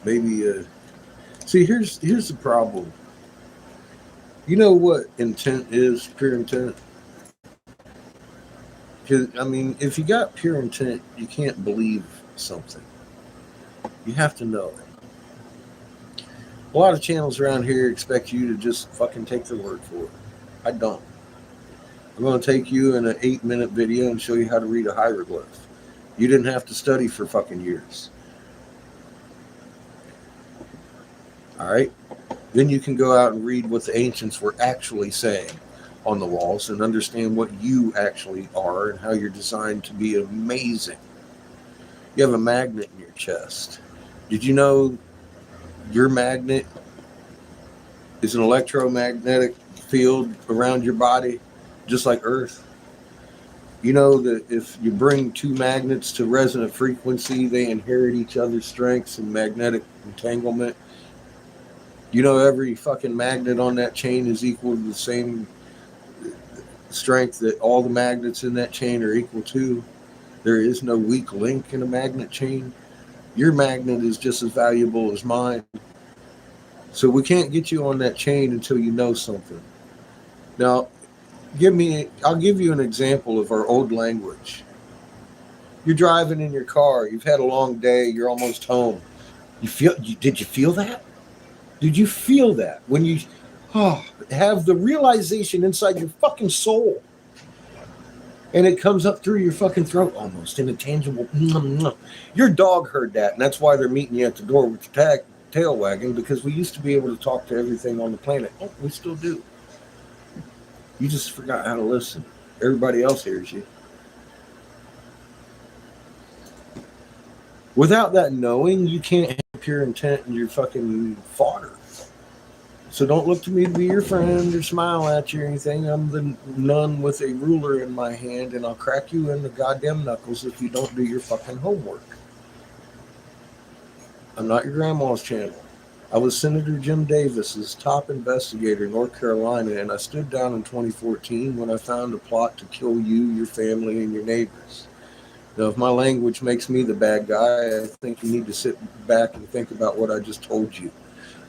Speaker 3: Maybe, see, here's the problem. You know what intent is, pure intent? Because, I mean, if you got pure intent, you can't believe something. You have to know it. A lot of channels around here expect you to just fucking take their word for it. I don't. I'm going to take you in an 8-minute video and show you how to read a hieroglyph. You didn't have to study for fucking years. All right? Then you can go out and read what the ancients were actually saying on the walls and understand what you actually are and how you're designed to be amazing. You have a magnet in your chest. Did you know your magnet is an electromagnetic field around your body, just like Earth? You know that if you bring two magnets to resonant frequency, they inherit each other's strengths and magnetic entanglement. You know every fucking magnet on that chain is equal to the same strength that all the magnets in that chain are equal to. There is no weak link in a magnet chain. Your magnet is just as valuable as mine. So we can't get you on that chain until you know something. Now, I'll give you an example of our old language. You're driving in your car. You've had a long day. You're almost home. Did you feel that? Did you feel that when you have the realization inside your fucking soul, and it comes up through your fucking throat almost in a tangible? Your dog heard that, and that's why they're meeting you at the door with your tail wagging, because we used to be able to talk to everything on the planet. Oh, we still do. You just forgot how to listen. Everybody else hears you. Without that knowing, you can't have pure intent in your fucking fodder. So don't look to me to be your friend or smile at you or anything. I'm the nun with a ruler in my hand, and I'll crack you in the goddamn knuckles if you don't do your fucking homework. I'm not your grandma's channel. I was Senator Jim Davis's top investigator in North Carolina, and I stood down in 2014 when I found a plot to kill you, your family, and your neighbors. Now, if my language makes me the bad guy, I think you need to sit back and think about what I just told you.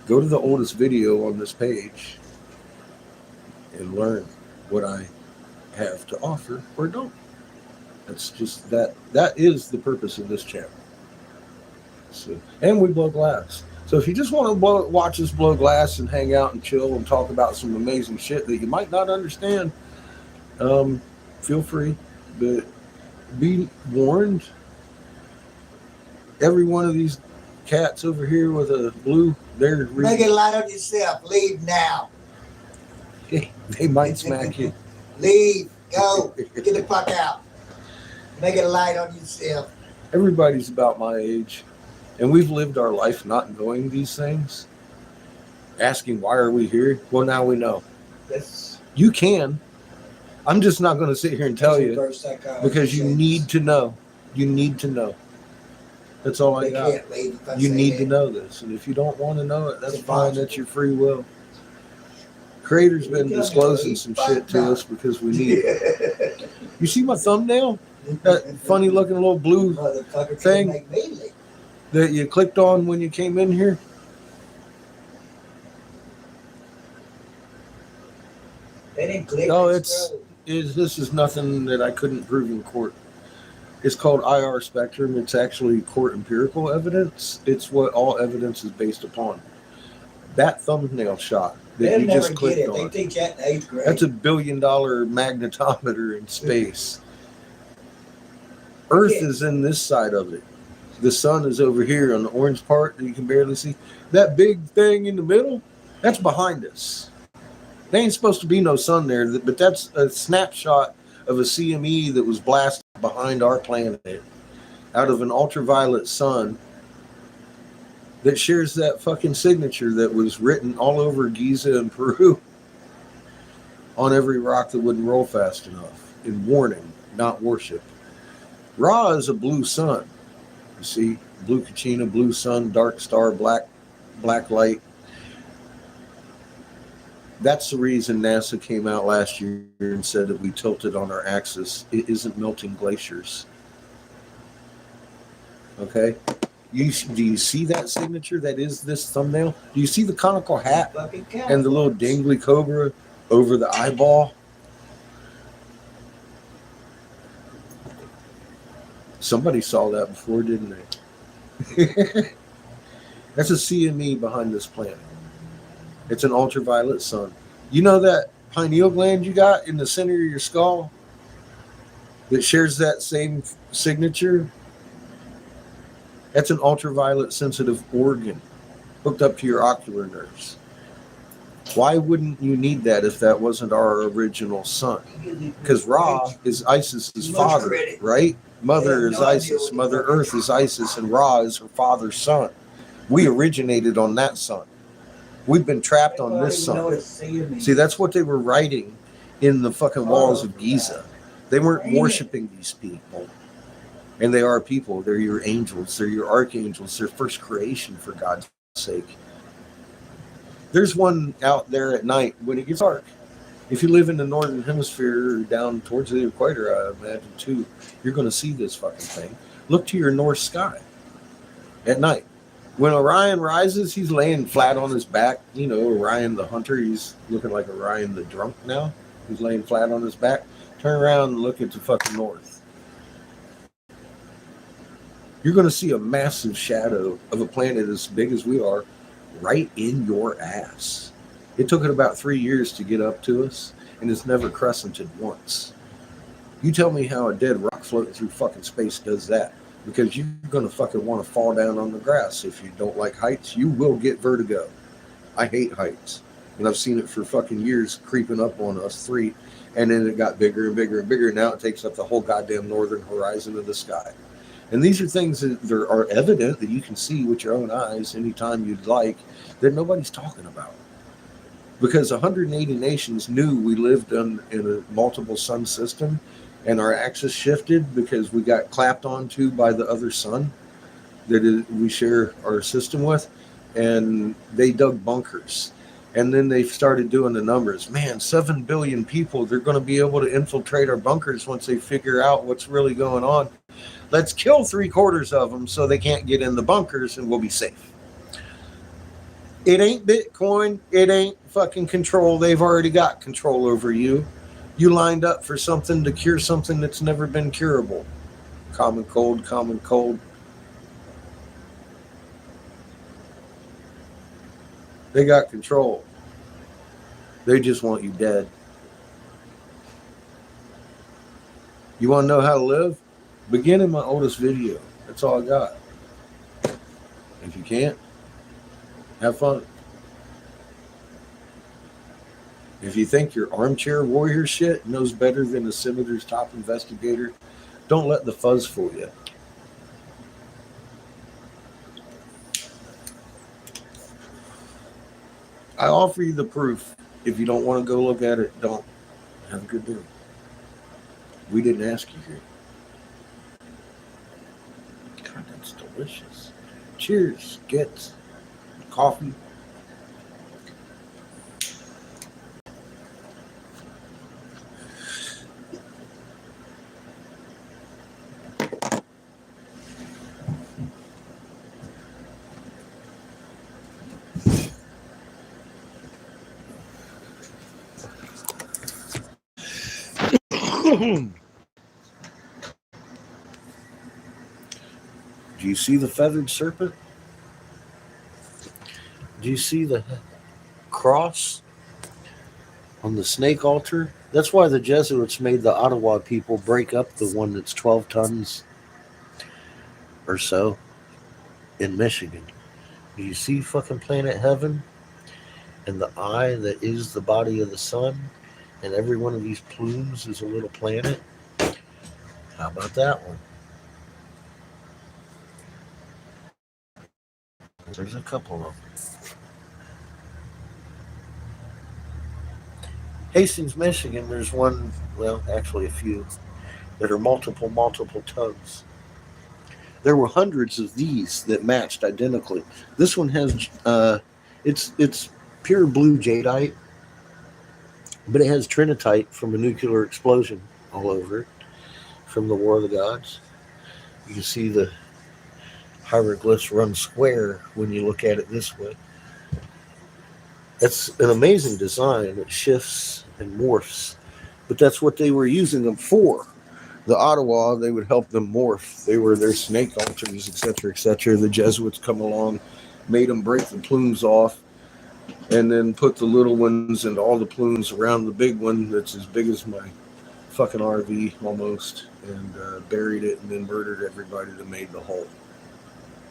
Speaker 3: Go to the oldest video on this page and learn what I have to offer or don't. That's just that is the purpose of this channel. So, and we blow glass. So if you just want to watch us blow glass and hang out and chill and talk about some amazing shit that you might not understand, feel free. But be warned, every one of these cats over here with a blue, they're
Speaker 1: Make it light on yourself. Leave now.
Speaker 3: they might smack you.
Speaker 1: Leave. Go. Get the fuck out. Make it light on yourself.
Speaker 3: Everybody's about my age, and we've lived our life not knowing these things, asking why are we here. Well, now we know. You can. I'm just not going to sit here and tell you, because you need to know. You need to know. That's all I got. You need to know this. And if you don't want to know it, that's fine. That's your free will. Creator's been disclosing some shit to us because we need it. You see my thumbnail? That funny looking little blue thing that you clicked on when you came in here? No, this is nothing that I couldn't prove in court. It's called IR spectrum. It's actually court empirical evidence. It's what all evidence is based upon. That thumbnail shot that
Speaker 1: They'll
Speaker 3: you
Speaker 1: never
Speaker 3: just
Speaker 1: get
Speaker 3: clicked
Speaker 1: it. They
Speaker 3: on,
Speaker 1: teach that in 8th grade.
Speaker 3: that's $1 billion magnetometer in space. Earth is in this side of it. The sun is over here on the orange part that you can barely see. That big thing in the middle, that's behind us. There ain't supposed to be no sun there, but that's a snapshot of a CME that was blasted behind our planet out of an ultraviolet sun that shares that fucking signature that was written all over Giza and Peru on every rock that wouldn't roll fast enough in warning, not worship. Ra is a blue sun. You see, blue Kachina, blue sun, dark star, black light. That's the reason NASA came out last year and said that we tilted on our axis. It isn't melting glaciers. Okay? Do you see that signature that is this thumbnail? Do you see the conical hat and the little dangly cobra over the eyeball? Somebody saw that before, didn't they? That's a CME behind this planet. It's an ultraviolet sun. You know that pineal gland you got in the center of your skull that shares that same signature? That's an ultraviolet sensitive organ hooked up to your ocular nerves. Why wouldn't you need that if that wasn't our original sun? Because Ra is Isis's father, right? Mother is Isis. Mother Earth is Isis, and Ra is her father's son. We originated on that sun. We've been trapped on this sun. See, that's what they were writing in the fucking walls of Giza. They weren't worshiping these people. And they are people. They're your angels. They're your archangels. They're first creation, for God's sake. There's one out there at night when it gets dark. If you live in the northern hemisphere or down towards the equator, I imagine too, you're going to see this fucking thing. Look to your north sky at night. When Orion rises, he's laying flat on his back. You know, Orion the hunter, he's looking like Orion the drunk now. He's laying flat on his back. Turn around and look at the fucking north. You're going to see a massive shadow of a planet as big as we are right in your ass. It took it about 3 years to get up to us, and it's never crescented once. You tell me how a dead rock floating through fucking space does that. Because you're going to fucking want to fall down on the grass. If you don't like heights, you will get vertigo. I hate heights. And I've seen it for fucking years creeping up on us three. And then it got bigger and bigger and bigger. Now it takes up the whole goddamn northern horizon of the sky. And these are things that are evident that you can see with your own eyes anytime you'd like that nobody's talking about. Because 180 nations knew we lived in a multiple sun system. And our axis shifted because we got clapped onto by the other sun that we share our system with. And they dug bunkers. And then they started doing the numbers. Man, 7 billion people, they're going to be able to infiltrate our bunkers once they figure out what's really going on. Let's kill 3/4 of them so they can't get in the bunkers and we'll be safe. It ain't Bitcoin. It ain't fucking control. They've already got control over you. You lined up for something to cure something that's never been curable. Common cold, common cold. They got control. They just want you dead. You want to know how to live? Begin in my oldest video. That's all I got. If you can't, have fun. If you think your armchair warrior shit knows better than a senator's top investigator, don't let the fuzz fool you. I offer you the proof. If you don't want to go look at it, don't. Have a good day. We didn't ask you here. God, that's delicious. Cheers. Get coffee. Do you see the feathered serpent? Do you see the cross on the snake altar? That's why the Jesuits made the Ottawa people break up the one that's 12 tons or so in Michigan. Do you see fucking planet heaven and the eye that is the body of the sun? And every one of these plumes is a little planet. How about that one? There's a couple of them. Hastings, Michigan, there's one, well, actually a few, that are multiple tons. There were hundreds of these that matched identically. This one has, it's pure blue jadeite, but it has trinitite from a nuclear explosion all over it, from the War of the Gods. You can see the hieroglyphs run square when you look at it this way. It's an amazing design. It shifts and morphs, but that's what they were using them for. The Ottawa, they would help them morph. They were their snake altars, etc., etc. The Jesuits come along, made them break the plumes off, and then put the little ones and all the plumes around the big one that's as big as my fucking RV almost, and buried it, and then murdered everybody that made the hole.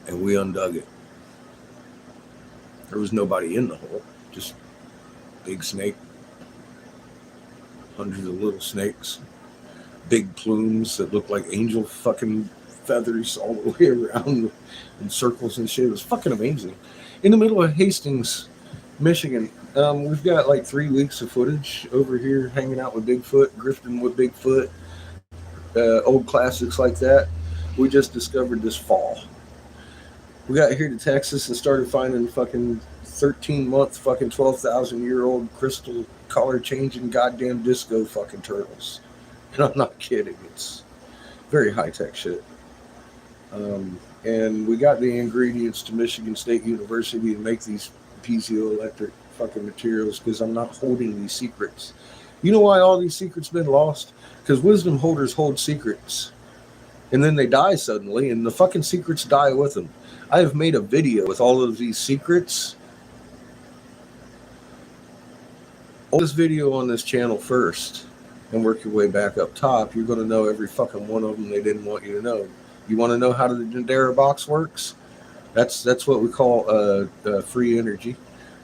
Speaker 3: And we undug it. There was nobody in the hole, just big snake, hundreds of little snakes, big plumes that looked like angel fucking feathers all the way around in circles and shit. It was fucking amazing. In the middle of Hastings, Michigan, we've got like 3 weeks of footage over here hanging out with Bigfoot, grifting with Bigfoot, old classics like that. We just discovered this fall. We got here to Texas and started finding fucking 13-month fucking 12,000-year-old crystal color changing goddamn disco fucking turtles. And I'm not kidding. It's very high-tech shit. And we got the ingredients to Michigan State University to make these piezoelectric fucking materials because I'm not holding these secrets. You know why all these secrets been lost? Because wisdom holders hold secrets. And then they die suddenly, and the fucking secrets die with them. I have made a video with all of these secrets. Hold this video on this channel first and work your way back up top. You're going to know every fucking one of them they didn't want you to know. You want to know how the Dendera box works? That's what we call free energy.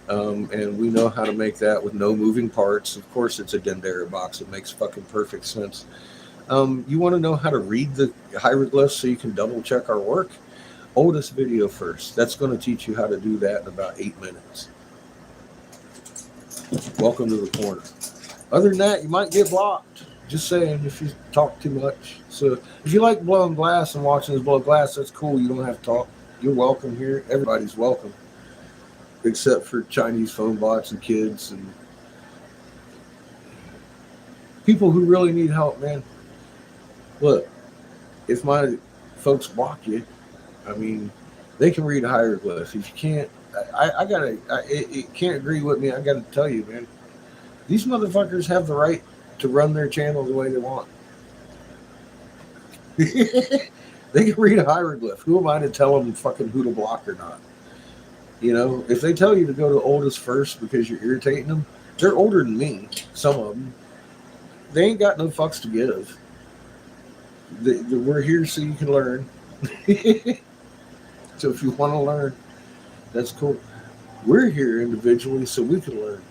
Speaker 3: And we know how to make that with no moving parts. Of course, it's a Dendera box. It makes fucking perfect sense. You want to know how to read the hieroglyphs so you can double check our work? Oldest video first. That's going to teach you how to do that in about 8 minutes. Welcome to the corner. Other than that, you might get blocked. Just saying, if you talk too much. So if you like blowing glass and watching us blow glass, that's cool. You don't have to talk. You're welcome here. Everybody's welcome. Except for Chinese phone bots and kids and people who really need help, man. Look, if my folks block you, I mean, they can read a hieroglyph. If you can't, it can't agree with me. I gotta tell you, man, these motherfuckers have the right to run their channel the way they want. They can read a hieroglyph. Who am I to tell them fucking who to block or not? You know, if they tell you to go to oldest first because you're irritating them, they're older than me, some of them. They ain't got no fucks to give. We're here so you can learn. So if you want to learn, that's cool. We're here individually so we can learn.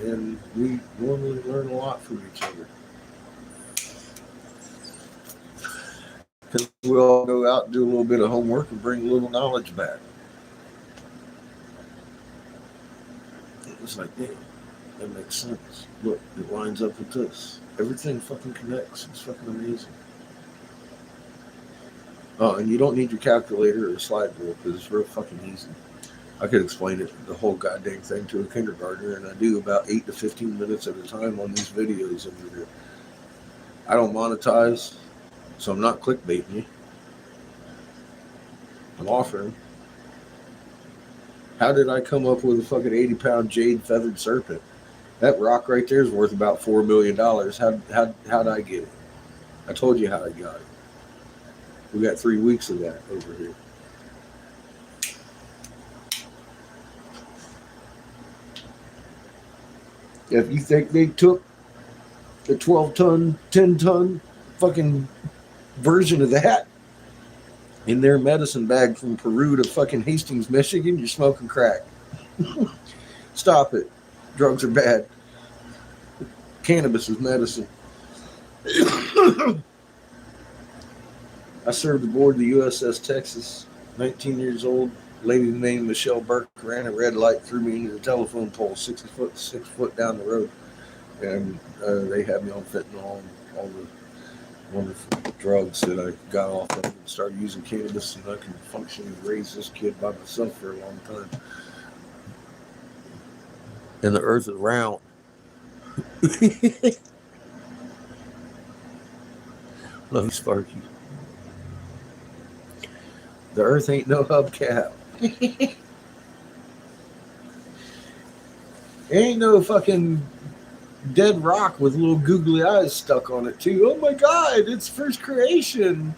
Speaker 3: And we normally learn a lot from each other. Because we all go out and do a little bit of homework and bring a little knowledge back. It's like, damn, that makes sense. Look, it lines up with this. Everything fucking connects. It's fucking amazing. Oh, and you don't need your calculator or a slide rule because it's real fucking easy. I could explain it, the whole goddamn thing, to a kindergartner, and I do about 8 to 15 minutes at a time on these videos over here. I don't monetize, so I'm not clickbaiting you. I'm offering. How did I come up with a fucking 80-pound jade feathered serpent? That rock right there is worth about $4 million. How'd I get it? I told you how I got it. We got 3 weeks of that over here. If you think they took the 12-ton, 10-ton fucking version of that in their medicine bag from Peru to fucking Hastings, Michigan, you're smoking crack. Stop it. Drugs are bad. Cannabis is medicine. I served aboard the USS Texas, 19 years old. Lady named Michelle Burke ran a red light, threw me into the telephone pole, 6 foot down the road. And they had me on fentanyl and all the wonderful drugs that I got off of and started using cannabis, and I can function and raise this kid by myself for a long time. And the earth is round. Love you, Sparky. The earth ain't no hubcap. Ain't no fucking dead rock with little googly eyes stuck on it too. Oh my God, it's first creation.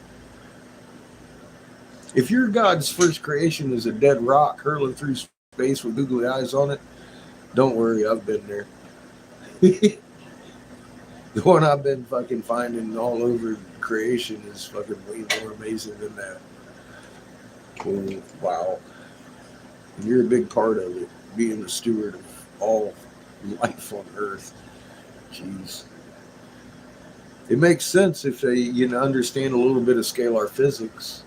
Speaker 3: If your God's first creation is a dead rock hurling through space with googly eyes on it, don't worry, I've been there. The one I've been fucking finding all over creation is fucking way more amazing than that. Oh, wow. And you're a big part of it, being the steward of all life on Earth. Jeez. It makes sense if you understand a little bit of scalar physics.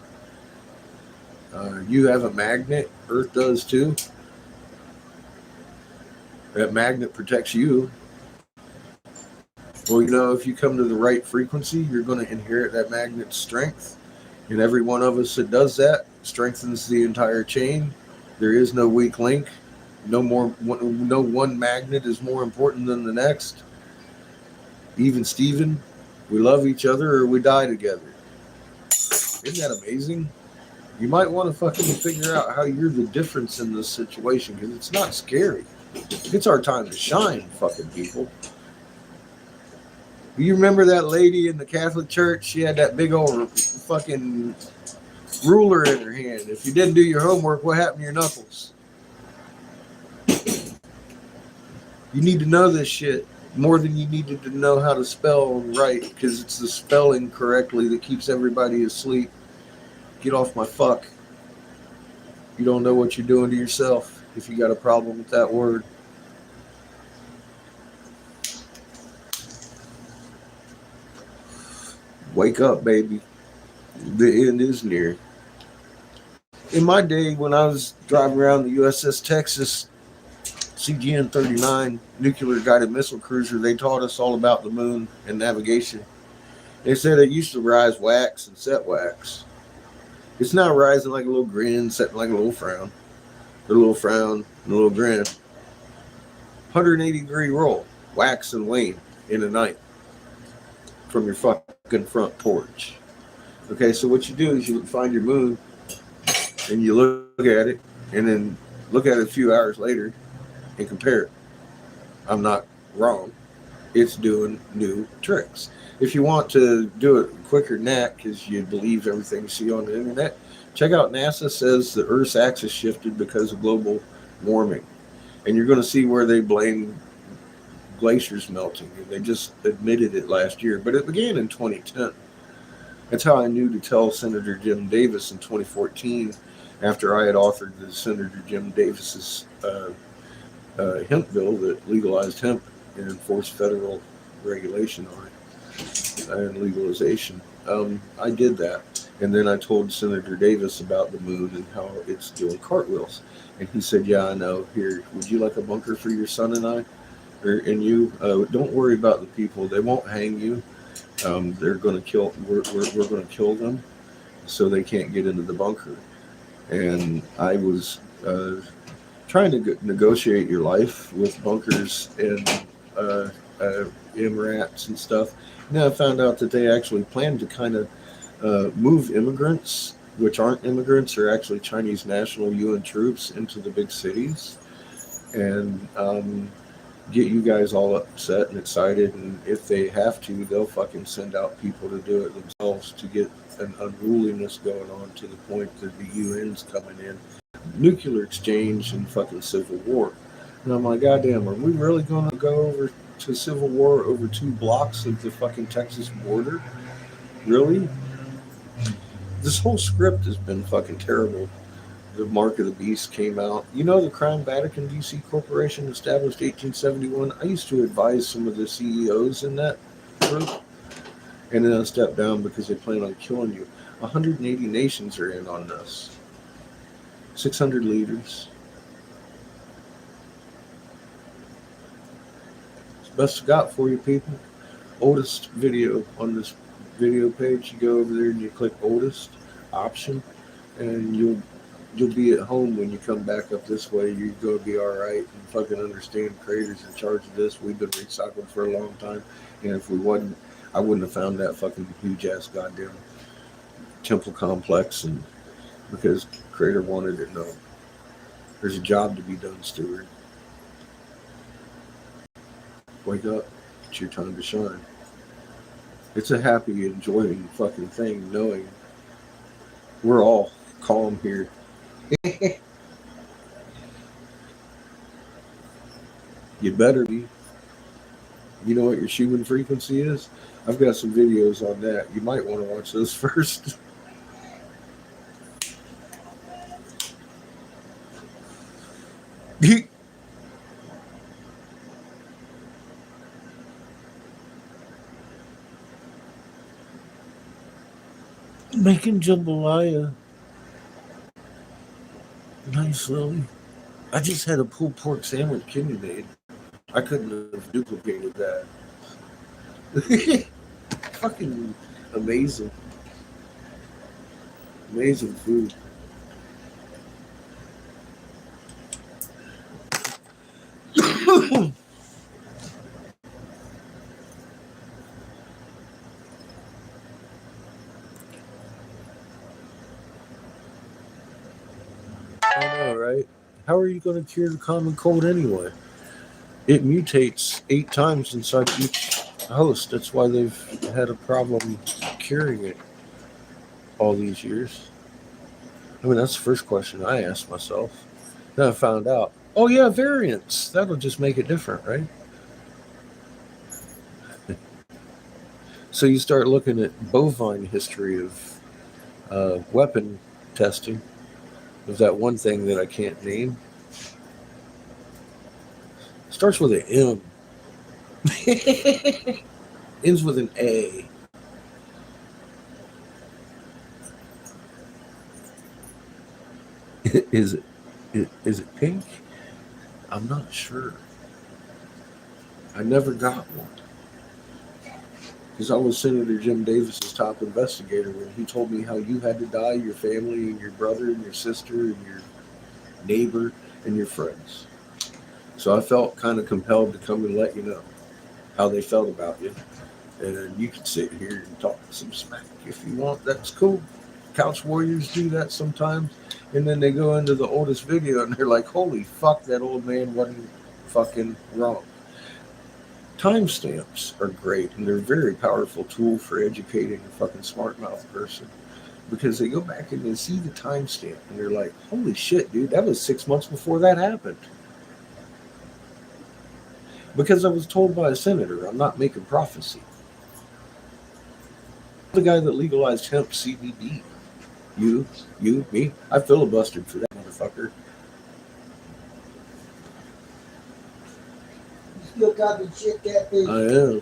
Speaker 3: You have a magnet, Earth does too. That magnet protects you. Well, if you come to the right frequency, you're going to inherit that magnet's strength. And every one of us that does that strengthens the entire chain. There is no weak link. No one magnet is more important than the next. Even Steven, we love each other or we die together. Isn't that amazing? You might want to fucking figure out how you're the difference in this situation, because it's not scary. It's our time to shine, fucking people. You remember that lady in the Catholic Church? She had that big old fucking ruler in her hand. If you didn't do your homework, what happened to your knuckles? You need to know this shit more than you needed to know how to spell right, because it's the spelling correctly that keeps everybody asleep. Get off my fuck. You don't know what you're doing to yourself if you got a problem with that word. Wake up, baby. The end is near. In my day, when I was driving around the USS Texas, CGN-39 nuclear-guided missile cruiser, they taught us all about the moon and navigation. They said it used to rise wax and set wax. It's now rising like a little grin, setting like a little frown. A little frown and a little grin. 180-degree roll, wax and wane in a night from your fucking front porch. Okay, so what you do is you find your moon and you look at it and then look at it a few hours later and compare it. I'm not wrong. It's doing new tricks. If you want to do it quicker than that, because you believe everything you see on the internet, check out NASA says the Earth's axis shifted because of global warming. And you're going to see where they blame glaciers melting. And they just admitted it last year, but it began in 2010. That's how I knew to tell Senator Jim Davis in 2014, after I had authored the Senator Jim Davis's hemp bill that legalized hemp and enforced federal regulation on it and legalization. I did that. And then I told Senator Davis about the moon and how it's doing cartwheels. And he said, yeah, I know. Here, would you like a bunker for your son and I? And you? Don't worry about the people. They won't hang you. They're going to kill, we're going to kill them so they can't get into the bunker. And I was trying to negotiate your life with bunkers and MRAPs and stuff. Now I found out that they actually plan to kind of move immigrants, which aren't immigrants, are actually Chinese national UN troops, into the big cities. And get you guys all upset and excited, and if they have to, they'll fucking send out people to do it themselves to get an unruliness going on to the point that the UN's coming in, nuclear exchange and fucking civil war. And I'm like, goddamn, are we really going to go over to civil war over 2 blocks of the fucking Texas border? Really? This whole script has been fucking terrible. The Mark of the Beast came out. You know, the Crown Vatican DC Corporation, established 1871. I used to advise some of the CEOs in that group, and then I stepped down because they plan on killing you. 180 nations are in on this. 600 leaders. It's the best I got for you, people. Oldest video on this video page. You go over there and you click oldest option, and you'll be at home when you come back up this way. You're going to be all right and fucking understand creators in charge of this. We've been recycled for a long time, and if we wasn't, I wouldn't have found that fucking huge ass goddamn temple complex, and because creator wanted it. No, there's a job to be done, Stewart. Wake up. It's your time to shine. It's a happy, enjoying fucking thing knowing we're all calm here. You better be. You know what your Schumann frequency is? I've got some videos on that. You might want to watch those first. Making jambalaya. Nice, Lily. I just had a pulled pork sandwich Kenny made. I couldn't have duplicated that. Fucking amazing. Amazing food. I know, right? How are you going to cure the common cold anyway? It mutates 8 times inside each host. That's why they've had a problem curing it all these years. I mean, that's the first question I asked myself. Then I found out, oh yeah, variants. That'll just make it different, right? So you start looking at bovine history of weapon testing. There's that one thing that I can't name. Starts with an M. Ends with an A. Is it pink? I'm not sure. I never got one. Because I was Senator Jim Davis's top investigator when he told me how you had to die, your family and your brother and your sister and your neighbor and your friends. So I felt kind of compelled to come and let you know how they felt about you. And you can sit here and talk some smack if you want. That's cool. Couch warriors do that sometimes. And then they go into the oldest video and they're like, holy fuck, that old man wasn't fucking wrong. Timestamps are great, and they're a very powerful tool for educating a fucking smart mouth person, because they go back and they see the timestamp and they're like, holy shit, dude, that was 6 months before that happened. Because I was told by a senator, I'm not making prophecy. The guy that legalized hemp CBD. You, me, I filibustered for that motherfucker.
Speaker 1: Still copy shit that big.
Speaker 3: I am.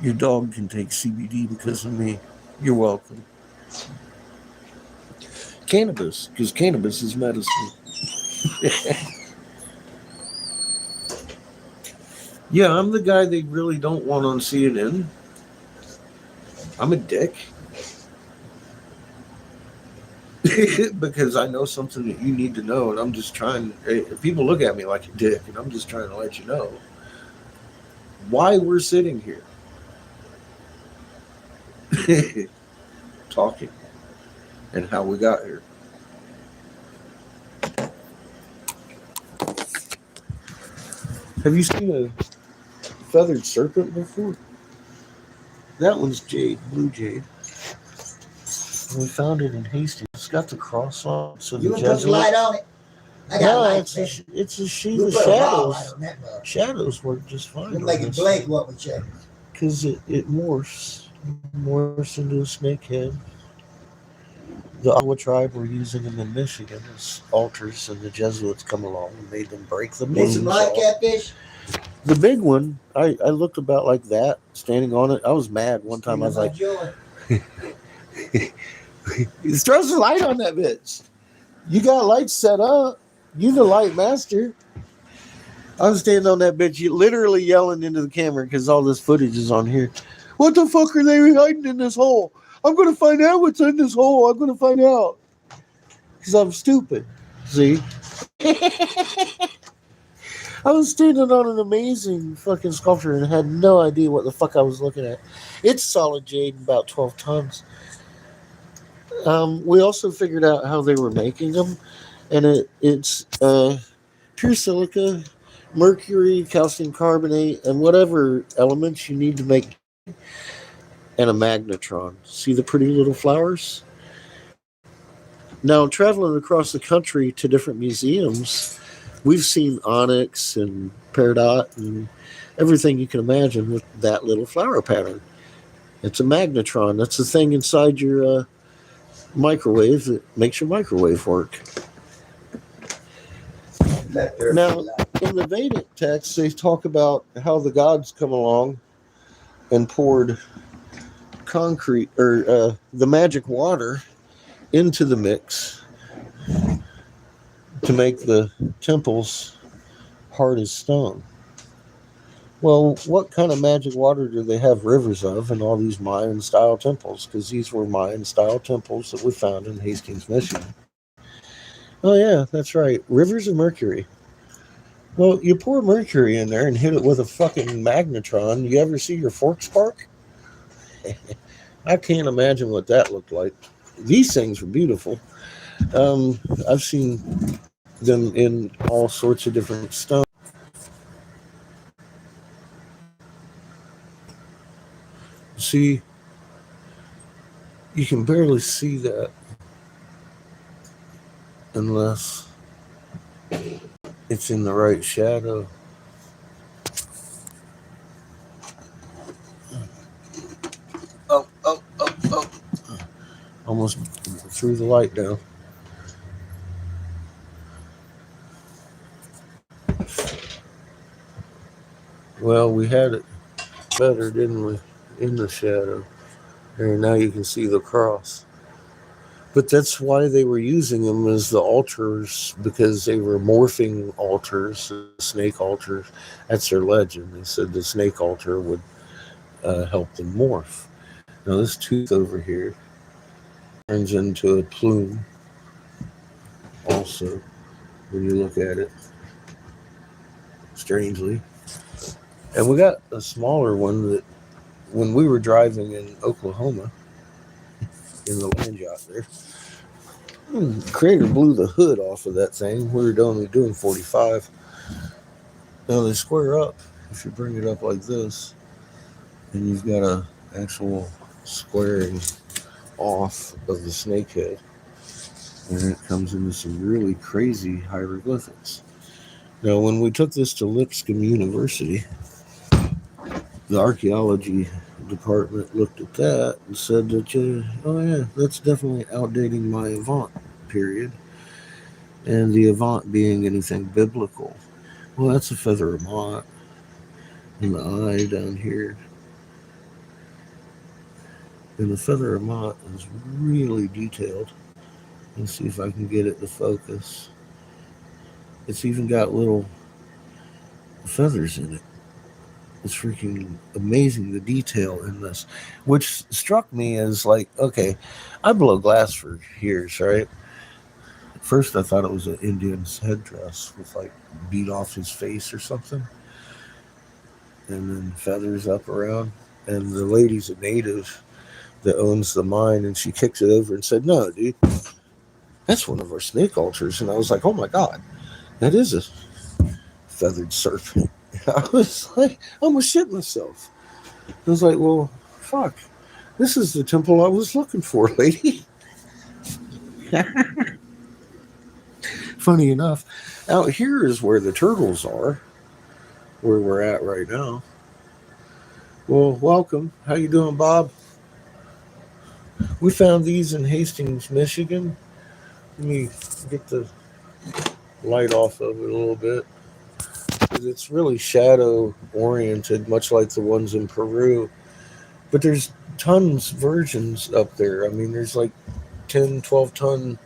Speaker 3: Your dog can take CBD because of me. You're welcome. Cannabis, because cannabis is medicine. Yeah, I'm the guy they really don't want on CNN. I'm a dick. Because I know something that you need to know, and I'm just trying. People look at me like a dick, and I'm just trying to let you know why we're sitting here. talking and how we got here. Have you seen a feathered serpent before? That one's jade, blue jade. We found it in Hastings. It's got the cross on it. So
Speaker 1: You
Speaker 3: the
Speaker 1: want to put the light on it? I got
Speaker 3: No,
Speaker 1: lights.
Speaker 3: it's a sheet
Speaker 1: We'll
Speaker 3: of
Speaker 1: put a ball light
Speaker 3: shadows.
Speaker 1: on that mug.
Speaker 3: Shadows work just fine.
Speaker 1: We'll make it blink what we check.
Speaker 3: Because it morphs into a snake head. The Iowa tribe were using them in Michigan as altars, and the Jesuits come along and made them break the
Speaker 1: Need some
Speaker 3: moons
Speaker 1: light
Speaker 3: off.
Speaker 1: catfish?
Speaker 3: The big one, I looked about like that, standing on it. I was mad one time. I was like,
Speaker 1: Joy.
Speaker 3: throw some light on that bitch. You got lights set up. You the light master. I was standing on that bitch, literally yelling into the camera because all this footage is on here. What the fuck are they hiding in this hole? I'm going to find out what's in this hole. I'm going to find out. Because I'm stupid. See? I was standing on an amazing fucking sculpture and had no idea what the fuck I was looking at. It's solid jade, about 12 tons. We also figured out how they were making them. And it's pure silica, mercury, calcium carbonate, and whatever elements you need to make, and a magnetron. See the pretty little flowers? Now, traveling across the country to different museums, we've seen onyx and peridot and everything you can imagine with that little flower pattern. It's a magnetron. That's the thing inside your microwave that makes your microwave work. Now, in the Vedic text, they talk about how the gods come along and poured concrete or the magic water into the mix to make the temples hard as stone. Well, what kind of magic water do they have rivers of in all these Mayan-style temples? Because these were Mayan-style temples that we found in Hastings, Michigan. Oh, yeah, that's right. Rivers of mercury. Well, you pour mercury in there and hit it with a fucking magnetron. You ever see your fork spark? I can't imagine what that looked like. These things were beautiful. I've seen them in all sorts of different stones. See, you can barely see that unless it's in the right shadow. Oh. Almost threw the light down. Well, we had it better, didn't we? In the shadow. And now you can see the cross. But that's why they were using them as the altars, because they were morphing altars, snake altars. That's their legend. They said the snake altar would help them morph. Now this tooth over here turns into a plume also when you look at it, strangely. And we got a smaller one that when we were driving in Oklahoma, in the land yacht there, the Creator blew the hood off of that thing. We were only doing 45. Now they square up if you bring it up like this, and you've got a actual squaring off of the snake head, and it comes into some really crazy hieroglyphics. Now, when we took this to Lipscomb University, the archaeology department looked at that and said that, oh yeah, that's definitely outdating my Avant period, and the Avant being anything biblical. Well, that's a feather of Mott in the eye down here. And the feather of Mott is really detailed. Let's see if I can get it to focus. It's even got little feathers in it. It's freaking amazing, the detail in this, which struck me as like, okay, I blow glass for years, right? At first I thought it was an Indian's headdress with like beat off his face or something, and then feathers up around. And the lady's a native, that owns the mine, and she kicks it over and said, "No, dude, that's one of our snake altars." And I was like, "Oh my god, that is a feathered serpent." I was like, I almost shit myself. I was like, "Well, fuck, this is the temple I was looking for, lady." Funny enough, out here is where the turtles are, where we're at right now. Well, welcome. How you doing, Bob? We found these in Hastings, Michigan. Let me get the light off of it a little bit. 'Cause it's really shadow oriented, much like the ones in Peru. But there's tons versions up there. I mean, there's like 10, 12 ton.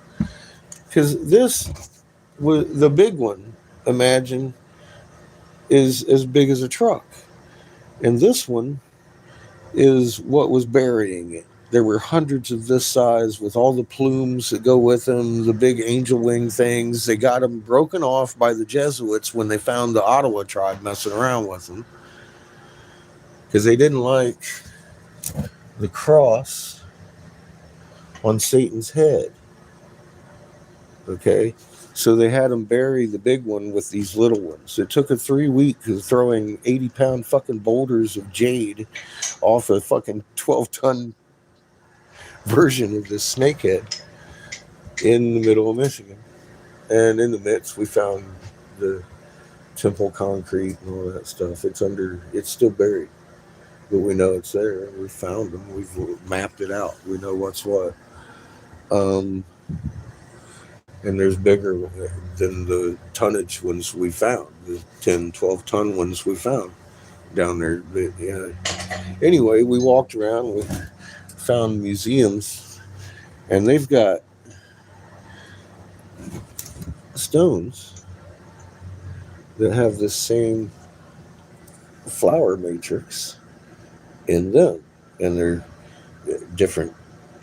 Speaker 3: Because this was the big one, imagine, is as big as a truck. And this one is what was burying it. There were hundreds of this size with all the plumes that go with them, the big angel wing things. They got them broken off by the Jesuits when they found the Ottawa tribe messing around with them because they didn't like the cross on Satan's head. Okay, so they had them bury the big one with these little ones. It took 3 weeks of throwing 80-pound fucking boulders of jade off a fucking 12-ton version of this snakehead in the middle of Michigan. And in the midst, we found the temple concrete and all that stuff. It's still buried, but we know it's there. We found them. We've mapped it out. We know what's what. And there's bigger than the tonnage ones we found, the 10, 12 ton ones we found down there. But, yeah. Anyway, we walked around, we found museums, and they've got stones that have the same flower matrix in them. And they're different,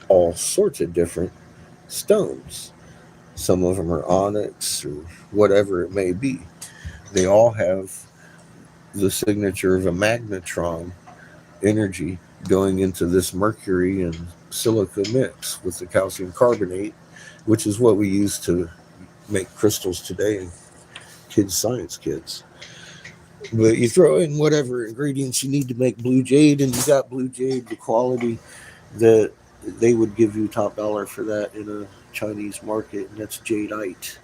Speaker 3: all sorts of different stones. Some of them are onyx or whatever it may be. They all have the signature of a magnetron energy going into this mercury and silica mix with the calcium carbonate, which is what we use to make crystals today in kids' science kits. But you throw in whatever ingredients you need to make blue jade, and you got blue jade, the quality that they would give you top dollar for that in a Chinese market, and that's jadeite.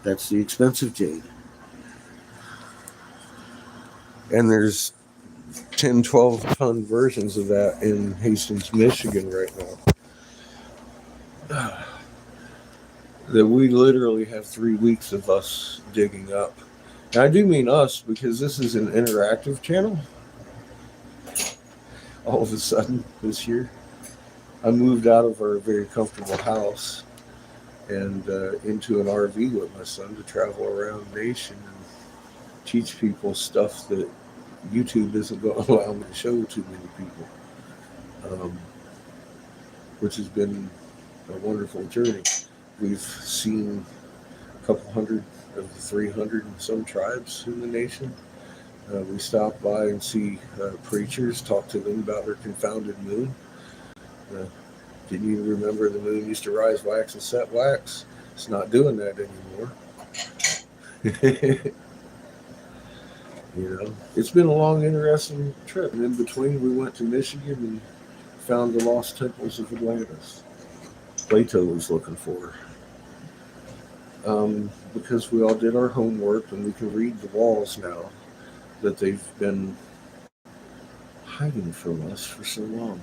Speaker 3: That's the expensive jade. And there's 10, 12 ton versions of that in Hastings, Michigan right now. That we literally have 3 weeks of us digging up. And I do mean us because this is an interactive channel. All of a sudden this year, I moved out of our very comfortable house and into an RV with my son to travel around the nation and teach people stuff that YouTube isn't going to allow me to show too many people, which has been a wonderful journey. We've seen a couple hundred of the 300 and some tribes in the nation. We stop by and see preachers, talk to them about their confounded moon. Didn't you remember the moon used to rise wax and set wax? It's not doing that anymore. You know, it's been a long, interesting trip. And in between, we went to Michigan and found the lost temples of Atlantis. Plato was looking for. Because we all did our homework and we can read the walls now that they've been hiding from us for so long.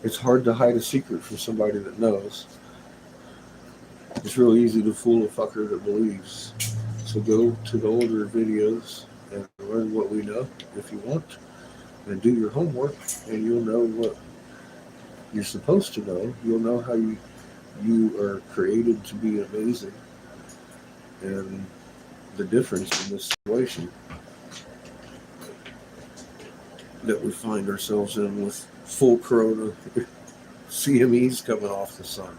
Speaker 3: It's hard to hide a secret from somebody that knows. It's real easy to fool a fucker that believes. So go to the older videos and learn what we know if you want. And do your homework and you'll know what you're supposed to know. You'll know how you are created to be amazing. And the difference in this situation that we find ourselves in with full corona CMEs coming off the sun.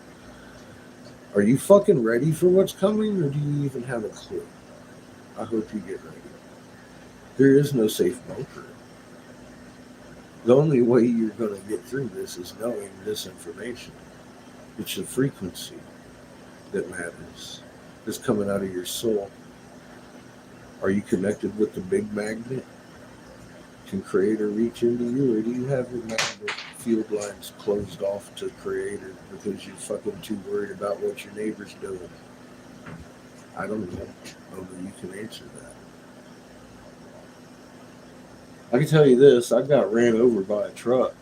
Speaker 3: Are you fucking ready for what's coming, or do you even have a clue? I hope you get ready. There is no safe bunker. The only way you're going to get through this is knowing this information. It's the frequency that matters. It's coming out of your soul. Are you connected with the big magnet? Can Creator reach into you, or do you have your magnet field lines closed off to Creator because you're fucking too worried about what your neighbor's doing? I don't know. Only you can answer that. I can tell you this, I got ran over by a truck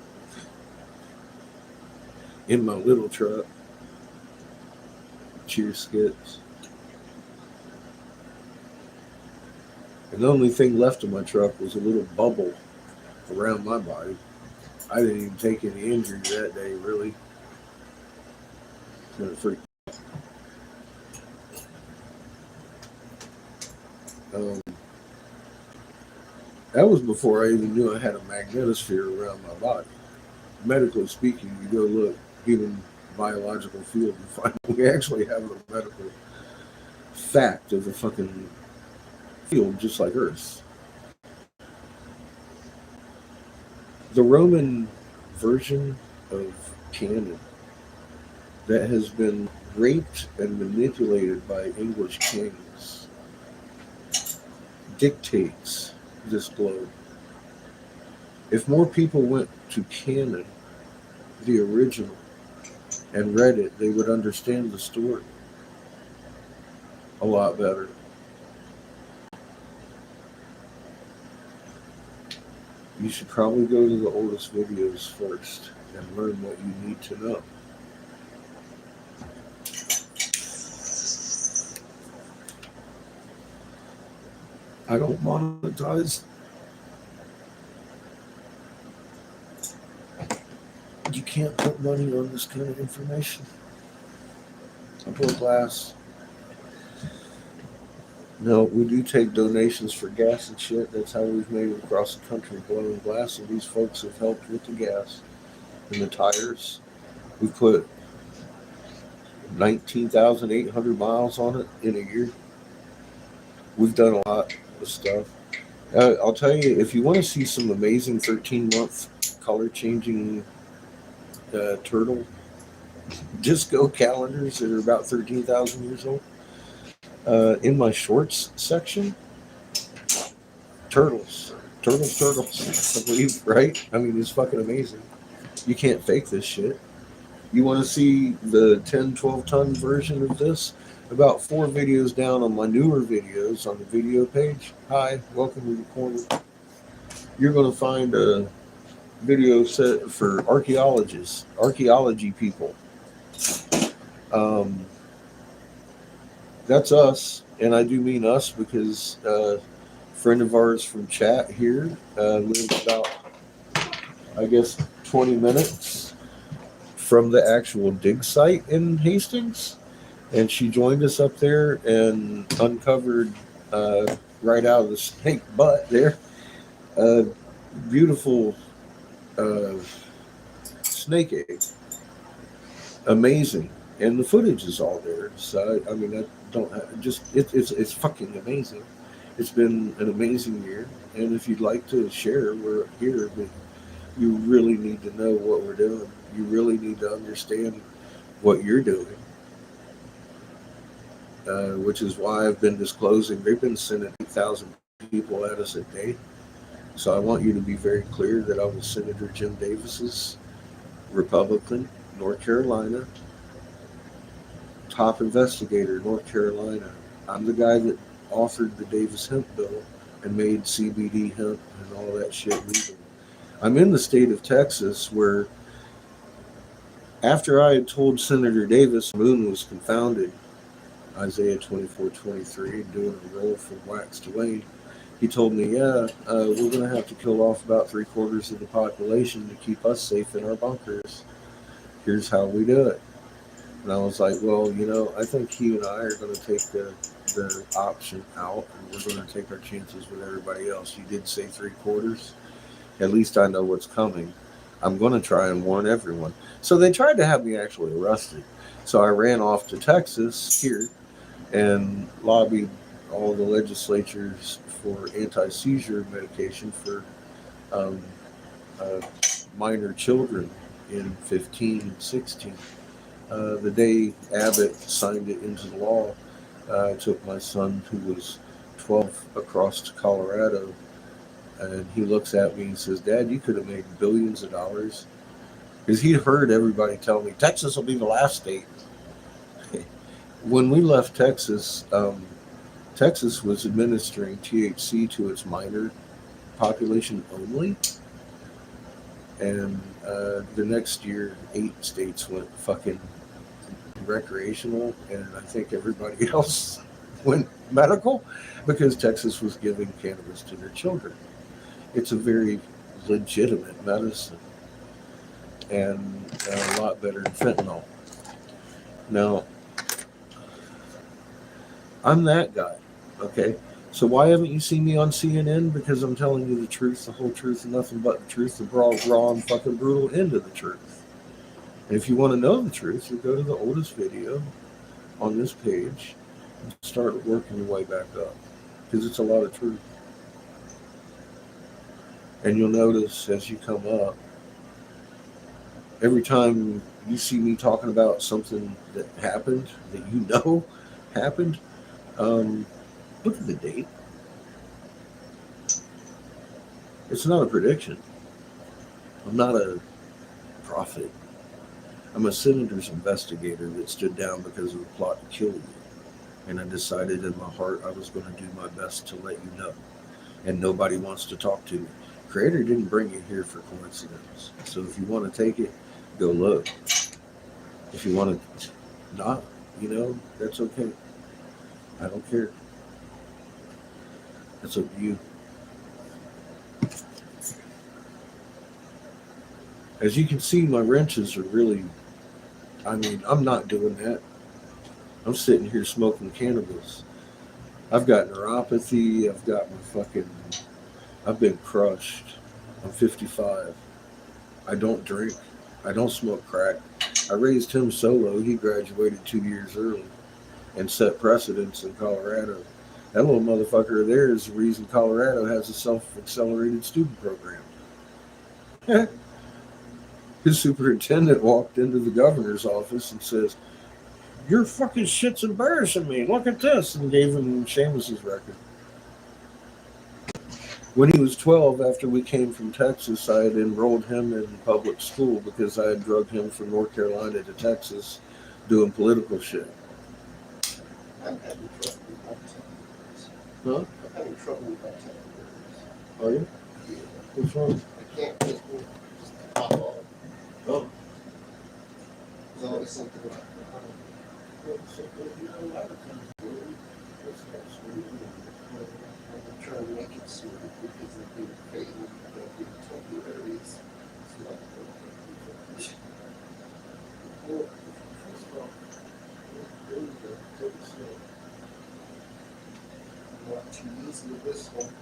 Speaker 3: in my little truck. Cheers, skits. And the only thing left of my truck was a little bubble around my body. I didn't even take any injury that day, really. Kind of freak. That was before I even knew I had a magnetosphere around my body. Medically speaking, you go look, human biological field, and find we actually have a medical fact of the fucking field, just like Earth. The Roman version of canon that has been raped and manipulated by English kings dictates this globe. If more people went to canon, the original, and read it, they would understand the story a lot better. You should probably go to the oldest videos first and learn what you need to know. I don't monetize. You can't put money on this kind of information. I blow glass. No, we do take donations for gas and shit. That's how we've made it across the country, blowing glass. And these folks have helped with the gas and the tires. We put 19,800 miles on it in a year. We've done a lot of stuff. I'll tell you, if you want to see some amazing 13-month color-changing turtle disco calendars that are about 13,000 years old, in my shorts section, turtles, I believe, right? I mean, it's fucking amazing. You can't fake this shit. You want to see the 10, 12 ton version of this? About 4 videos down on my newer videos on the video page. Hi, welcome to the corner. You're going to find a video set for archaeology people. That's us, and I do mean us because a friend of ours from chat here lives about, I guess, 20 minutes from the actual dig site in Hastings, and she joined us up there and uncovered right out of the snake butt there a beautiful snake egg. Amazing. And the footage is all there. So I mean, I don't have, just it's fucking amazing. It's been an amazing year, and if you'd like to share, we're here. But you really need to know what we're doing. You really need to understand what you're doing, which is why I've been disclosing. They've been sending 8,000 people at us a day. So I want you to be very clear that I was Senator Jim Davis's Republican, North Carolina, top investigator, North Carolina. I'm the guy that authored the Davis hemp bill and made CBD hemp and all that shit legal. I'm in the state of Texas where after I had told Senator Davis Moon was confounded, Isaiah 24:23, doing a roll from wax to wane, he told me, we're going to have to kill off about 3/4 of the population to keep us safe in our bunkers. Here's how we do it. And I was like, well, I think you and I are going to take the option out, and we're going to take our chances with everybody else. You did say 3/4. At least I know what's coming. I'm going to try and warn everyone. So they tried to have me actually arrested. So I ran off to Texas here and lobbied all the legislatures for anti-seizure medication for minor children in 15, 16. The day Abbott signed it into law, I took my son, who was 12, across to Colorado, and he looks at me and says, "Dad, you could have made billions of dollars." Because he'd heard everybody tell me, Texas will be the last state. When we left Texas, Texas was administering THC to its minor population only. And the next year, 8 states went fucking recreational, and I think everybody else went medical because Texas was giving cannabis to their children. It's a very legitimate medicine and a lot better than fentanyl. Now, I'm that guy, okay? So why haven't you seen me on CNN? Because I'm telling you the truth, the whole truth, and nothing but the truth, the raw and fucking brutal end of the truth. And if you want to know the truth, you go to the oldest video on this page and start working your way back up, because it's a lot of truth. And you'll notice as you come up, every time you see me talking about something that happened, that you know happened, look at the date. It's not a prediction. I'm not a prophet. I'm a senator's investigator that stood down because of a plot to kill you. And I decided in my heart I was going to do my best to let you know. And nobody wants to talk to me. Creator didn't bring you here for coincidence. So if you want to take it, go look. If you want to not, that's okay. I don't care. That's up to you. As you can see, my wrenches are really, I'm not doing that. I'm sitting here smoking cannabis. I've got neuropathy. I've been crushed. I'm 55. I don't drink. I don't smoke crack. I raised him solo. He graduated 2 years early and set precedents in Colorado. That little motherfucker there is the reason Colorado has a self-accelerated student program. His superintendent walked into the governor's office and says, "Your fucking shit's embarrassing me. Look at this," and gave him Seamus's record. When he was 12, after we came from Texas, I had enrolled him in public school because I had drugged him from North Carolina to Texas doing political shit.
Speaker 2: I'm having trouble with my tempers.
Speaker 3: Huh?
Speaker 2: I'm having trouble with my tempers.
Speaker 3: Are you? What's wrong?
Speaker 2: I can't just pop off.
Speaker 3: Oh.
Speaker 2: There's always something about I'm trying to make it smooth because they've been fading, they've been temporaries. Not too easy with this one.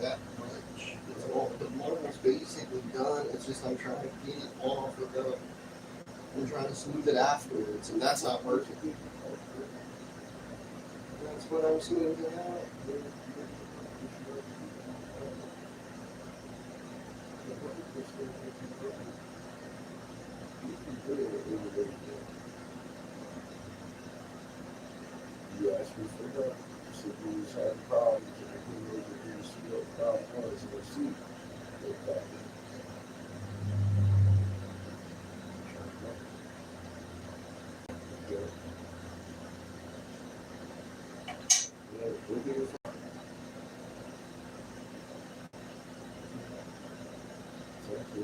Speaker 2: That much. It's all the model's basically done. It's just I'm trying to get it off without I'm trying to smooth it afterwards, and that's not working. That's what I'm smoothing out.
Speaker 3: You asked me for help. You said you was having problems, and I came over here to see what the problem was, and I see no problem. Okay. Yeah, we'll get it fine. Exactly.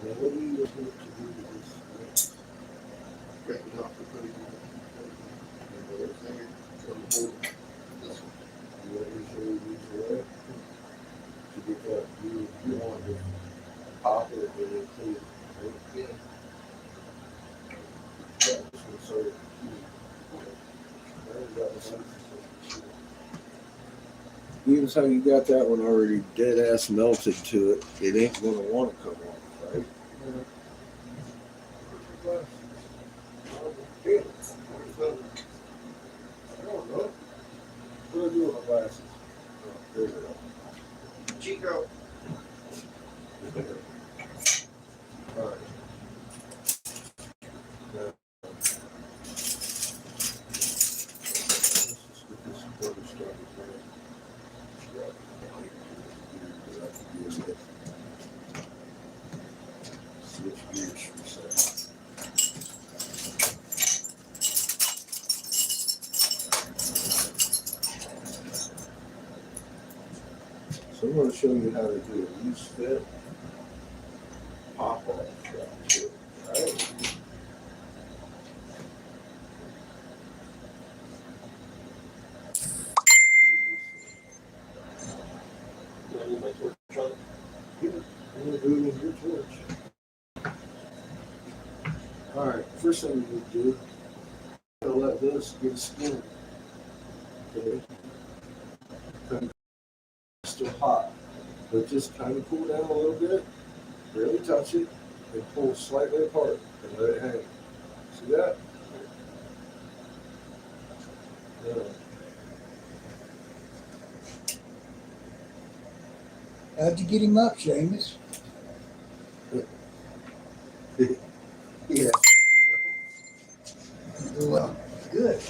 Speaker 3: Now, what do you want to do with this?
Speaker 2: Breaking off the putting.
Speaker 3: To get that, you want to pop it and then clean it. Right? Yeah, just sort of even how you got that one already dead ass melted to it, it ain't gonna want to come off, right? I don't know. What do I do with my glasses? Oh, there we go.
Speaker 2: Chico.
Speaker 3: All right. Switch gears for a second. So I'm going to show you how to do a loose fit pop off shot too, right?
Speaker 6: I need my torch on.
Speaker 3: Yeah, I'm going to do it with your torch. All right, first thing you need to do, you're going to let this get skin. Okay? Still hot, but just kind of cool down a little bit, barely touch it, and pull slightly apart and let it hang. See that? Yeah.
Speaker 1: How'd you get him up, Seamus?
Speaker 3: Yeah.
Speaker 1: Well, good.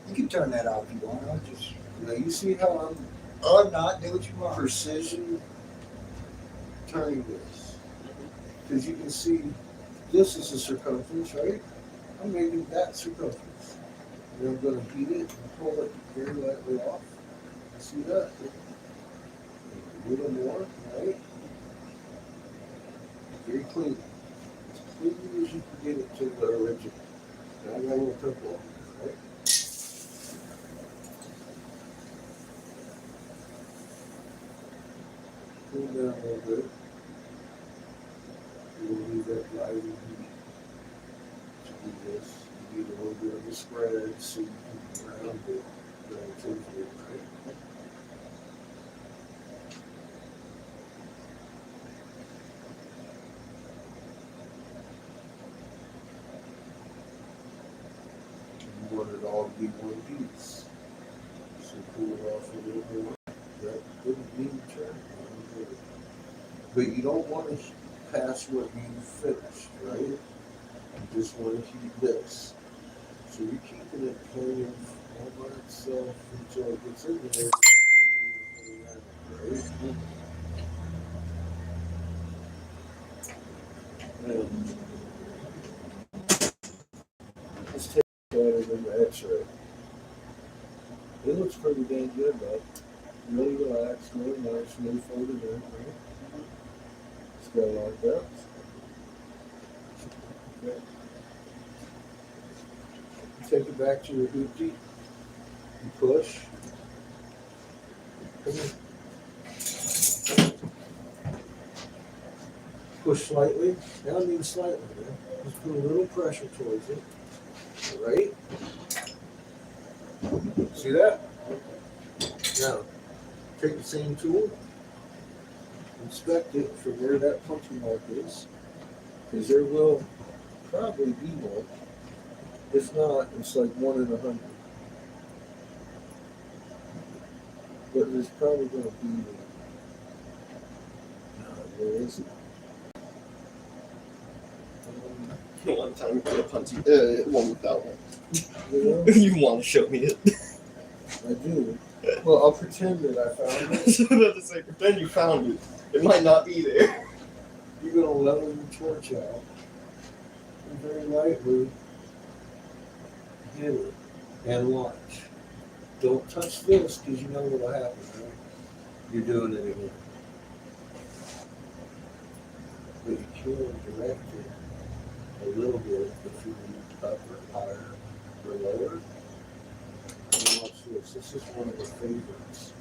Speaker 1: You can turn that off if you want. I'll just.
Speaker 3: Now you see how I'm
Speaker 1: Or not, do what you want.
Speaker 3: precision turning this, because you can see this is the circumference, right? I'm making that circumference, and I'm going to heat it and pull it very lightly off. See that? A little more, right? Very clean, as clean as you can get it to the original. Now I got a little purple, right? Cool down a little bit. You will need that lighting heat to do this. You need a little bit of a spread so you can round it relatively, right? You want it all to be one piece. So pull it off a little bit. That wouldn't need to turn. But you don't want to pass what you finished, right? You just want to heat this. So you're keeping it kind of all by itself until it gets in there. Right? Now, let's take better than the X-ray. It looks pretty dang good, though. Really relaxed, really nice, really folded in, right? It's got a lot of depth. Okay. Take it back to your hoopty. You push. Come here. Push slightly. Now I mean slightly, man. Just put a little pressure towards it. Right? See that? Now, take the same tool, inspect it from where that punching mark is, because there will probably be one. If not, it's like 1 in 100. But there's probably going to be one. No, there isn't.
Speaker 6: One time you put a punchy, one without one.
Speaker 3: You know,
Speaker 6: You want to show me it?
Speaker 3: I do. Well, I'll pretend that I found it.
Speaker 6: I was about to say, pretend you found it. It might not be there.
Speaker 3: You're going to level your torch out and very lightly hit it and watch. Don't touch this because you know what'll happen, right? You're doing it again. But you can direct it a little bit if you need up or higher or lower. And watch this? This is one of the favorites.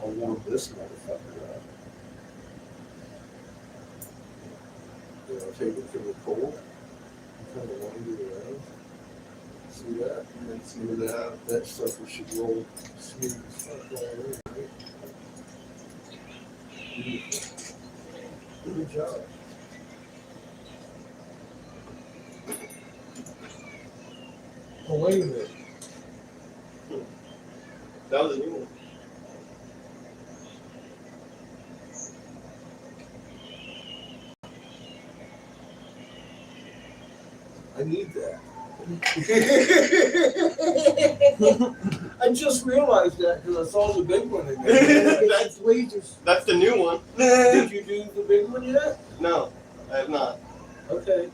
Speaker 3: I'll warm this motherfucker up. Then I'll take it from the cold. Kind of wind it around. See that? And then see that sucker should roll smooth as fuck all over, right? Beautiful. Good job. Oh, wait a minute.
Speaker 6: That was a new one.
Speaker 3: I need that. I just realized that because I saw the big one in there.
Speaker 6: That's the new one.
Speaker 3: Did you do the big one yet?
Speaker 6: No, I have not.
Speaker 3: Okay.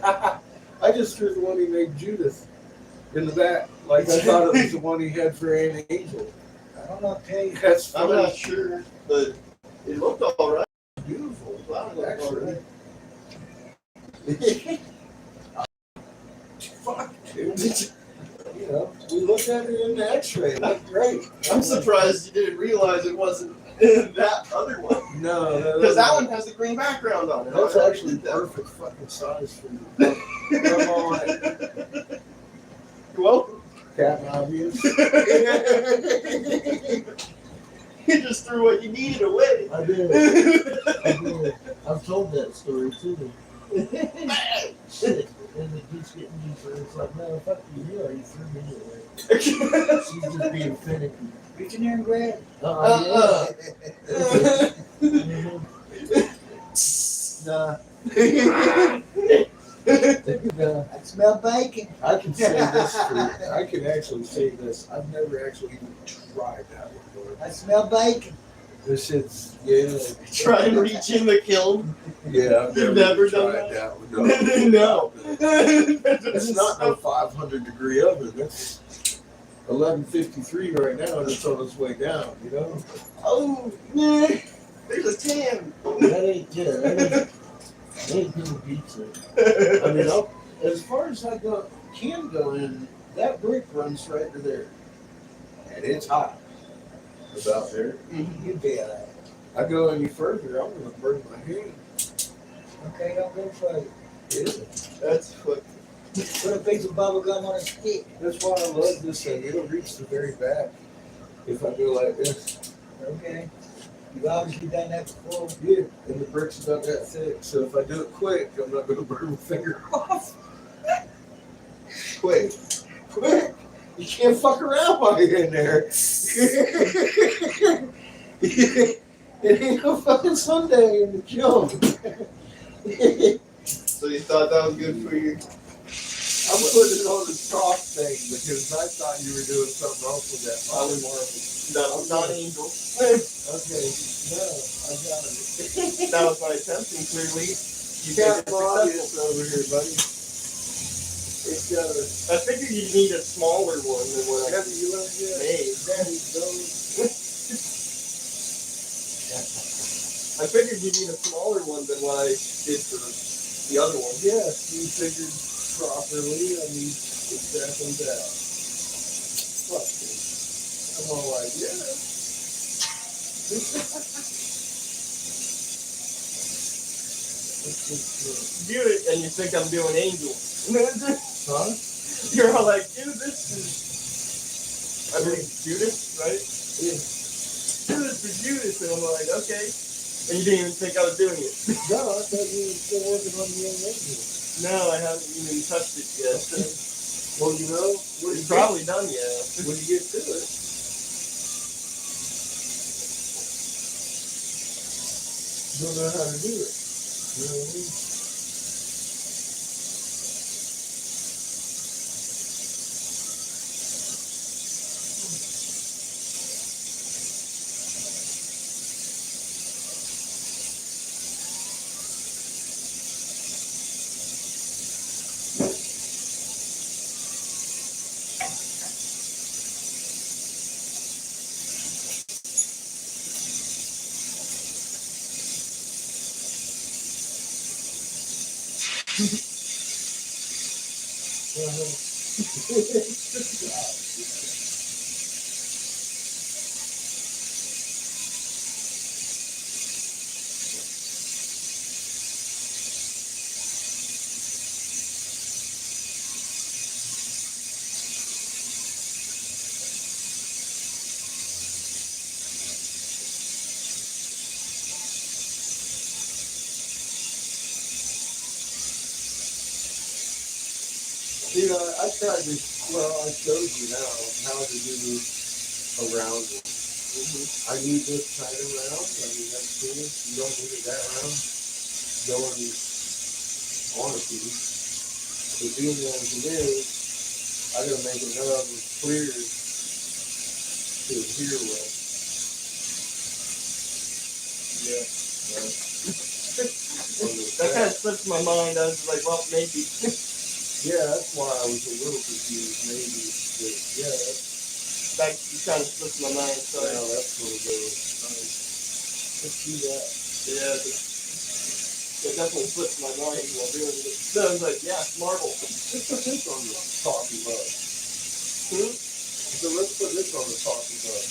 Speaker 3: I just threw the one he made Judith in the back. Like I thought it was the one he had for Aunt Angel.
Speaker 1: I don't know, tell you.
Speaker 3: That's
Speaker 6: I'm
Speaker 3: funny.
Speaker 6: not sure, but it looked all right.
Speaker 3: Beautiful.
Speaker 6: Wow,
Speaker 3: Actually. Fuck, dude. You know, we looked at it in the X-ray. It looked great.
Speaker 6: I'm surprised you didn't realize it wasn't that other one.
Speaker 3: No,
Speaker 6: Because that one has the green background on it.
Speaker 3: That's
Speaker 6: I
Speaker 3: actually
Speaker 6: did that.
Speaker 3: perfect fucking size for you. Come on,
Speaker 6: You're welcome.
Speaker 3: Captain Obvious.
Speaker 6: You just threw what you needed away.
Speaker 3: I did. I did. I've told that story too. Shit. And it keeps getting deeper. It's like, no, fuck you, you already threw me away. She's just being finicky.
Speaker 1: Reach in there and grab.
Speaker 3: Nah.
Speaker 1: I smell bacon.
Speaker 3: I can say this for, I can actually say this. I've never actually even tried that one.
Speaker 1: I smell bacon.
Speaker 3: This shit's, yeah.
Speaker 6: Try and reach in the kiln.
Speaker 3: Yeah, I've
Speaker 6: You've never done
Speaker 3: tried
Speaker 6: that?
Speaker 3: one.
Speaker 6: No.
Speaker 3: It's not no 500 degree oven. It's 1153 right now, and it's on its way down. You know.
Speaker 6: Oh, yeah. There's a 10.
Speaker 3: That ain't that ain't good pizza. I mean, as far as I can go in, that brick runs right to there, and it's hot. About there.
Speaker 1: You'd be alright.
Speaker 3: I go any further, I'm gonna burn my hand.
Speaker 1: Okay, don't go further.
Speaker 3: Yeah.
Speaker 6: That's what.
Speaker 1: Put a piece of bubble gum on a stick.
Speaker 3: That's why I love this thing. It'll reach the very back if I go like this.
Speaker 1: Okay. You've obviously done that before.
Speaker 3: Yeah, and the brick's about that thick, so if I do it quick, I'm not gonna burn my finger off. Quick. You can't fuck around while you're in there. It ain't no fucking Sunday in the kiln.
Speaker 6: So you thought that was good for you?
Speaker 3: I'm putting it on the soft thing because I thought you were doing something else with that polymorphic.
Speaker 6: No, not Angel.
Speaker 3: Okay, no, I got it.
Speaker 6: That was my attempt, and clearly you
Speaker 3: Captain
Speaker 6: got
Speaker 3: Obvious
Speaker 6: successful.
Speaker 3: over here, buddy. It's got a
Speaker 6: I figured you need a smaller one than what I
Speaker 3: heavy you love yet.
Speaker 6: made.
Speaker 3: Daddy goes.
Speaker 6: I figured you need a smaller one than what I did for the other one.
Speaker 3: Yes, you figured properly. I mean, exactly that. Fuck this. I'm all like, yeah.
Speaker 6: Do it, and you think I'm doing Angel.
Speaker 3: Huh?
Speaker 6: You're all like, dude, this is. I mean, Judas, right?
Speaker 3: Yeah.
Speaker 6: Do this for Judas, and I'm like, okay. And you didn't even think I was doing it.
Speaker 3: No, I thought you were still working on the young lady.
Speaker 6: No, I haven't even touched it yet.
Speaker 3: Well, you know, when
Speaker 6: It's
Speaker 3: you
Speaker 6: probably done yet.
Speaker 3: when you get to it, you'll know how to do it. You know what I mean? You know, I tried to, well, I showed you now how to do around it. I need this kind of round. I mean, that's cool. You don't need it that round. Going on a piece. But being the engineer, I gotta make enough clear to adhere with.
Speaker 6: Yeah.
Speaker 3: On the
Speaker 6: That kind
Speaker 3: back.
Speaker 6: of slipped my mind. I was like, well, maybe.
Speaker 3: Yeah, that's why I was a little confused, maybe. But yeah, that's,
Speaker 6: That kind of slipped my mind. So
Speaker 3: now that's gonna go. Let's do that.
Speaker 6: yeah, it definitely slipped my mind while doing it. So I was like, yeah, marble.
Speaker 3: Let's put this on the coffee mug. So let's put this on the coffee mug.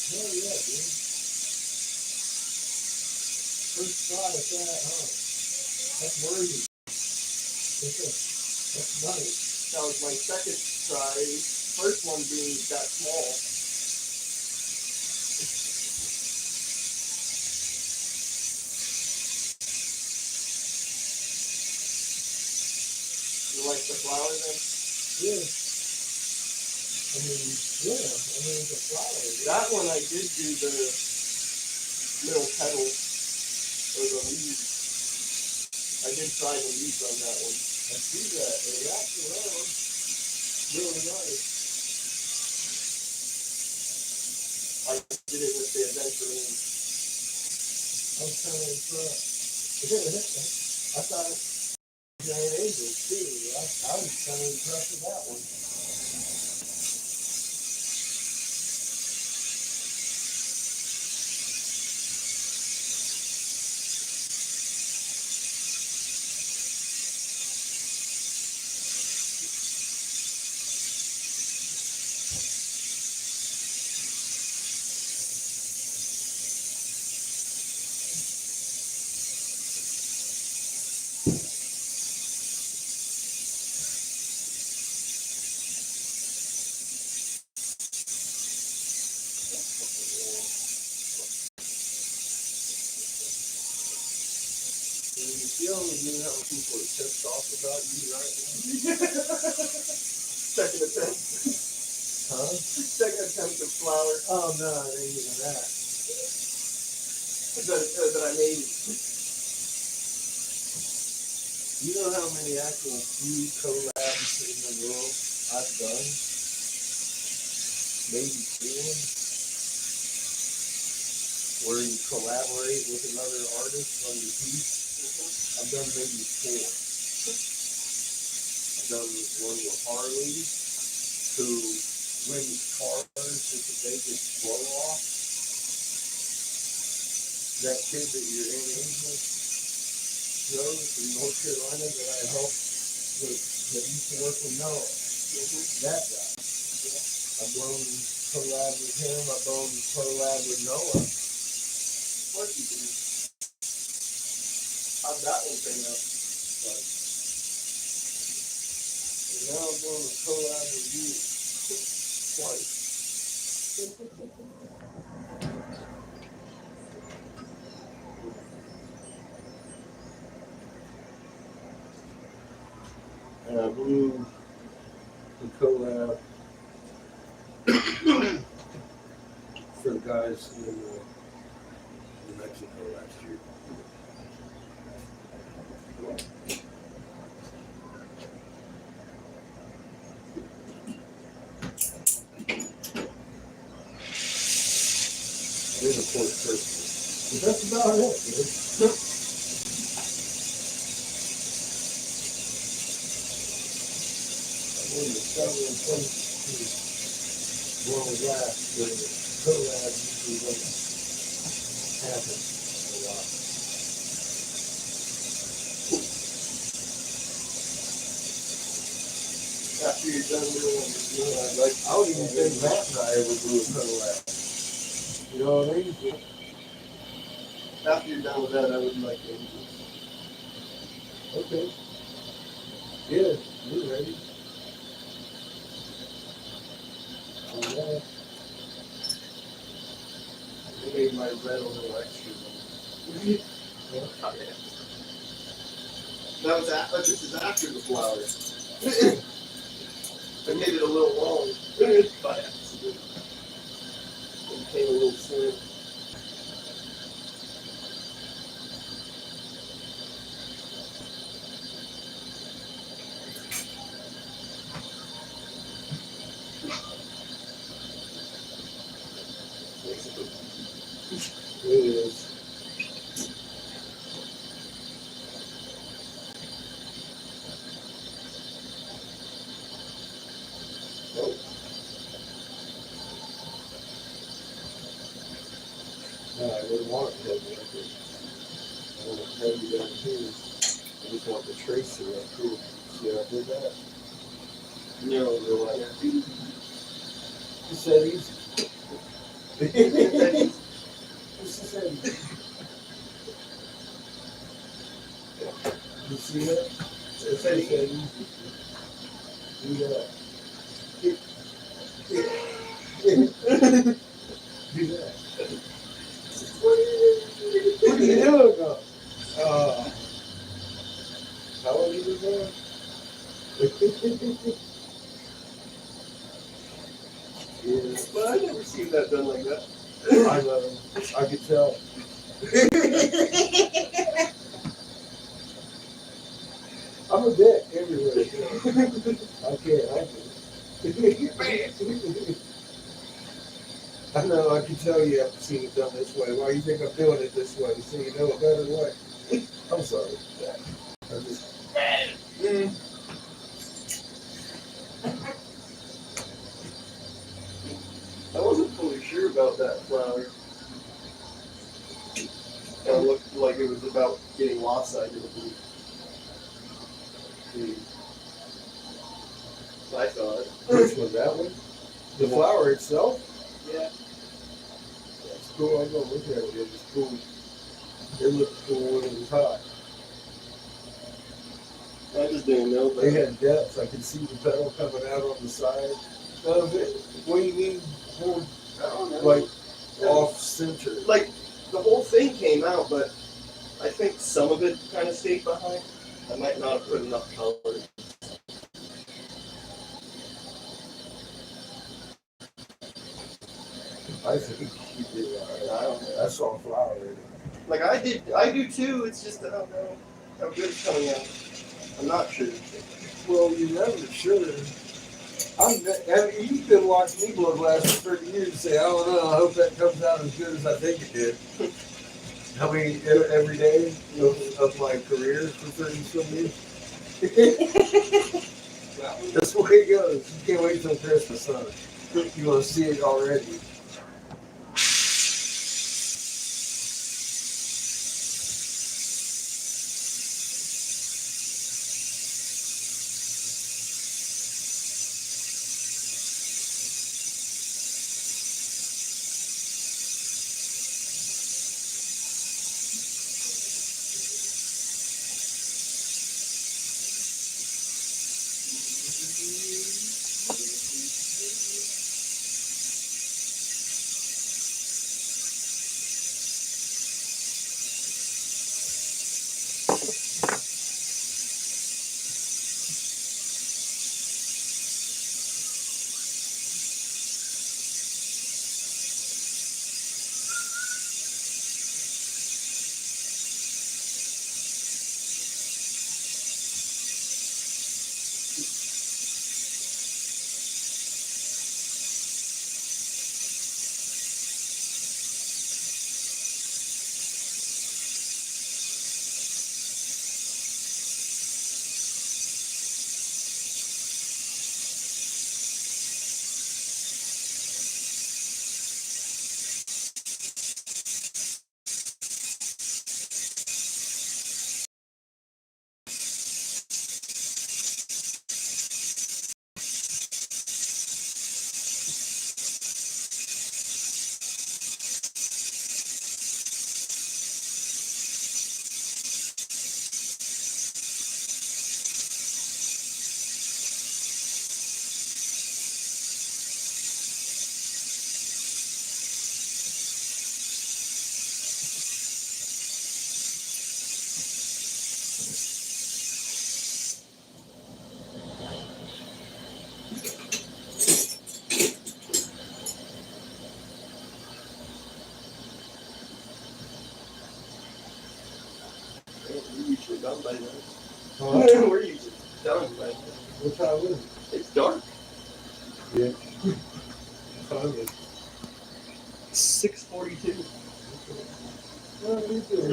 Speaker 3: Hell yeah, dude. First shot at that, huh? That's worthy. That's nice.
Speaker 6: That was my second try. First one being that small. You like the flower then?
Speaker 3: Yeah. I mean, yeah. I mean, it's a flower. Yeah.
Speaker 6: That one I did do the little petal or the leaves. I did try the leaves on that one.
Speaker 3: I see that. They wrap around. Really nice.
Speaker 6: I did it with the adventuring.
Speaker 3: I'm kind of impressed. I thought it was giant angels too. I was kind of impressed with that one. You only knew how people are pissed off about you right now.
Speaker 6: Second attempt.
Speaker 3: Huh?
Speaker 6: Second attempt at flower
Speaker 3: Oh no, it ain't even that.
Speaker 6: that I made.
Speaker 3: You know how many actual food collabs in the world I've done? Maybe 4. Where you collaborate with another artist on your piece. I've done maybe 4. I've done one with Harley, who rims cars with the biggest blow off. That kid that you're in Angel knows from North Carolina that I helped with, that used to work with Noah. That guy. I've blown collab with him, I've blown collab with Noah.
Speaker 6: Of course you did. How'd that one turn out?
Speaker 3: And now I'm going to collab with you twice. And I blew the collab for the guys in New Mexico last year. Then of course Christmas. But that's about it, dude.
Speaker 2: I'm in the summer and place to one with last, the collab usually doesn't happen a lot.
Speaker 6: After you're done doing it, like,
Speaker 2: I don't even think Matt and I ever blew a collab. You know what I mean?
Speaker 6: after you're done with that, I would like angels.
Speaker 2: Okay. Yeah, you're ready. Alright.
Speaker 6: They made my red a little extra. That was this is after the flower. I made it a little long by accident. It became a little slim.
Speaker 2: It is. No, I wouldn't want it to have me up there. I want it heavy down here. I just want the tracer up here. See how I did that?
Speaker 6: No, they're like,
Speaker 2: It's that easy. It's just that easy. You see that? It's that easy. Do that. Do that. What are you doing now? How old are you now? Yeah.
Speaker 6: but I never seen that done like that.
Speaker 2: I know. I could tell. I'm a dick everywhere. I can't help it. I know, I can tell you haven't seen it done this way. Why do you think I'm doing it this way? So you know a better way. I'm sorry. I just.
Speaker 6: I wasn't fully sure about that flower. It looked like it was about getting lopsided. I thought.
Speaker 2: Which one? That one? The flower itself?
Speaker 6: Yeah.
Speaker 2: That's cool. I go look at it. It was cool. It looked cool when it was hot.
Speaker 6: I just didn't know
Speaker 2: They
Speaker 6: that.
Speaker 2: had depth. I could see the petal coming out on the side of it. What do you mean? More
Speaker 6: I don't know.
Speaker 2: like off center?
Speaker 6: Like, the whole thing came out, but I think some of it kind of stayed behind. I might not have put enough color.
Speaker 2: I think you did alright.
Speaker 6: I don't know.
Speaker 2: I saw a flower in it.
Speaker 6: Like I do too. It's just I don't know how good it's coming out. I'm not sure.
Speaker 2: Well, you're never sure. I mean, you've been watching me blow glass for 30 years and say, I don't know, I hope that comes out as good as I think it did. I mean, every day of my career for 30 some years. That's the way it goes. You can't wait till Christmas, huh? You want to see it already.
Speaker 6: We're usually done by then.
Speaker 3: Huh?
Speaker 6: We're usually done by then.
Speaker 3: What time is it?
Speaker 6: It's dark.
Speaker 3: Yeah. What time is it?
Speaker 6: 6:42.
Speaker 3: Well, we've been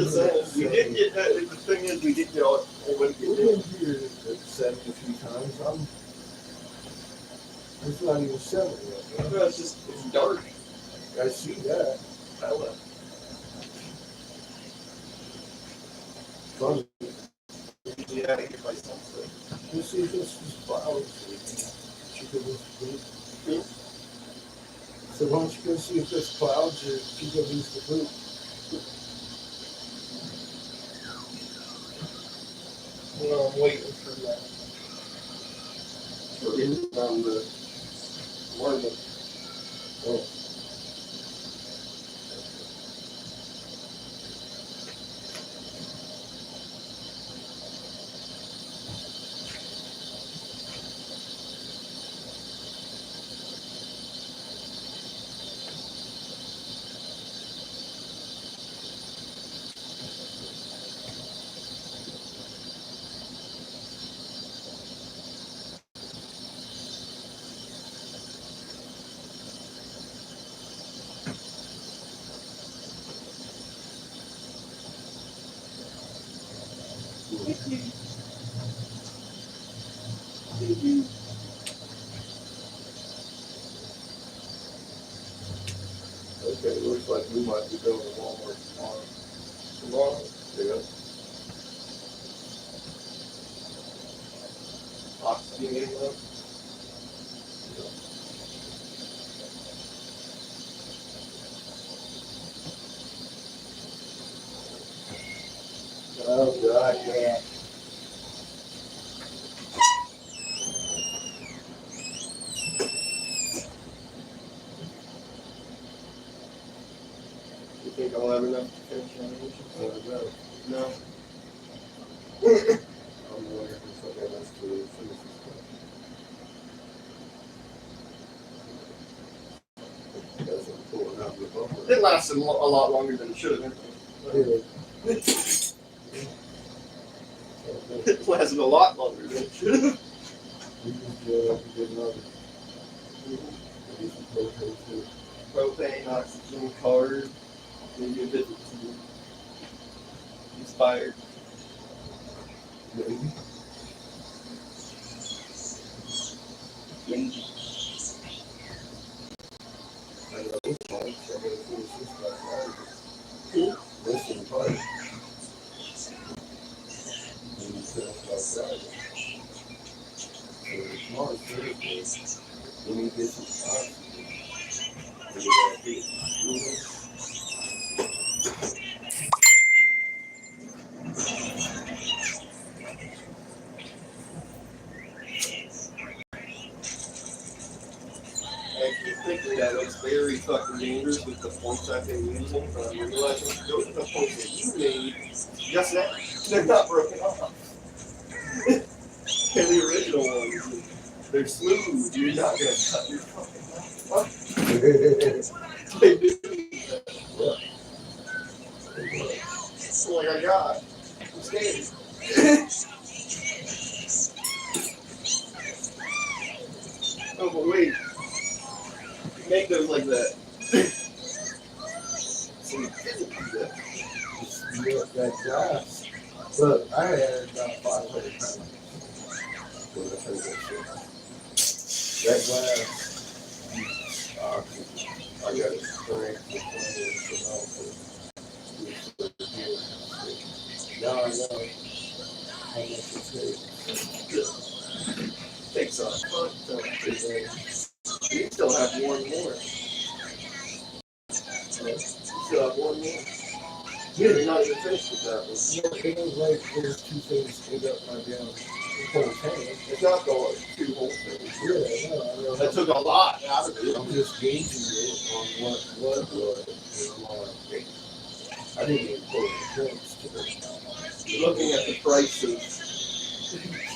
Speaker 6: We did get that. The thing is, we did get all.
Speaker 3: We've been here at 7 a few times. It's not even 7 yet. Man.
Speaker 6: No, it's just it's dark.
Speaker 3: I see that.
Speaker 6: I left.
Speaker 3: Fun.
Speaker 6: Usually out of here by sunset.
Speaker 3: Let's see if this is clouds. So why don't you go see if there's clouds or Chico needs to poop?
Speaker 6: Well, I'm waiting for that. We're getting on the warm-up.
Speaker 3: Oh.
Speaker 6: Okay, looks like we might be going to Walmart tomorrow. Tomorrow? Yeah. Oxygen in there?
Speaker 3: Oh, God, yeah.
Speaker 6: You think I'll have enough to finish my mission? No.
Speaker 3: I'm wondering if I got enough to finish this one. That's what I'm pulling out the bumper.
Speaker 6: It lasted a lot longer than it should have been. It lasted a lot longer than it should have.
Speaker 3: We just get another. Maybe some propane too.
Speaker 6: Propane, oxygen, card, maybe a bit of inspired.
Speaker 3: Maybe.
Speaker 6: Maybe.
Speaker 3: I know this one, so I'm going to finish this by Friday.
Speaker 6: Cool.
Speaker 3: This one Friday. And you finish by Friday. So tomorrow's Thursday. We need to get some oxygen. And we gotta get it.
Speaker 6: I keep thinking that it's very fucking dangerous with the points I've been using, but I'm realizing those are the points that you made just now. They're not broken off. They're the original ones. They're smooth. You're not gonna cut your fucking mouth off. They do. It's like I got. I'm scared. Oh, but wait. Make those like that. So you didn't do that.
Speaker 3: That glass. Look, I had about 500 pounds when I heard that shit. That glass, oxygen, I got it cranked to now I know how much it takes.
Speaker 6: Takes a fuck ton. You still have one more. You still have one more. You're not even finished with that one.
Speaker 3: It was like there's two things end up my down whole tank.
Speaker 6: It's not going two whole things.
Speaker 3: Yeah, I know.
Speaker 6: That took a lot out of it.
Speaker 3: I'm just gauging it on what blood was. I didn't even pull the drinks today.
Speaker 6: looking at the price of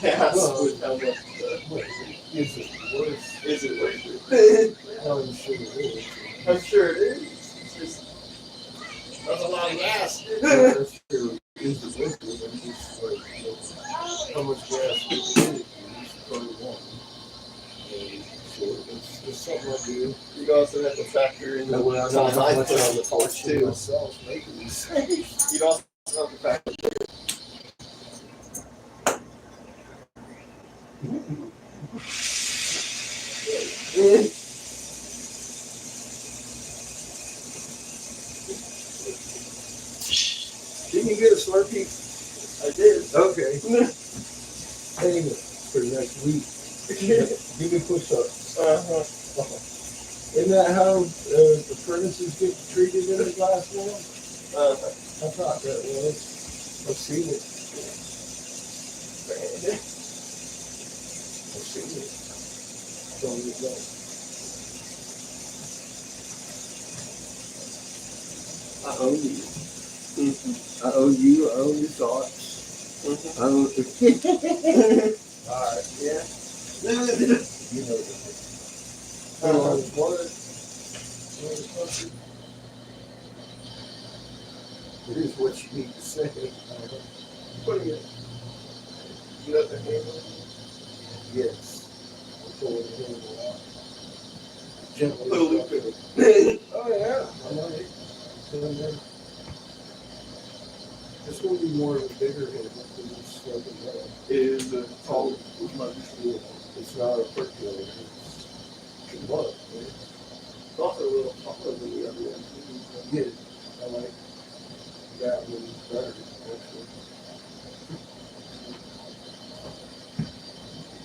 Speaker 6: gas
Speaker 2: Well,
Speaker 6: with how much.
Speaker 2: Is it worth?
Speaker 6: Is it worth it?
Speaker 2: I'm sure it is.
Speaker 6: I'm sure it is. It's just that's a lot of gas.
Speaker 2: That's true. Is it worth it? I'm just like, how much gas did it use per one? And so it's something I do.
Speaker 6: You also have to factor in the
Speaker 2: That way I know
Speaker 6: time
Speaker 2: how
Speaker 6: I
Speaker 2: much
Speaker 6: put on
Speaker 2: I'm
Speaker 6: the torch
Speaker 2: costing
Speaker 6: too.
Speaker 2: myself making these things.
Speaker 6: You'd also have to factor.
Speaker 2: Didn't you get a Slurpee?
Speaker 6: I did.
Speaker 2: Okay. Hang it for next week. Give me push-ups. Isn't that how the furnaces get treated in the glass now? I thought that was. I've seen it. I've seen it. Don't get that. I own you. I own you. I own your thoughts. I own. Alright.
Speaker 6: Yeah.
Speaker 2: You know that. What? Here's what you need to say.
Speaker 6: What do you? You got the handle?
Speaker 2: Yes. I'm pulling the handle out. Gently.
Speaker 6: Put a loop in it.
Speaker 2: Oh yeah. I know it. It's going to be more of a bigger handle than this fucking metal.
Speaker 6: It is a tall.
Speaker 2: It's not a percolator. It's what?
Speaker 6: It's also a little taller than the other one.
Speaker 2: Yeah. I like that one better, actually.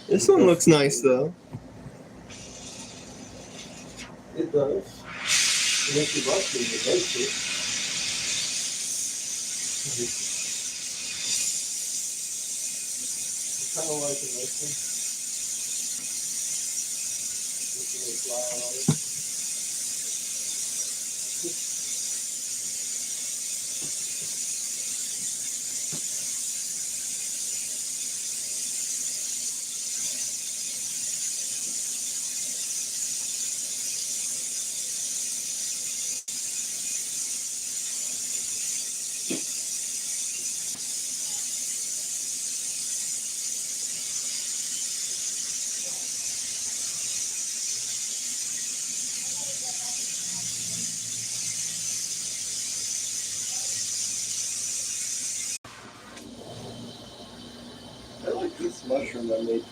Speaker 6: This one looks nice though.
Speaker 2: It does. And if you like it, it makes it. Kind of like this one. This little flower on it.
Speaker 6: I like this mushroom I made.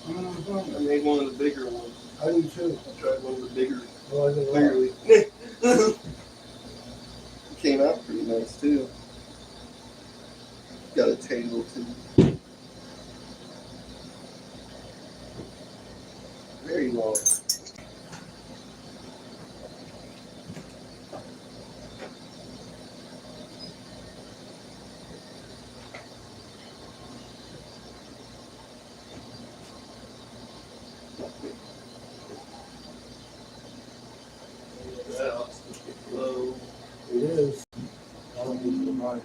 Speaker 6: I made one of the bigger ones.
Speaker 2: I do too.
Speaker 6: I tried one of the bigger,
Speaker 2: Oh, I think
Speaker 6: clearly. It came out pretty nice too. Got a tail too. Very long. Low.
Speaker 2: it is. I'll give you mine.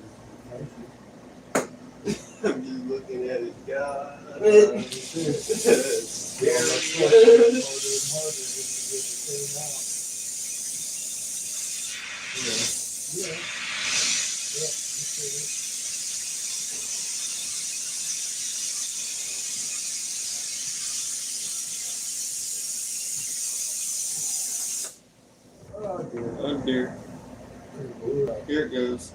Speaker 2: Thank you.
Speaker 6: I'm just looking at it. God.
Speaker 2: It is. Yeah, that's right. Harder and harder just to get the thing out. Yeah. Yeah. Yeah. You see it. Oh dear.
Speaker 6: Oh dear.
Speaker 2: Ooh,
Speaker 6: Here it goes.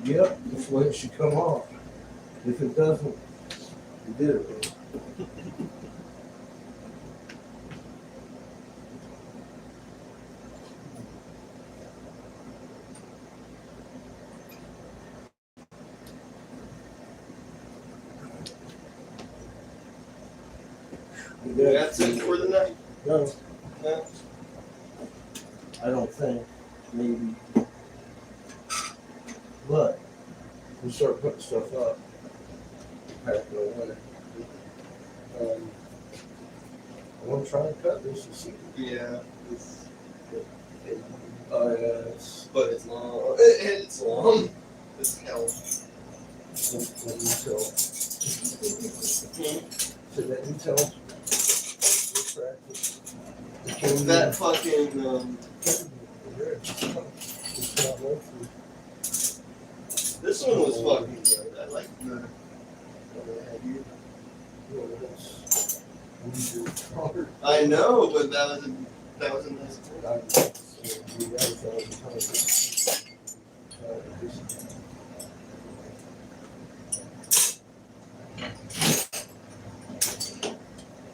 Speaker 3: Yep, that's the way it should come off. If it doesn't, you did it wrong.
Speaker 6: That's it for the night.
Speaker 3: No,
Speaker 6: No.
Speaker 3: I don't think. Maybe. But we start putting stuff up. Pack it away. I want to try and cut this and see.
Speaker 6: Yeah.
Speaker 3: Oh yeah, it's
Speaker 6: But it's long. It's long. It's hell.
Speaker 3: that detail. So that detail.
Speaker 6: That fucking this one was fucking good. I like the I know, but that was a nice one.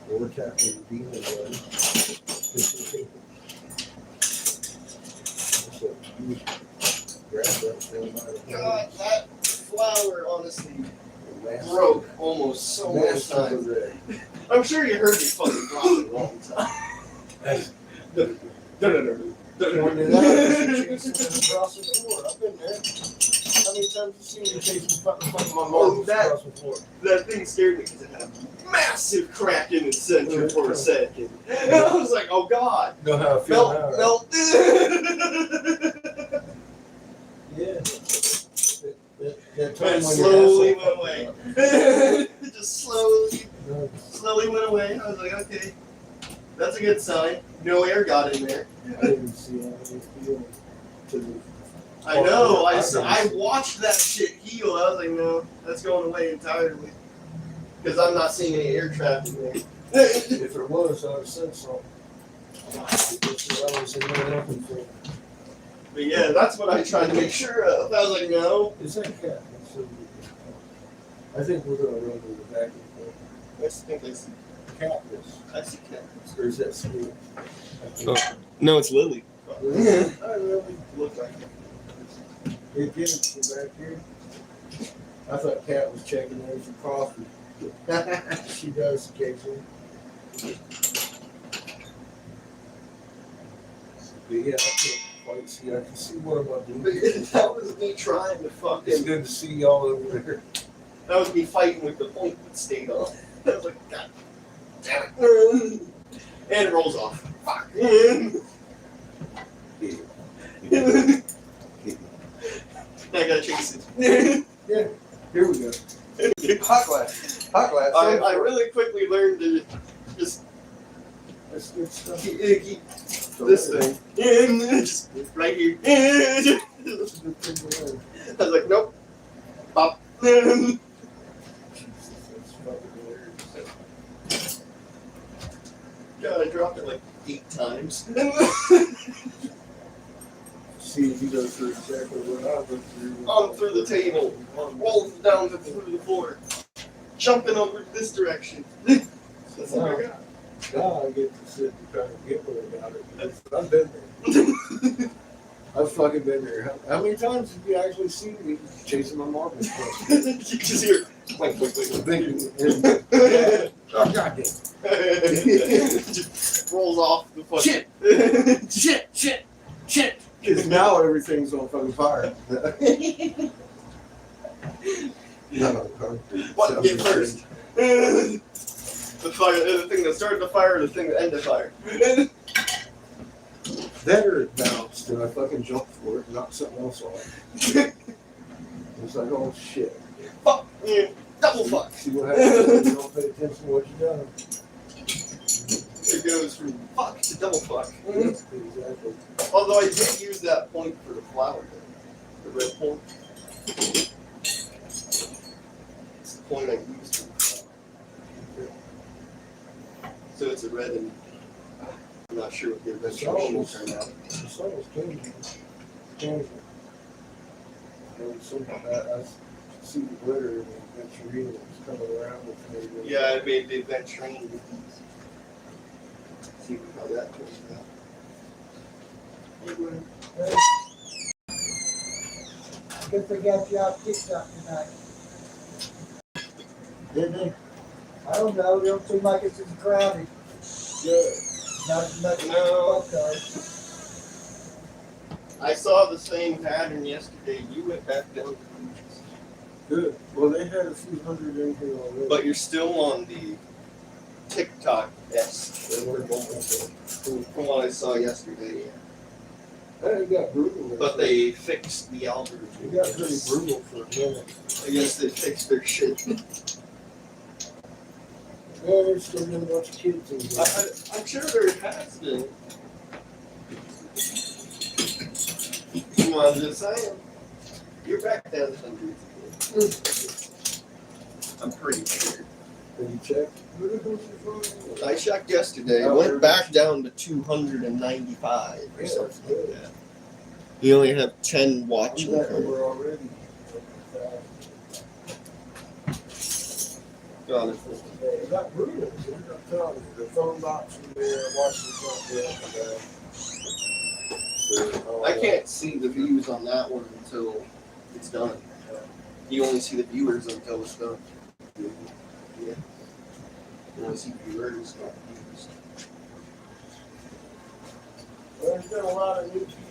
Speaker 3: We're tapping the demon one.
Speaker 6: God, that flower honestly broke almost so many times. I'm sure you heard me fucking drop it all the time.
Speaker 3: Pointed out, across the floor. I've been there. How many times have you seen me chasing fucking my marbles across the floor?
Speaker 6: That thing scared me because it had a massive crack in its center for a second. And I was like, oh god.
Speaker 3: Know how I feel now, right?
Speaker 6: Melt.
Speaker 3: Yeah. That time
Speaker 6: And
Speaker 3: when
Speaker 6: slowly
Speaker 3: your
Speaker 6: went away. It just slowly went away. I was like, okay, that's a good sign. No air got in there.
Speaker 3: I didn't see how it feel to the
Speaker 6: I know. I watched that shit heal. I was like, no, that's going away entirely. Because I'm not seeing any air traffic there.
Speaker 3: If it was, I would have said so. Because I was in there looking for it.
Speaker 6: But yeah, that's what I tried to make sure of. I was like, no.
Speaker 3: Is that cat? I think we're going to run to the vacuum cleaner.
Speaker 6: I think I see.
Speaker 3: Cactus.
Speaker 6: I see cats.
Speaker 3: Or is that sweet?
Speaker 6: No, it's Lily.
Speaker 3: I really
Speaker 6: Look like
Speaker 3: Hey, Kim, you back here? I thought Kat was checking in for coffee. She does occasionally. But yeah, I can't quite see. I can see one of my dudes.
Speaker 6: that was me trying to
Speaker 3: It's
Speaker 6: fucking.
Speaker 3: good to see y'all over there.
Speaker 6: That was me fighting with the point that stayed on. I was like, God damn it. And it rolls off. Fuck. I gotta chase it.
Speaker 3: Yeah, here we go. Hot glass. Hot glass.
Speaker 6: I really quickly learned to just
Speaker 3: That's good stuff.
Speaker 6: keep this thing. Just right here. I
Speaker 3: That's a good thing to learn.
Speaker 6: was like, nope. Pop.
Speaker 3: Jesus, that's fucking hilarious.
Speaker 6: God, I dropped it like 8 times.
Speaker 3: See if you go through exactly what I went through.
Speaker 6: On through the table. Rolls down through the floor. Jumping over this direction. That's all I got.
Speaker 3: Now I get to sit and try to get one about it. I've been there. I've fucking been there. How many times have you actually seen me chasing my marbles?
Speaker 6: You just hear clink, clink, clink.
Speaker 3: Thinking, oh goddamn.
Speaker 6: Just rolls off the fucking
Speaker 3: Shit. Because now everything's on fucking fire.
Speaker 6: What get first? The fire, the thing that started the fire, or the thing that ended the fire.
Speaker 3: That or it bounced and I fucking jumped for it and knocked something else off. It's like, oh shit.
Speaker 6: Fuck, yeah, double fuck.
Speaker 3: See what happens when you don't pay attention to what you're doing.
Speaker 6: It goes from fuck to double fuck.
Speaker 3: Exactly.
Speaker 6: Although I did use that point for the flower, the red point. It's the point I used for the flower. So it's a red and I'm not sure what the instructions turned out.
Speaker 3: The sun was changing.
Speaker 2: And somehow I see the glitter and the venturina was coming around with me.
Speaker 6: Yeah, I made the venturine with these. See how that turns out.
Speaker 1: Guess they got you off TikTok tonight. Did they? I don't know. They don't seem like it's as crowded.
Speaker 2: Good.
Speaker 1: Not as much as
Speaker 6: No.
Speaker 1: Buckeye.
Speaker 6: I saw the same pattern yesterday. You went back down.
Speaker 2: Good. Well, they had a few hundred in here already.
Speaker 6: But you're still on the TikTok-esque
Speaker 2: They were going
Speaker 6: from what I saw yesterday.
Speaker 2: It got brutal.
Speaker 6: But they fixed the algorithm.
Speaker 2: It got pretty brutal for a minute.
Speaker 6: I guess they fixed their shit.
Speaker 2: Yeah, there's still been a bunch of kids in there.
Speaker 6: I'm sure there has been. Well, I'm just saying. You're back down to hundreds again. I'm pretty sure.
Speaker 2: Did you check?
Speaker 6: I checked yesterday. It went back down to 295 or something like that. You only have 10 watching.
Speaker 2: That number already.
Speaker 6: God,
Speaker 2: It got brutal. I'm telling you, the phone box in there, watching something.
Speaker 6: I can't see the views on that one until it's done. You only see the viewers until it's done. Yeah. You only see viewers, not views.
Speaker 2: Well, there's been a lot of new people.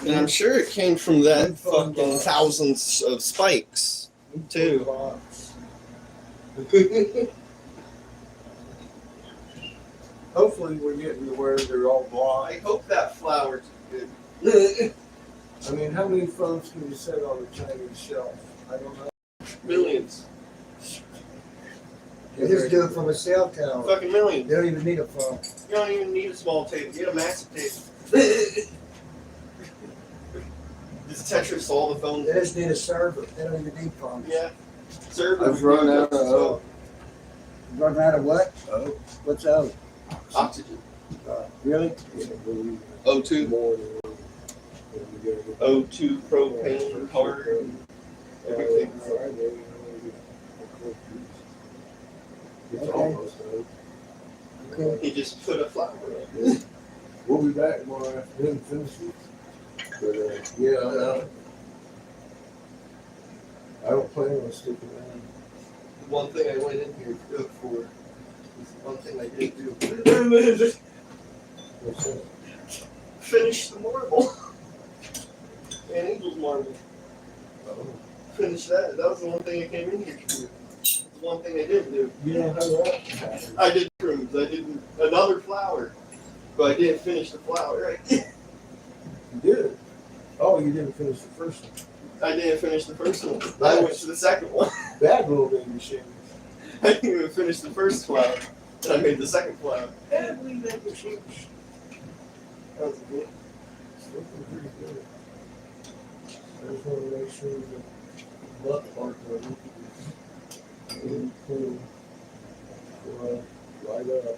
Speaker 2: And
Speaker 6: And I'm sure it came from that fucking thousands of spikes, too.
Speaker 2: Hopefully we're getting to where they're all
Speaker 6: I
Speaker 2: blind.
Speaker 6: hope that flower's good.
Speaker 2: I mean, how many phones can you set on the Chinese shelf? I don't know.
Speaker 6: Millions.
Speaker 1: They just do it from a cell tower.
Speaker 6: Fucking millions.
Speaker 1: They don't even need a phone.
Speaker 6: You don't even need a small table. You need a massive table. Does Tetris all the phones?
Speaker 1: They just need a server. They don't even need phones.
Speaker 6: Yeah. Server.
Speaker 2: I've run out of
Speaker 1: Run out of what?
Speaker 2: Oh.
Speaker 1: What's out?
Speaker 6: Oxygen.
Speaker 1: Really?
Speaker 6: O2.
Speaker 2: More than
Speaker 6: O2 propane, hard, everything.
Speaker 2: It's almost over.
Speaker 1: Okay.
Speaker 6: He just put a flower in.
Speaker 2: We'll be back tomorrow afternoon to finish it. But yeah, I don't plan on sticking around.
Speaker 6: The one thing I went in here to do it for is the one thing I didn't do.
Speaker 2: What's that?
Speaker 6: Finish the marble. And Eagles marble.
Speaker 2: Oh.
Speaker 6: Finish that. That was the one thing I came in here to do. It's the one thing I didn't do.
Speaker 2: You don't have that?
Speaker 6: I did prunes. I did another flower. But I didn't finish the flower. Right?
Speaker 2: You did? Oh, you didn't finish the first one.
Speaker 6: I didn't finish the first one. I went to the second one.
Speaker 2: Bad little baby shit.
Speaker 6: I didn't even finish the first flower. And I made the second flower.
Speaker 2: Bad little baby shit.
Speaker 6: That was good.
Speaker 2: It's looking pretty good. I just want to make sure the butt part of it is clean. Right up.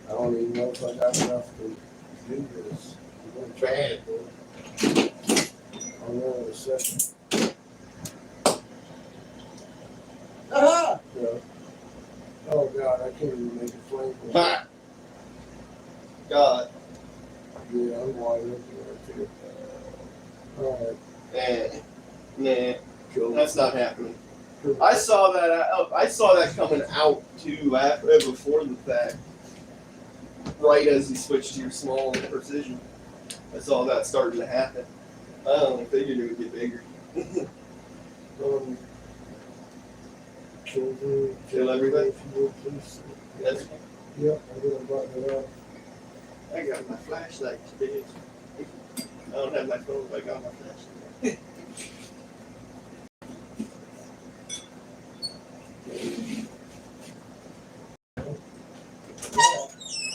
Speaker 2: I don't even know if I got enough to do this. I'm going to try it, though. I'll know in a second.
Speaker 1: Ah!
Speaker 2: Yeah. Oh, God, I can't even make a flame.
Speaker 6: Ha! God.
Speaker 2: Yeah, I'm wide open right there. All right.
Speaker 6: Nah.
Speaker 2: Joe.
Speaker 6: That's not happening. I saw that coming out too before the fact. Right as you switched to your small and precision, I saw that starting to happen. I only figured it would get bigger.
Speaker 2: Children.
Speaker 6: Kill everything?
Speaker 2: If you would, please.
Speaker 6: That's,
Speaker 2: Yep, I'm gonna button it up.
Speaker 6: I got my flashlight today. I don't have my phone, but I got my flashlight.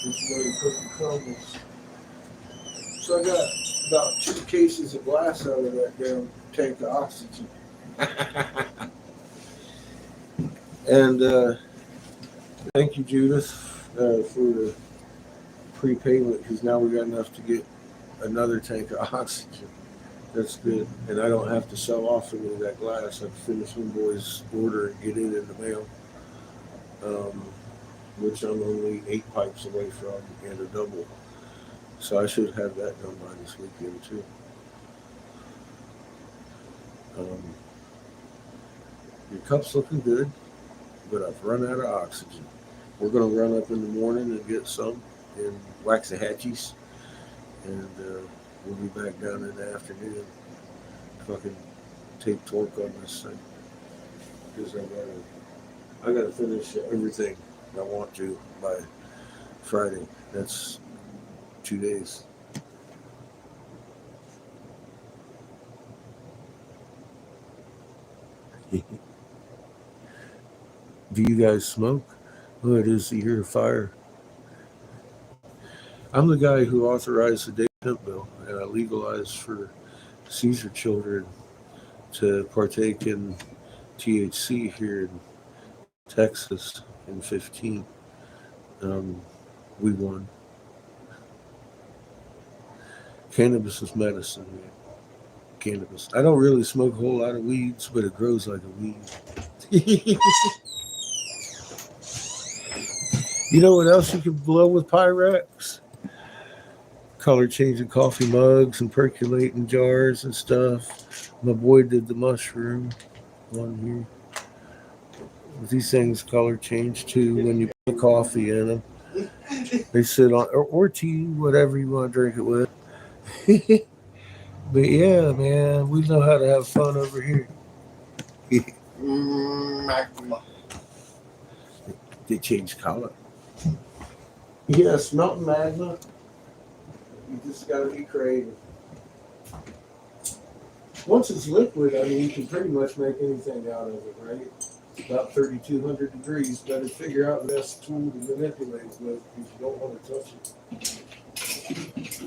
Speaker 2: This is where you put the crumbles. So I got about 2 cases of glass out of that damn tank of oxygen. And thank you, Judith, for the prepayment, because now we got enough to get another tank of oxygen.
Speaker 3: That's good. And I don't have to sell off any of that glass. I can finish one boy's order and get it in the mail, which I'm only 8 pipes away from and a double. So I should have that done by this weekend too. Your cup's looking good, but I've run out of oxygen. We're going to run up in the morning and get some in Waxahachie's, and we'll be back down in the afternoon. Fucking take torque on this thing because I gotta finish everything I want to by Friday. That's 2 days. Do you guys smoke? Oh, it is the year of fire. I'm the guy who authorized the day hemp bill, and I legalized for Caesar children to partake in THC here in Texas in 15. We won. Cannabis is medicine, man. Cannabis. I don't really smoke a whole lot of weeds, but it grows like a weed. You know what else you can blow with Pyrex? Color changing coffee mugs and percolating jars and stuff. My boy did the mushroom on here. These things color change too when you put coffee in them. They sit on, or tea, whatever you want to drink it with. But yeah, man, we know how to have fun over here. They change color. Yes, mountain magma. You just got to be creative. Once it's liquid, I mean, you can pretty much make anything out of it, right? It's about 3,200 degrees. Better figure out the best tool to manipulate with because you don't want to touch it.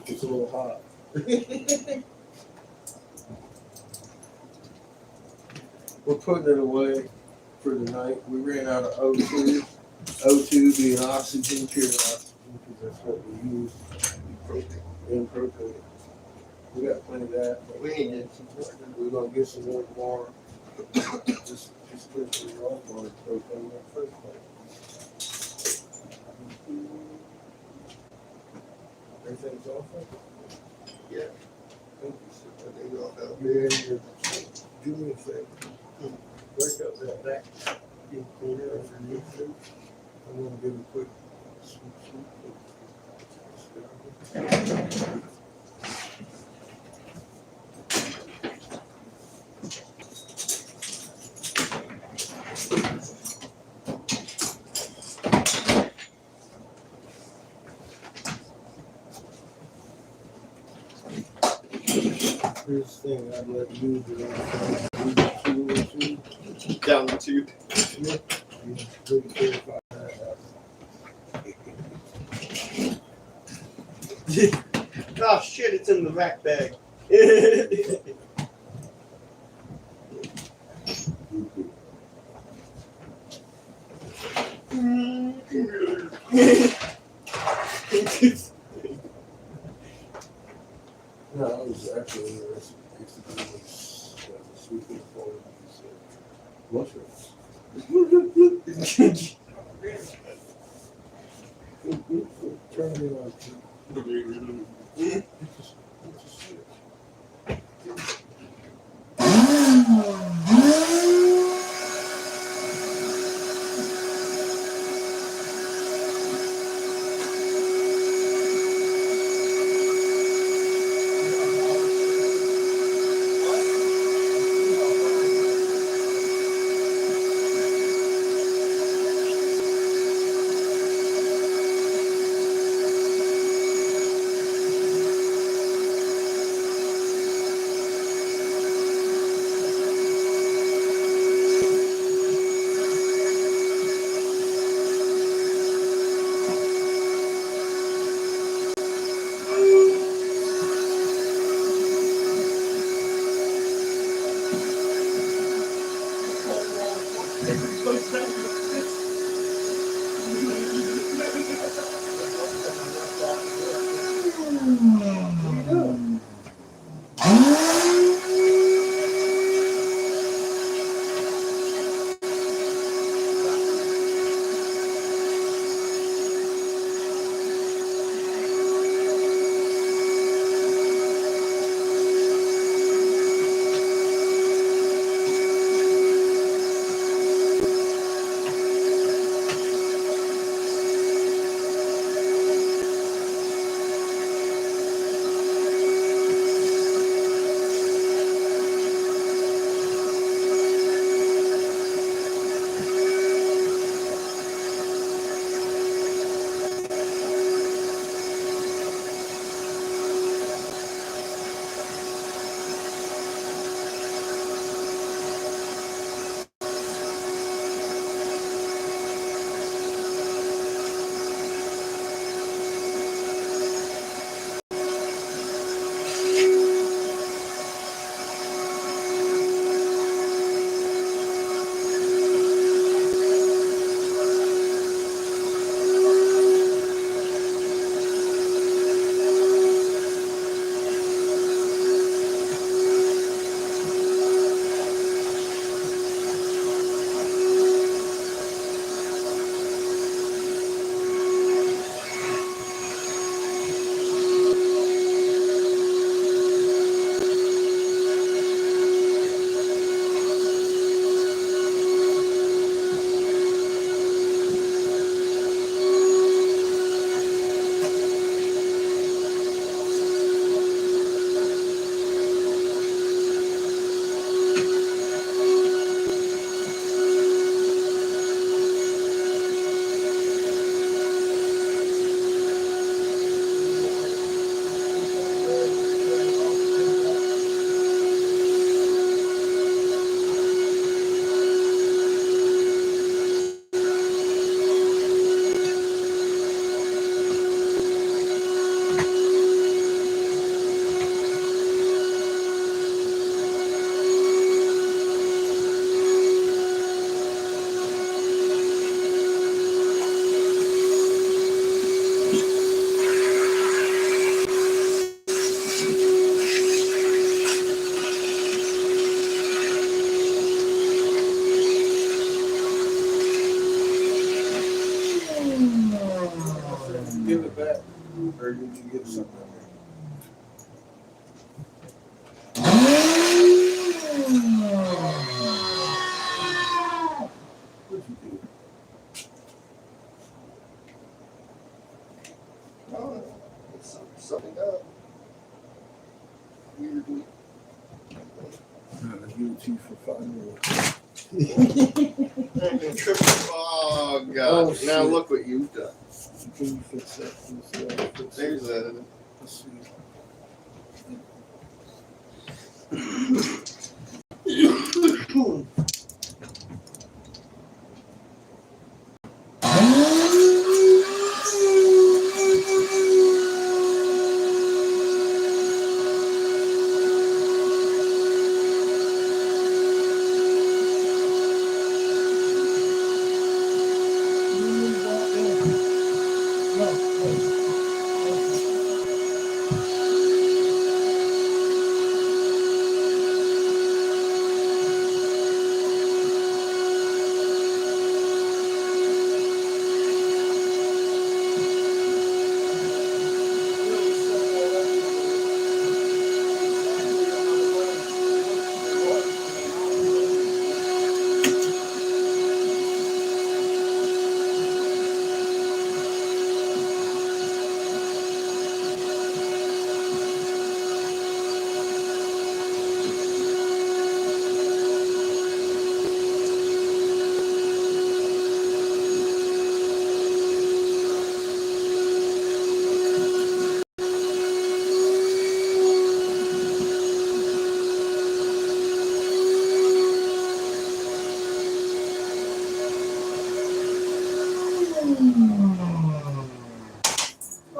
Speaker 3: It's a little hot. We're putting it away for the night. We ran out of O2. O2 being oxygen, pure oxygen, because that's what we use. And propane. We got plenty of that. But we ain't getting some more. We're gonna get some more tomorrow. just put the wrong on propane in the first place. Everything's off.
Speaker 2: Yeah.
Speaker 3: Thank you, sir.
Speaker 2: They go out.
Speaker 3: Yeah, do me a favor. Break up that back corner underneath it. I'm gonna give a quick swoop. Here's the thing, I'd let you do it.
Speaker 6: Down the tube. Oh shit, it's in the vac bag.
Speaker 3: No, I was actually interested in sweeping for these mushrooms. Turn me on. I'll give it to you for 5 minutes.
Speaker 6: Oh god!
Speaker 3: Oh,
Speaker 6: Now
Speaker 3: shit.
Speaker 6: look what you've done.
Speaker 3: Can you fix that? Let's see how to fix
Speaker 6: There's
Speaker 3: it.
Speaker 6: that.
Speaker 3: Let's see.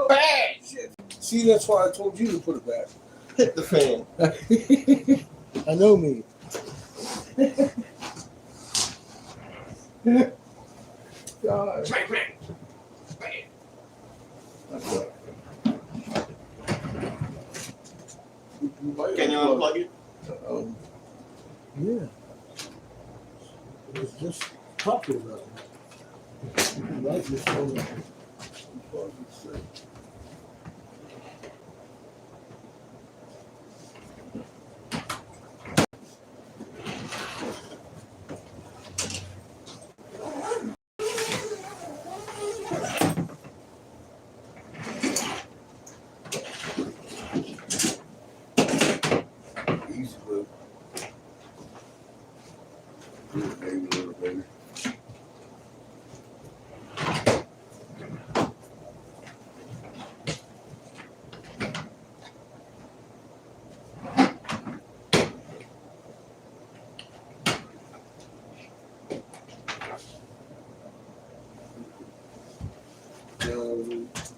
Speaker 6: Bang!
Speaker 3: See, that's why I told you to put it back.
Speaker 6: Hit the fan.
Speaker 3: I know me. God.
Speaker 6: Bang, bang, bang. Can you unplug it?
Speaker 3: Yeah. It was just talking about it. Right before the easy move. Maybe a little better.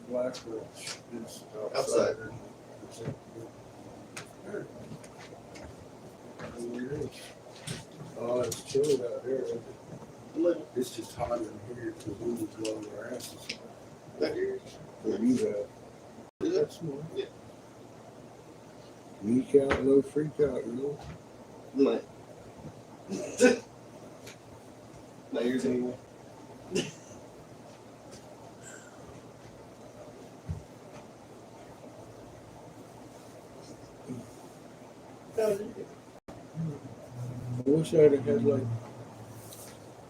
Speaker 3: Blackbirch is
Speaker 6: Outside.
Speaker 3: Oh, it's chilly out here.
Speaker 6: Little.
Speaker 3: It's just hot in here because we was blowing our asses off.
Speaker 6: That here.
Speaker 3: Where you at?
Speaker 6: Is it?
Speaker 3: That's more.
Speaker 6: Yeah.
Speaker 3: Week out, no freak out, you know?
Speaker 6: Not. Not yours anymore.
Speaker 3: I wish I'd have had like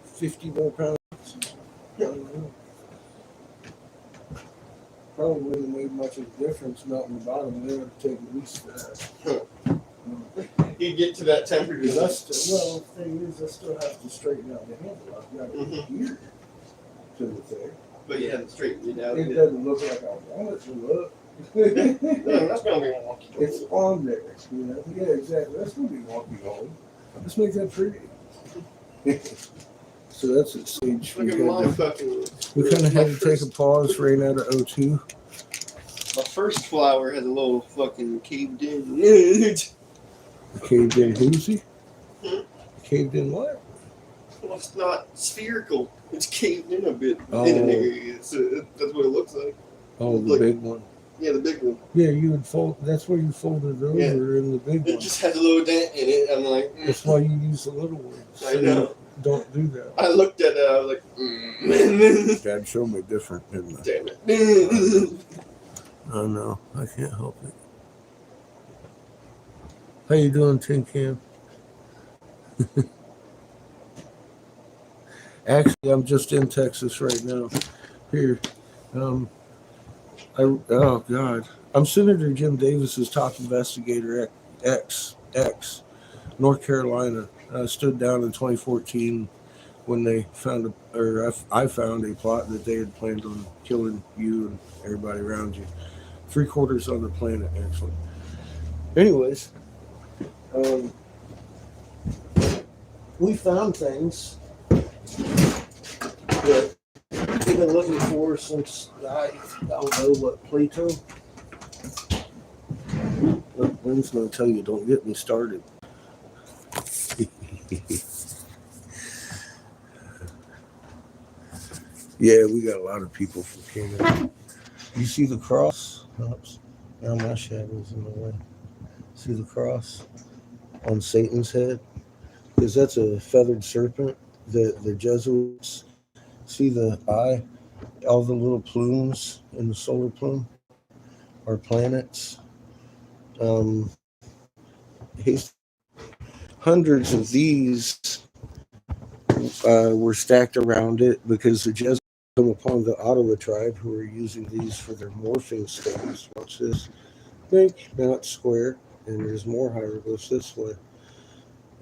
Speaker 3: 50 more pounds. I don't know. Probably wouldn't have made much of a difference melting the bottom there to take at least that.
Speaker 6: You get to that temperature.
Speaker 3: Because I still, well, the thing is, I still have to straighten out the handle. I've got
Speaker 6: Mhm.
Speaker 3: a gear to the thing.
Speaker 6: But you haven't straightened it out.
Speaker 3: It
Speaker 6: yet.
Speaker 3: doesn't look like I want it to look.
Speaker 6: No, that's gonna be wonky.
Speaker 3: It's on there, you know? Yeah, exactly. That's going to be wonky home. Let's make that pretty. So that's at stage.
Speaker 6: Look at my fucking.
Speaker 3: We kind of
Speaker 6: my
Speaker 3: had to take a pause, ran out of O2.
Speaker 6: My first flower has a little fucking caved in.
Speaker 3: Caved in whoozy?
Speaker 6: Hmm?
Speaker 3: Caved in what?
Speaker 6: Well, it's not spherical. It's caved in a bit
Speaker 3: Oh.
Speaker 6: in an area. That's what it looks like.
Speaker 3: Oh, the
Speaker 6: Look.
Speaker 3: big one.
Speaker 6: Yeah, the big one.
Speaker 3: Yeah, you would fold. That's where you folded it over
Speaker 6: Yeah.
Speaker 3: in the big
Speaker 6: It
Speaker 3: one.
Speaker 6: just has a little dent in it. I'm like,
Speaker 3: That's why you use the little one.
Speaker 6: I know.
Speaker 3: Don't do that.
Speaker 6: I looked at it. I was like,
Speaker 3: Dad showed me different, didn't I?
Speaker 6: damn it.
Speaker 3: Oh no, I can't help it. How you doing, Tin Can? Actually, I'm just in Texas right now. Here, oh God, I'm Senator Jim Davis's top investigator X. North Carolina. I stood down in 2014 when they found I found a plot that they had planned on killing you and everybody around you. 3/4 on the planet, actually. Anyways, we found things that we've been looking for since I don't know what Plato. Look, Lynn's going to tell you, don't get me started. Yeah, we got a lot of people from Canada. You see the cross? Oops. Now my shadow's in the way. See the cross on Satan's head? Because that's a feathered serpent that the Jesuits see the eye, all the little plumes in the solar plume are planets. Hundreds of these were stacked around it because the Jesuits come upon the Ottawa tribe who are using these for their morphing stones. Watch this. Think, now it's square, and there's more hieroglyphs this way.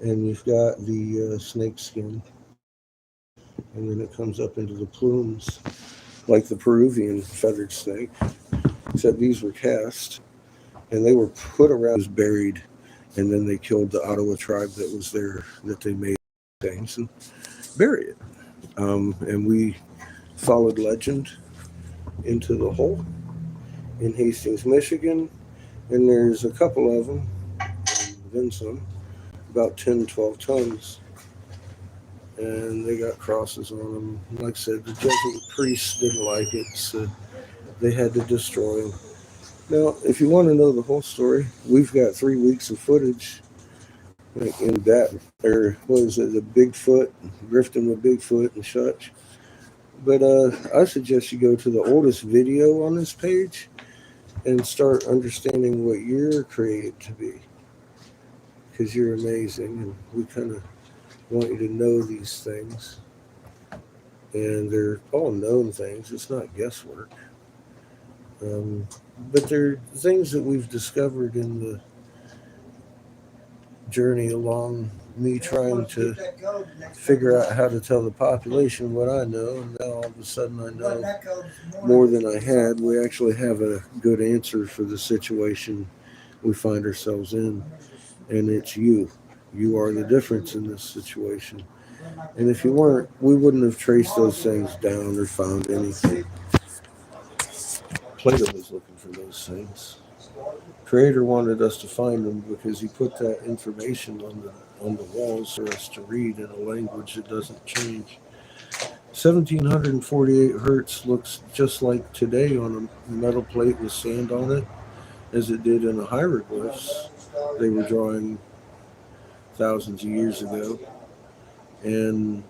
Speaker 3: And you've got the snake skin, and then it comes up into the plumes, like the Peruvian feathered snake, except these were cast, and they were put around, was buried, and then they killed the Ottawa tribe that was there, that they made things and buried it. And we followed legend into the hole in Hastings, Michigan, and there's a couple of them, and then some, about 10, 12 tons. And they got crosses on them. Like I said, the Jesuit priests didn't like it, so they had to destroy them. Now, if you want to know the whole story, we've got 3 weeks of footage, like in that, or what is it, the Bigfoot, grifting with Bigfoot and such. But I suggest you go to the oldest video on this page and start understanding what you're created to be, because you're amazing, and we kind of want you to know these things, and they're all known things. It's not guesswork, but they're things that we've discovered in the journey along me trying to figure out how to tell the population what I know, and now all of a sudden I know more than I had. We actually have a good answer for the situation we find ourselves in, and it's you. You are the difference in this situation. And if you weren't, we wouldn't have traced those things down or found anything. Plato was looking for those things. Creator wanted us to find them because he put that information on the walls for us to read in a language that doesn't change. 1748 hertz looks just like today on a metal plate with sand on it as it did in the hieroglyphs they were drawing thousands of years ago. And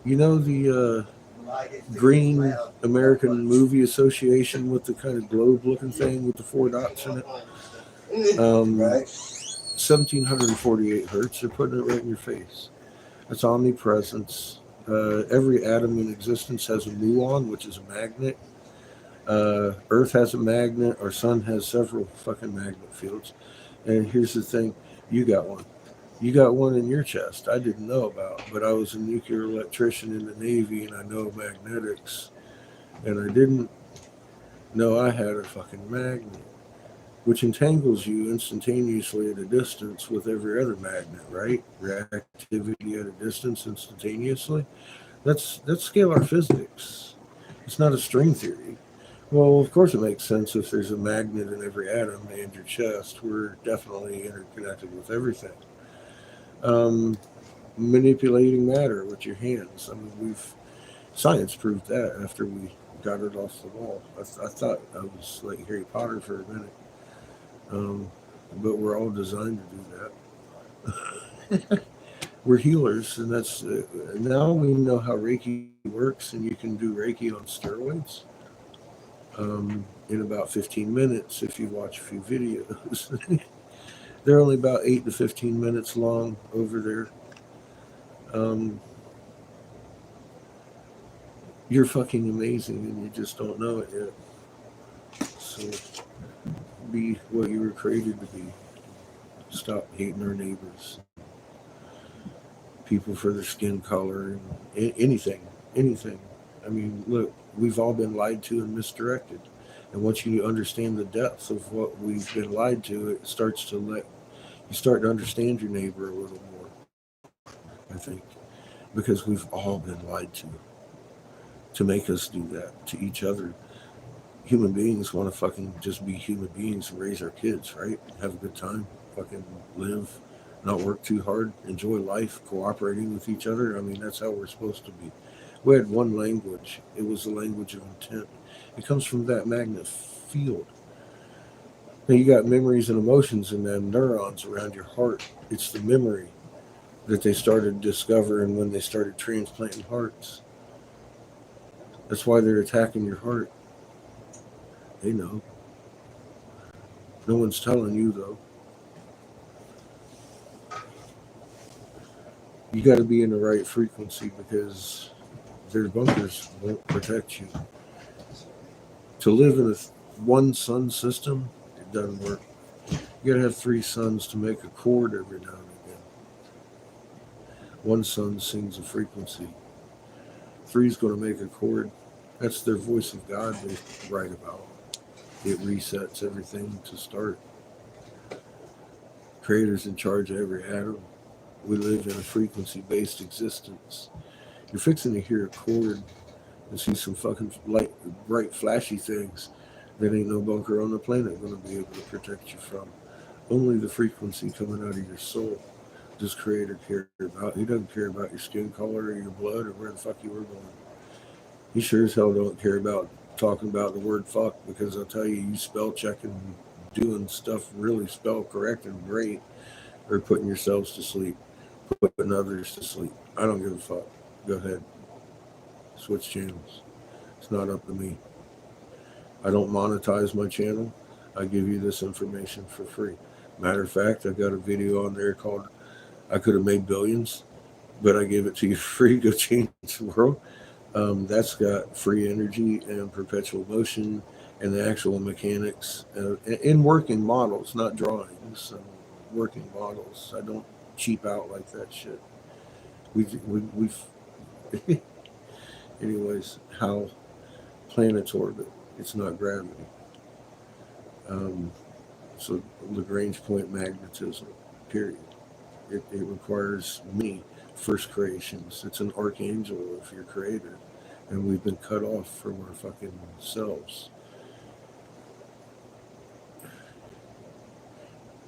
Speaker 3: you know the Green American Movie Association with the kind of globe looking thing with the 4 dots in it? 1748 hertz, they're putting it right in your face. That's omnipresence. Every atom in existence has a muon, which is a magnet. Earth has a magnet. Our sun has several fucking magnet fields. And here's the thing, you got one. You got one in your chest I didn't know about, but I was a nuclear electrician in the Navy and I know magnetics. And I didn't know I had a fucking magnet, which entangles you instantaneously at a distance with every other magnet, right? Reactivity at a distance instantaneously. That's scalar physics. It's not a string theory. Well, of course it makes sense if there's a magnet in every atom and your chest. We're definitely interconnected with everything. Manipulating matter with your hands. I mean, science proved that after we got it off the wall. I thought I was like Harry Potter for a minute, but we're all designed to do that. We're healers, and that's now we know how Reiki works, and you can do Reiki on steroids in about 15 minutes if you watch a few videos. They're only about 8 to 15 minutes long over there. You're fucking amazing and you just don't know it yet. So be what you were created to be. Stop hating our neighbors. people for their skin color and anything. I mean, look, we've all been lied to and misdirected. And once you understand the depths of what we've been lied to, it starts to you start to understand your neighbor a little more, I think, because we've all been lied to make us do that to each other. Human beings want to fucking just be human beings and raise our kids, right? Have a good time, fucking live, not work too hard, enjoy life, cooperating with each other. I mean, that's how we're supposed to be. We had one language. It was the language of intent. It comes from that magnet field. Now you got memories and emotions in them neurons around your heart. It's the memory that they started discovering when they started transplanting hearts. That's why they're attacking your heart. They know. No one's telling you though. You got to be in the right frequency because their bunkers won't protect you. To live in a one sun system, it doesn't work. You got to have 3 suns to make a chord every now and again. One sun sings a frequency. 3's going to make a chord. That's their voice of God they write about. It resets everything to start. Creator's in charge of every atom. We live in a frequency-based existence. You're fixing to hear a chord and see some fucking light, bright, flashy things that ain't no bunker on the planet going to be able to protect you from. Only the frequency coming out of your soul does Creator care about. He doesn't care about your skin color or your blood or where the fuck you were born. He sure as hell don't care about talking about the word fuck, because I'll tell you, you spell checking, doing stuff really spell correct and great, or putting yourselves to sleep, putting others to sleep. I don't give a fuck. Go ahead. Switch channels. It's not up to me. I don't monetize my channel. I give you this information for free. Matter of fact, I got a video on there called I Could Have Made Billions, but I gave it to you free. Go change the world. That's got free energy and perpetual motion and the actual mechanics in working models, not drawings. Working models. I don't cheap out like that shit. We've anyways, how planets orbit. It's not gravity. So Lagrange point magnetism, period. It requires me, first creations. It's an archangel of your creator. And we've been cut off from our fucking selves.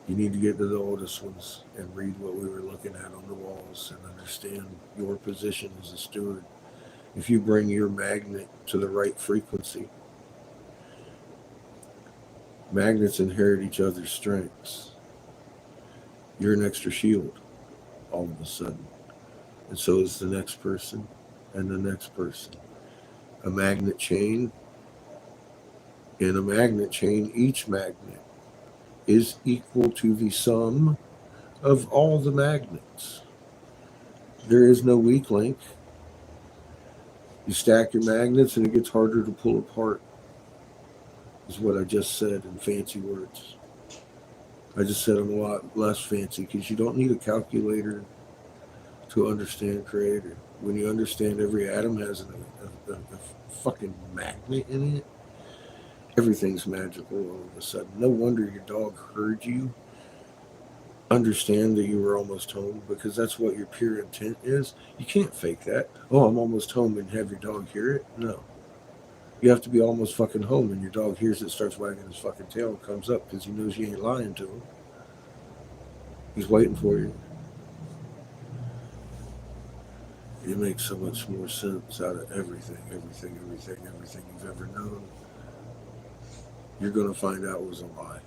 Speaker 3: You need to get to the oldest ones and read what we were looking at on the walls and understand your position as a steward. If you bring your magnet to the right frequency, magnets inherit each other's strengths. You're an extra shield all of a sudden. And so is the next person and the next person. A magnet chain. In a magnet chain, each magnet is equal to the sum of all the magnets. There is no weak link. You stack your magnets and it gets harder to pull apart, is what I just said in fancy words. I just said them a lot less fancy because you don't need a calculator to understand Creator. When you understand every atom has a fucking magnet in it, everything's magical all of a sudden. No wonder your dog heard you. Understand that you were almost home, because that's what your pure intent is. You can't fake that. Oh, I'm almost home, and have your dog hear it? No. You have to be almost fucking home, and your dog hears it, starts wagging his fucking tail, and comes up because he knows you ain't lying to him. He's waiting for you. It makes so much more sense out of everything you've ever known. You're going to find out it was a lie.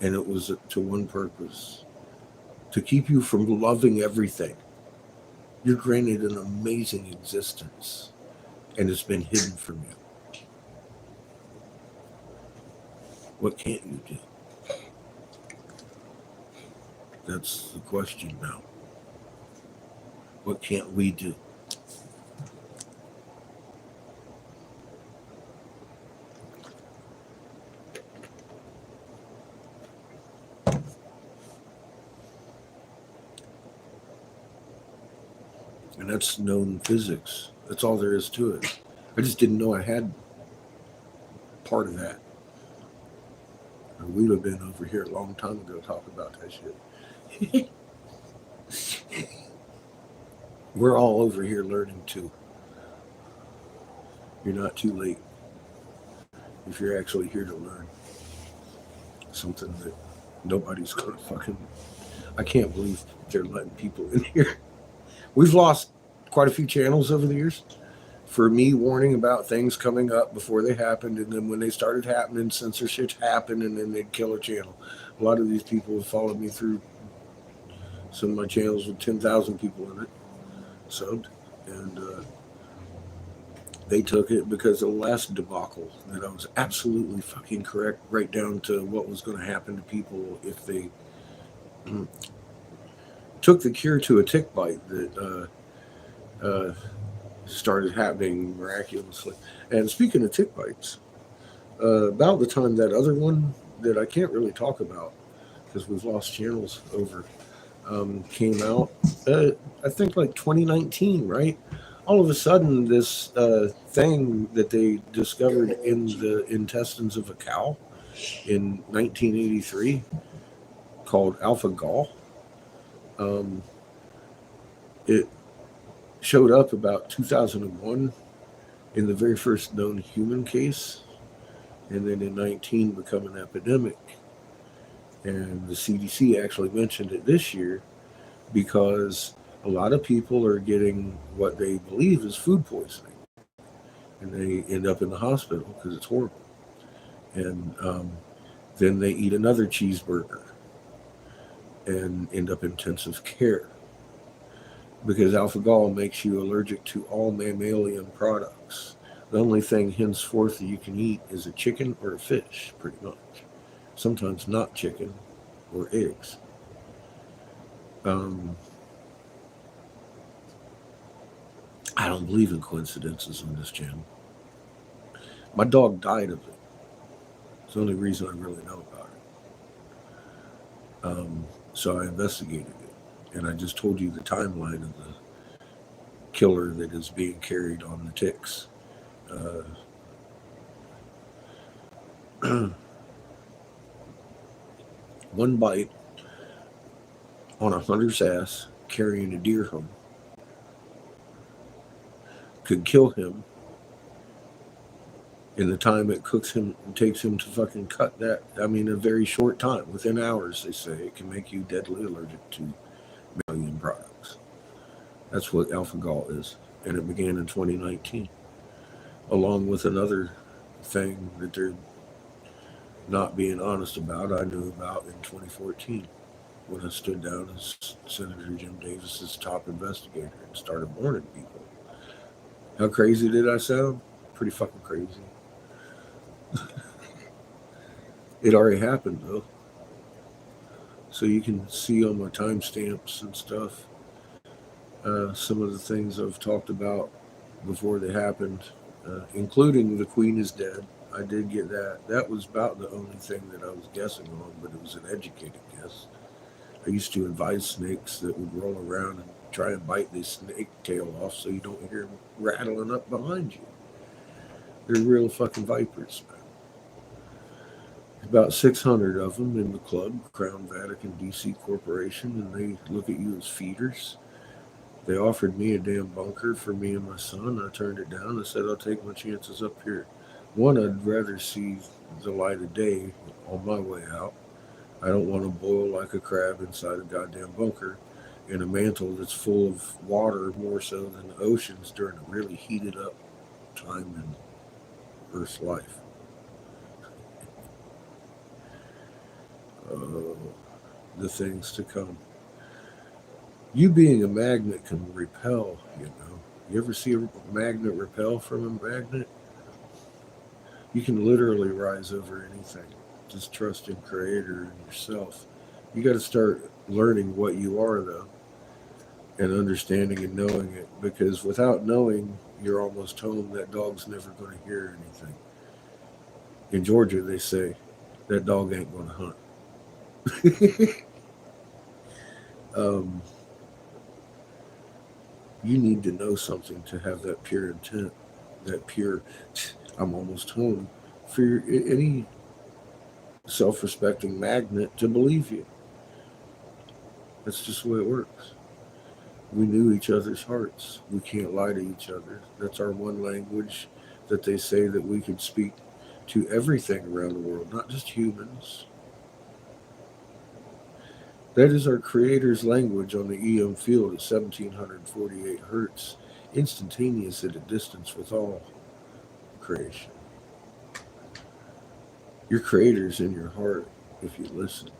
Speaker 3: And it was to one purpose, to keep you from loving everything. You're granted an amazing existence, and it's been hidden from you. What can't you do? That's the question now. What can't we do? And that's known physics. That's all there is to it. I just didn't know I had part of that. We'd have been over here a long time ago talking about that shit. We're all over here learning too. You're not too late if you're actually here to learn something that nobody's gonna fucking. I can't believe they're letting people in here. We've lost quite a few channels over the years for me warning about things coming up before they happened, and then when they started happening, censorship happened, and then they'd kill a channel. A lot of these people have followed me through some of my channels with 10,000 people in it, subbed, and they took it because of the last debacle that I was absolutely fucking correct, right down to what was going to happen to people if they took the cure to a tick bite that started happening miraculously. And speaking of tick bites, about the time that other one that I can't really talk about because we've lost channels over came out, I think like 2019, right? All of a sudden, this thing that they discovered in the intestines of a cow in 1983 called alpha-gal, it showed up about 2001 in the very first known human case, and then in 19 become an epidemic. And the CDC actually mentioned it this year because a lot of people are getting what they believe is food poisoning, and they end up in the hospital because it's horrible. And then they eat another cheeseburger and end up in intensive care because alpha-gal makes you allergic to all mammalian products. The only thing henceforth that you can eat is a chicken or a fish, pretty much. Sometimes not chicken or eggs. I don't believe in coincidences on this channel. My dog died of it. It's the only reason I really know about it. So I investigated it. And I just told you the timeline of the killer that is being carried on the ticks. One bite on a hunter's ass carrying a deer home could kill him in the time it takes him to fucking cut that. I mean, a very short time, within hours, they say it can make you deadly allergic to mammalian products. That's what alpha-gal is, and it began in 2019, along with another thing that they're not being honest about. I knew about in 2014 when I stood down as Senator Jim Davis's top investigator and started warning people. How crazy did I sound? Pretty fucking crazy. It already happened though. So you can see on my timestamps and stuff some of the things I've talked about before they happened, including the Queen is dead. I did get that. That was about the only thing that I was guessing on, but it was an educated guess. I used to advise snakes that would roll around and try and bite the snake tail off so you don't hear them rattling up behind you. They're real fucking vipers, man. About 600 of them in the club, Crown Vatican DC Corporation, and they look at you as feeders. They offered me a damn bunker for me and my son. I turned it down. I said, I'll take my chances up here. One, I'd rather see the light of day on my way out. I don't want to boil like a crab inside a goddamn bunker in a mantle that's full of water more so than the oceans during a really heated up time in Earth's life. The things to come. You being a magnet can repel, you know. You ever see a magnet repel from a magnet? You can literally rise over anything. Just trust in Creator and yourself. You got to start learning what you are, though, and understanding and knowing it, because without knowing, you're almost home. That dog's never going to hear anything. In Georgia, they say, that dog ain't going to hunt. You need to know something to have that pure intent, that pure, I'm almost home, for any self-respecting magnet to believe you. That's just the way it works. We knew each other's hearts. We can't lie to each other. That's our one language that they say that we could speak to everything around the world, not just humans. That is our Creator's language on the EM field at 1748 hertz, instantaneous at a distance with all creation. Your Creator's in your heart if you listen.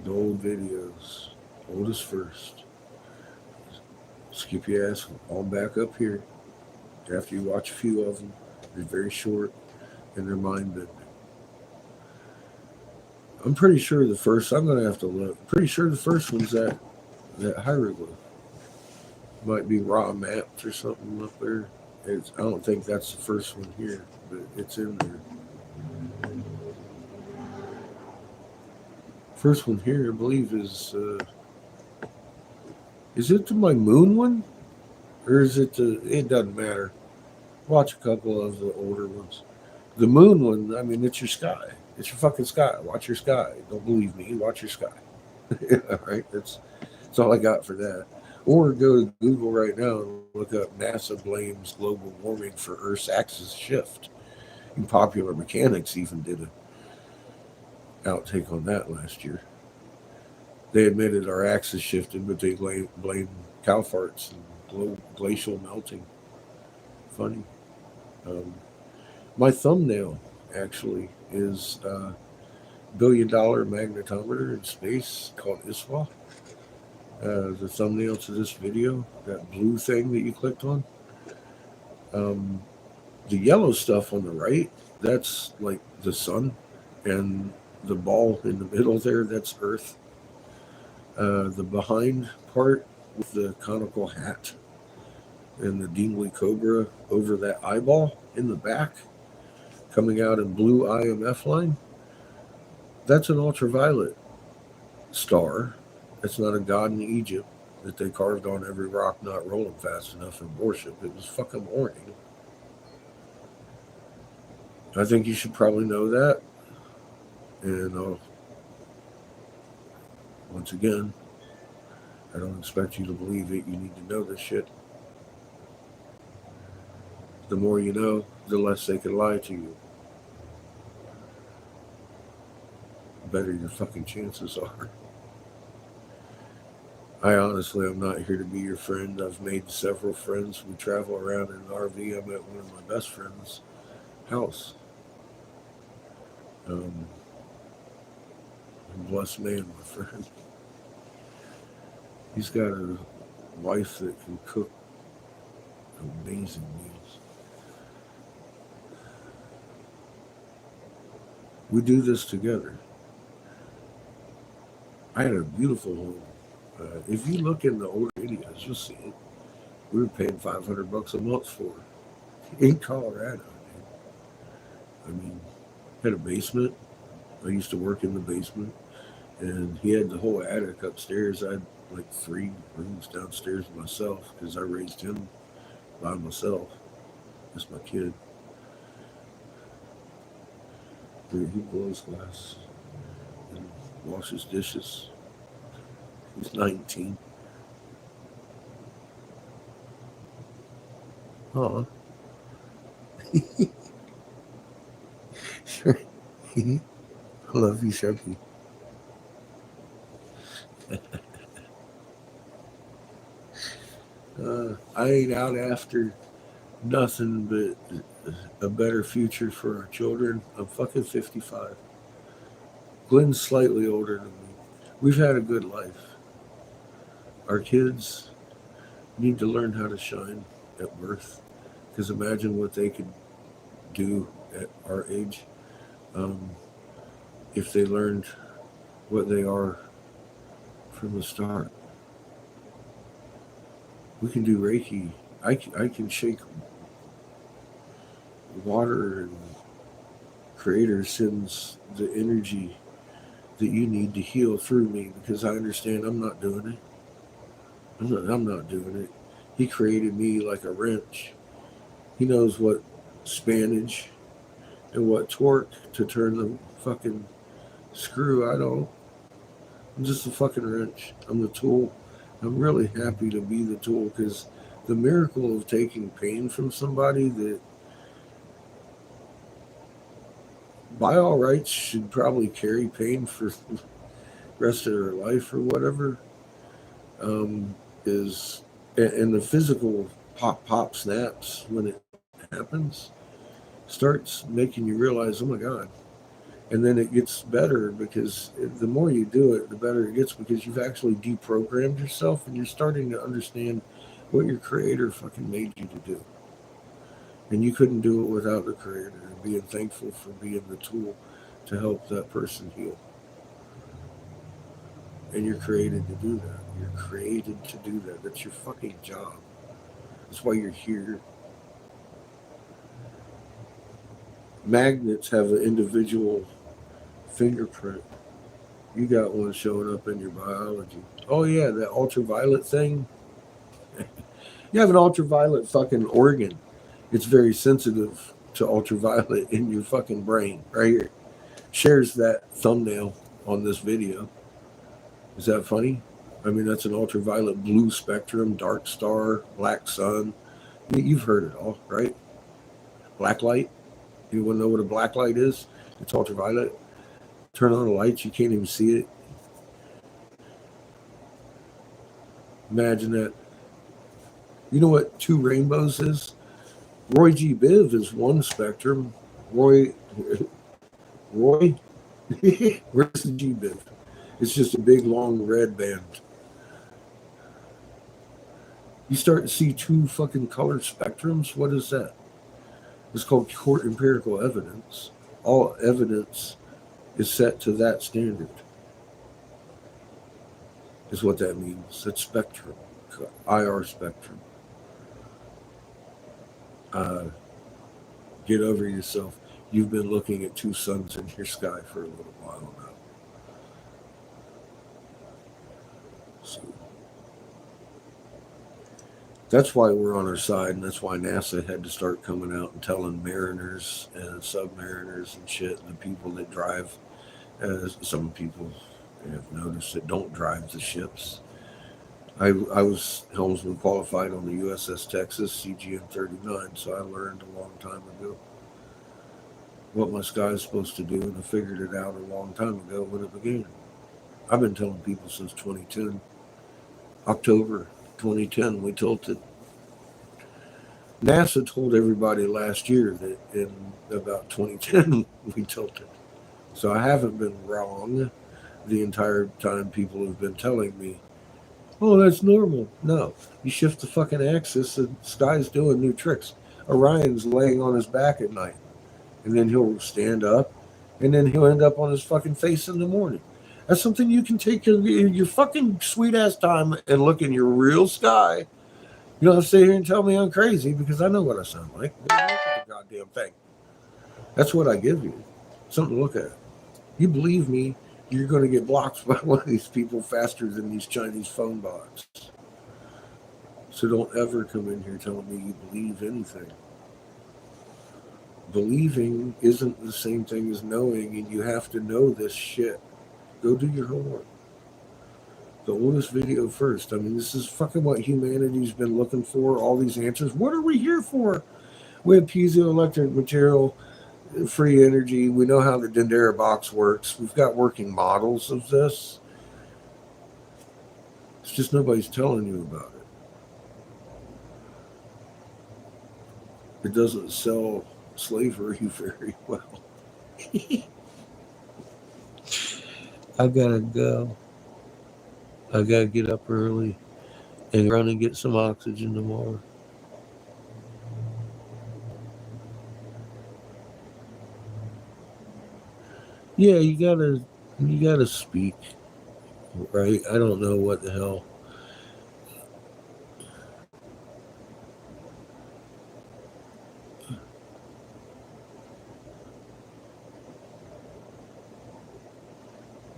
Speaker 3: The old videos, oldest first. Skip your ass all back up here. After you watch a few of them, they're very short and they're mind bending. I'm pretty sure the first, I'm going to have to look, pretty sure the first one's that hieroglyph. Might be raw maps or something up there. I don't think that's the first one here, but it's in there. First one here, I believe, is it my moon one? Or is it it doesn't matter. Watch a couple of the older ones. The moon one, I mean, it's your sky. It's your fucking sky. Watch your sky. Don't believe me. Watch your sky. All right? That's all I got for that. Or go to Google right now and look up NASA blames global warming for Earth's axis shift. And Popular Mechanics even did a outtake on that last year. They admitted our axis shifted, but they blamed cow farts and glacial melting. Funny. My thumbnail actually is a $1 billion magnetometer in space called ISWA. The thumbnail to this video, that blue thing that you clicked on. The yellow stuff on the right, that's like the sun, and the ball in the middle there, that's Earth. The behind part with the conical hat and the Dingley Cobra over that eyeball in the back, coming out in blue IMF line, that's an ultraviolet star. It's not a god in Egypt that they carved on every rock not rolling fast enough in worship. It was fucking warning. I think you should probably know that. And once again, I don't expect you to believe it. You need to know this shit. The more you know, the less they can lie to you. The better your fucking chances are. I honestly, I'm not here to be your friend. I've made several friends. We travel around in an RV. I'm at one of my best friends' house. I'm a blessed man, my friend. He's got a wife that can cook amazing meals. We do this together. I had a beautiful home. If you look in the older videos, you'll see it. We were paying $500 a month for it in Colorado. I mean, had a basement. I used to work in the basement, and he had the whole attic upstairs. I had like 3 rooms downstairs myself because I raised him by myself. That's my kid. He blows glass and washes dishes. He's 19. Aw. Sure. I love you, Sharpie. I ain't out after nothing but a better future for our children. I'm fucking 55. Glenn's slightly older than me. We've had a good life. Our kids need to learn how to shine at birth, because imagine what they could do at our age if they learned what they are from the start. We can do Reiki. I can shake water, and Creator sends the energy that you need to heal through me because I understand I'm not doing it. I'm not doing it. He created me like a wrench. He knows what spannage and what torque to turn the fucking screw. I don't. I'm just a fucking wrench. I'm the tool. I'm really happy to be the tool because the miracle of taking pain from somebody that by all rights should probably carry pain for the rest of their life or whatever is and the physical pop snaps when it happens starts making you realize, oh my god. And then it gets better because the more you do it, the better it gets because you've actually deprogrammed yourself and you're starting to understand what your creator fucking made you to do. And you couldn't do it without the creator and being thankful for being the tool to help that person heal. And you're created to do that. You're created to do that. That's your fucking job. That's why you're here. Magnets have an individual fingerprint. You got one showing up in your biology. Oh yeah, that ultraviolet thing. You have an ultraviolet fucking organ. It's very sensitive to ultraviolet in your fucking brain. Right here. Shares that thumbnail on this video. Is that funny? I mean, that's an ultraviolet blue spectrum, dark star, black sun. You've heard it all, right? Black light. Anyone know what a black light is? It's ultraviolet. Turn on the lights, you can't even see it. Imagine that. You know what two rainbows is? Roy G. Biv is one spectrum. Roy, where's the G. Biv? It's just a big, long red band. You start to see two fucking color spectrums. What is that? It's called court empirical evidence. All evidence is set to that standard. Is what that means. That's spectrum. IR spectrum. Get over yourself. You've been looking at two suns in your sky for a little while now. So that's why we're on our side, and that's why NASA had to start coming out and telling mariners and submariners and shit, and the people that drive, some people have noticed that don't drive the ships. I was helmsman qualified on the USS Texas, CGM 39, so I learned a long time ago what my sky is supposed to do, and I figured it out a long time ago when it began. I've been telling people since 2010. October 2010, we tilted. NASA told everybody last year that in about 2010, we tilted. So I haven't been wrong the entire time people have been telling me, oh, that's normal. No, you shift the fucking axis, the sky's doing new tricks. Orion's laying on his back at night, and then he'll stand up, and then he'll end up on his fucking face in the morning. That's something you can take your fucking sweet ass time and look in your real sky. You don't have to sit here and tell me I'm crazy because I know what I sound like. Look at the goddamn thing. That's what I give you. Something to look at. You believe me, you're going to get blocked by one of these people faster than these Chinese phone bots. So don't ever come in here telling me you believe anything. Believing isn't the same thing as knowing, and you have to know this shit. Go do your homework. The oldest video first. I mean, this is fucking what humanity's been looking for, all these answers. What are we here for? We have piezoelectric material, free energy. We know how the Dendera box works. We've got working models of this. It's just nobody's telling you about it. It doesn't sell slavery very well. I gotta go. I gotta get up early and run and get some oxygen tomorrow. Yeah, you gotta speak, right? I don't know what the hell.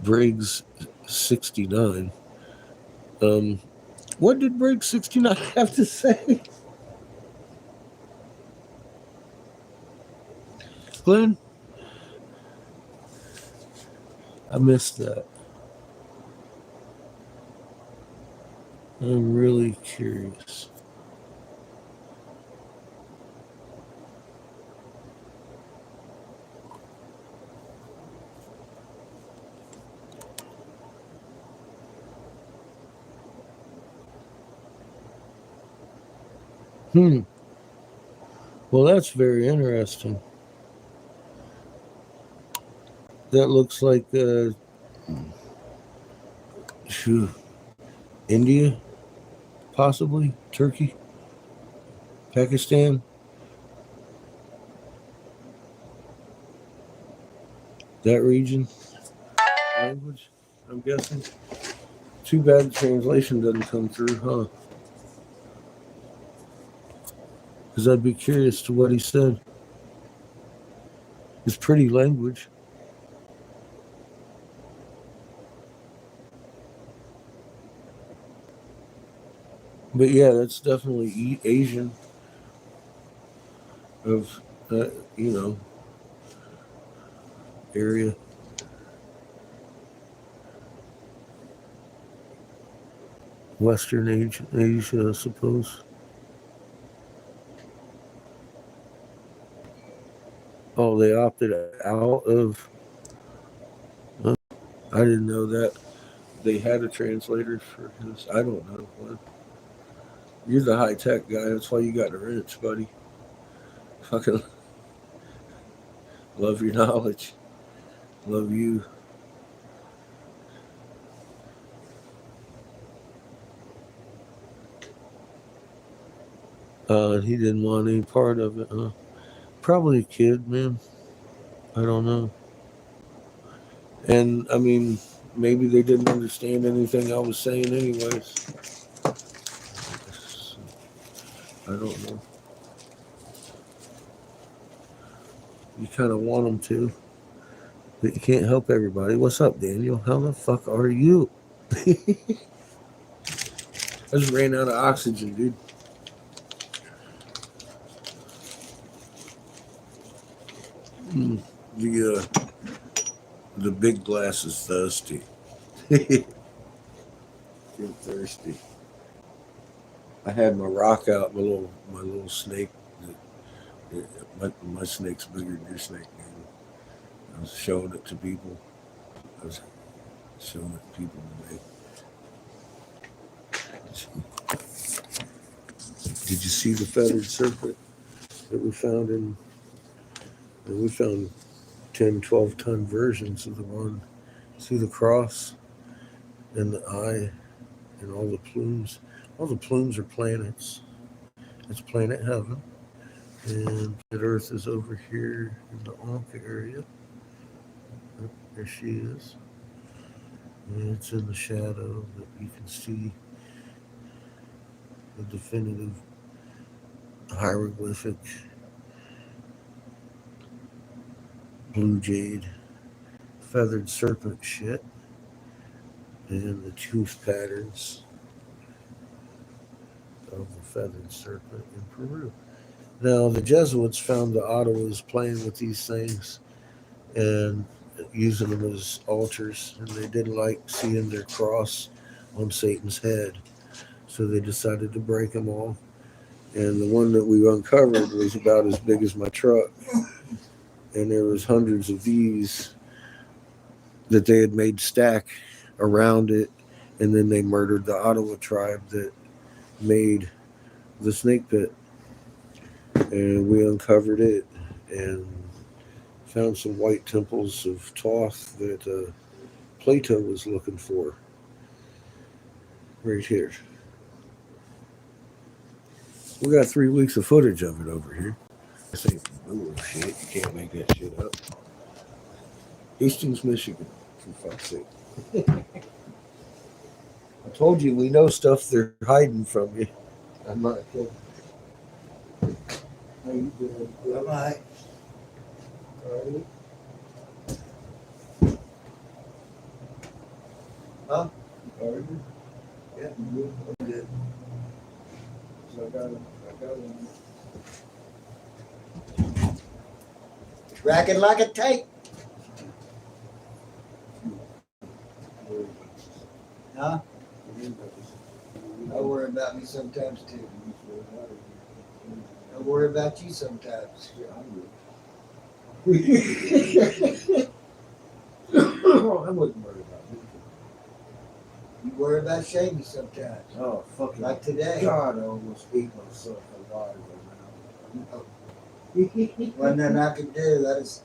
Speaker 3: Briggs 69. What did Briggs 69 have to say? Glenn? I missed that. I'm really curious. Well, that's very interesting. That looks like India, possibly Turkey, Pakistan. That region, language, I'm guessing. Too bad the translation doesn't come through, huh? Because I'd be curious to what he said. It's pretty language. But yeah, that's definitely Asian of, area. Western Asia, I suppose. Oh, they opted out of. I didn't know that they had a translator for his. I don't know. What. You're the high tech guy. That's why you got the wrench, buddy. Fucking love your knowledge. Love you. He didn't want any part of it, huh? Probably a kid, man. I don't know. And I mean, maybe they didn't understand anything I was saying, anyways. I don't know. You kind of want them to, but you can't help everybody. What's up, Daniel? How the fuck are you? I just ran out of oxygen, dude. The big glass is thirsty. You're thirsty. I had my rock out, my little snake. My snake's bigger than your snake, man. I was showing it to people. Today. Did you see the feathered serpent that we found in? And we found 10, 12-ton versions of the one. See the cross and the eye and all the plumes. All the plumes are planets. It's planet heaven. And Earth is over here in the Ankh area. There she is. And it's in the shadow, but you can see the definitive hieroglyphic blue jade feathered serpent shit and the tooth patterns of the feathered serpent in Peru. Now, the Jesuits found the Ottawas playing with these things and using them as altars, and they didn't like seeing their cross on Satan's head, so they decided to break them all. And the one that we uncovered was about as big as my truck, and there was hundreds of these that they had made stack around it, and then they murdered the Ottawa tribe that made the snake pit. And we uncovered it and found some white temples of Thoth that Plato was looking for. Right here. We got 3 weeks of footage of it over here. This ain't bullshit. You can't make that shit up. Hastings, Michigan, for fuck's sake. I told you we know stuff they're hiding from you. I'm not kidding. How you doing?
Speaker 1: Bye-bye.
Speaker 3: All right.
Speaker 1: Huh?
Speaker 2: Are you?
Speaker 1: Yeah.
Speaker 2: You good?
Speaker 1: I'm good.
Speaker 2: So I got him.
Speaker 1: Racking like a tape. Huh? I worry about me sometimes too. I worry about you sometimes.
Speaker 2: I wouldn't worry about it.
Speaker 1: You worry about Shamey sometimes.
Speaker 2: Oh, fucking
Speaker 1: Like today.
Speaker 2: God, I almost ate myself alive
Speaker 1: Wasn't nothing I could do. I just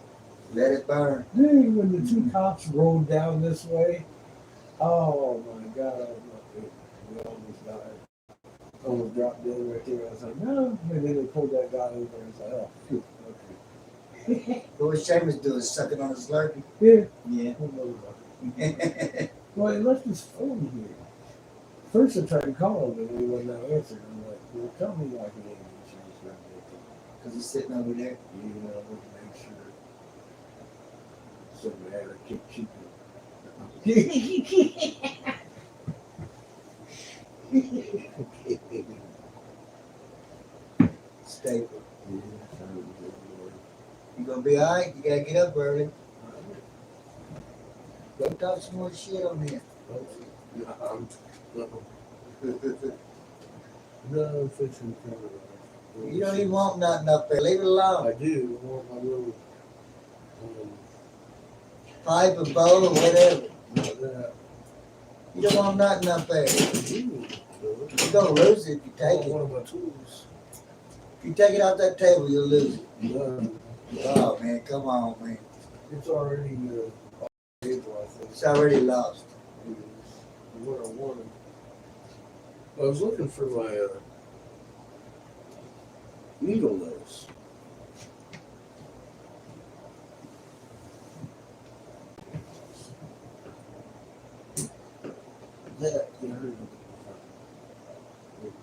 Speaker 1: let it burn.
Speaker 2: Dude, when the two cops rolled down this way, oh my God, we almost died. Almost dropped dead right there. I was like, no. And then they pulled that guy over and I was like, oh, phew, okay.
Speaker 1: What Seamus doing? Sucking on his Slurpee?
Speaker 2: Yeah.
Speaker 1: Yeah.
Speaker 2: Well, he left his phone here. First I tried to call him and he wasn't answering. I'm like, well, tell me like an insurance right there.
Speaker 1: Because he's sitting over there.
Speaker 2: You know, I want to make sure somebody had a kick cheap.
Speaker 1: Staple. You gonna be alright? You gotta get up early. Go talk some more shit on here.
Speaker 2: No, fixing camera.
Speaker 1: You don't even want nothing up there. Leave it alone.
Speaker 2: I do. I want my little
Speaker 1: Pipe or bowl or whatever.
Speaker 2: that.
Speaker 1: You don't want nothing up there. You're gonna lose it if you take it.
Speaker 2: One of my tools.
Speaker 1: If you take it off that table, you'll lose it.
Speaker 2: No,
Speaker 1: Oh man, come on, man.
Speaker 2: it's already table, I think.
Speaker 1: It's already lost.
Speaker 2: What I wanted. I was looking for my needle nose.
Speaker 1: Yeah.
Speaker 2: You heard me.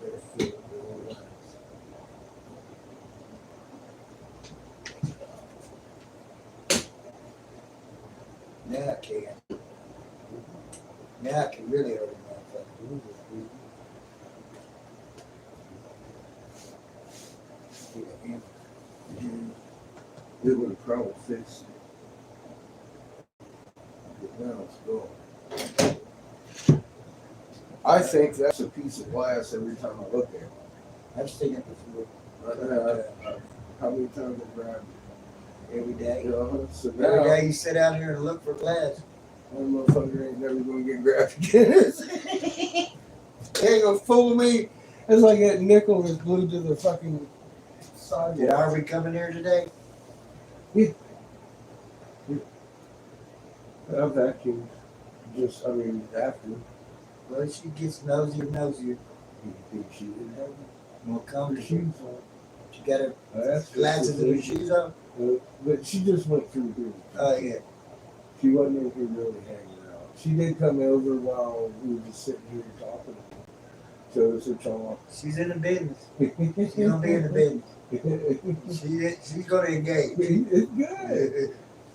Speaker 2: Better feel it, relax.
Speaker 1: Now I can. Now I can really hurt him.
Speaker 2: It would have probably fixed it. But now it's gone. I think that's a piece of glass every time I look at it.
Speaker 1: I've seen it before.
Speaker 2: How many times I grabbed
Speaker 1: Every day.
Speaker 2: it? So
Speaker 1: Every
Speaker 2: now,
Speaker 1: day you sit out here and look for glass.
Speaker 2: that motherfucker ain't never gonna get grabbed again. He ain't gonna fool me. It's like that nickel is glued to the fucking sidewalk.
Speaker 1: Did Harvey come in here today?
Speaker 2: I vacuumed. After.
Speaker 1: Well, she gets nosier and nosier.
Speaker 2: You think she didn't have
Speaker 1: More
Speaker 2: her
Speaker 1: comfortable.
Speaker 2: shoes on?
Speaker 1: She got her
Speaker 2: I asked her
Speaker 1: glasses
Speaker 2: if
Speaker 1: and her
Speaker 2: she
Speaker 1: shoes on.
Speaker 2: did, but she just went through here.
Speaker 1: Oh yeah.
Speaker 2: She wasn't in here really hanging out. She did come over while we were just sitting here talking. So it's a chalk.
Speaker 1: She's in the business. She's gonna be in the business. She's gonna engage.
Speaker 2: It's good.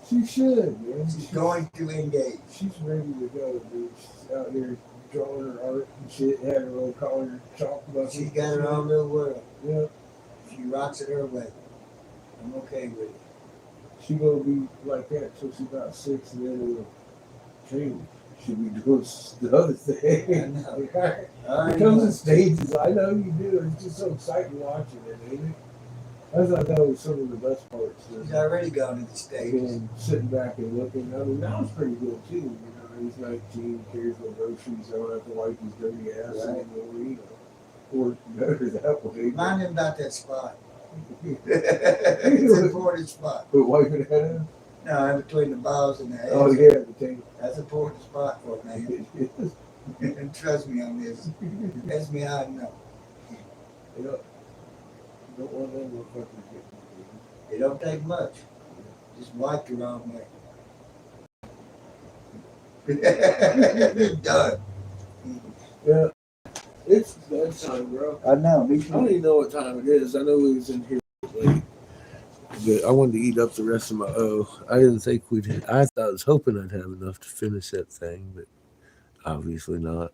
Speaker 2: She should, man.
Speaker 1: She's going to engage.
Speaker 2: She's ready to go, dude. She's out here drawing her art and shit, had her little collar chalk bucket.
Speaker 1: She's got her own little world.
Speaker 2: Yeah.
Speaker 1: She rocks it her way. I'm okay with it.
Speaker 2: She gonna be like that till she's about 6 and then it'll change. She'll be doing the other
Speaker 1: I
Speaker 2: thing.
Speaker 1: know.
Speaker 2: It
Speaker 1: I already
Speaker 2: comes
Speaker 1: know.
Speaker 2: in stages. I know you do. It's just so exciting watching it, ain't it? I thought that was some of the best parts.
Speaker 1: She's already gone to the stages.
Speaker 2: Again, sitting back and looking. I mean, that was pretty good too. You know, he's 19, carries no groceries, don't have to wipe his dirty ass
Speaker 1: Right.
Speaker 2: anymore, you know. Or better that way.
Speaker 1: Remind him about that spot. It's an important spot.
Speaker 2: But wiping that out?
Speaker 1: No, in between the balls and the head.
Speaker 2: Oh, yeah, the tank.
Speaker 1: That's an important spot for a man. And trust me on this. That's me, I know.
Speaker 2: Yeah. Don't want them motherfuckers getting
Speaker 1: It don't take much. Just wipe the wrong way. Done.
Speaker 2: Yeah. It's bedtime, bro.
Speaker 1: I know, me
Speaker 2: I don't even know what time it is. I know we was in here late. But I wanted to eat up the rest of my I didn't think we'd I was hoping I'd have enough to finish that thing, but
Speaker 3: Obviously not.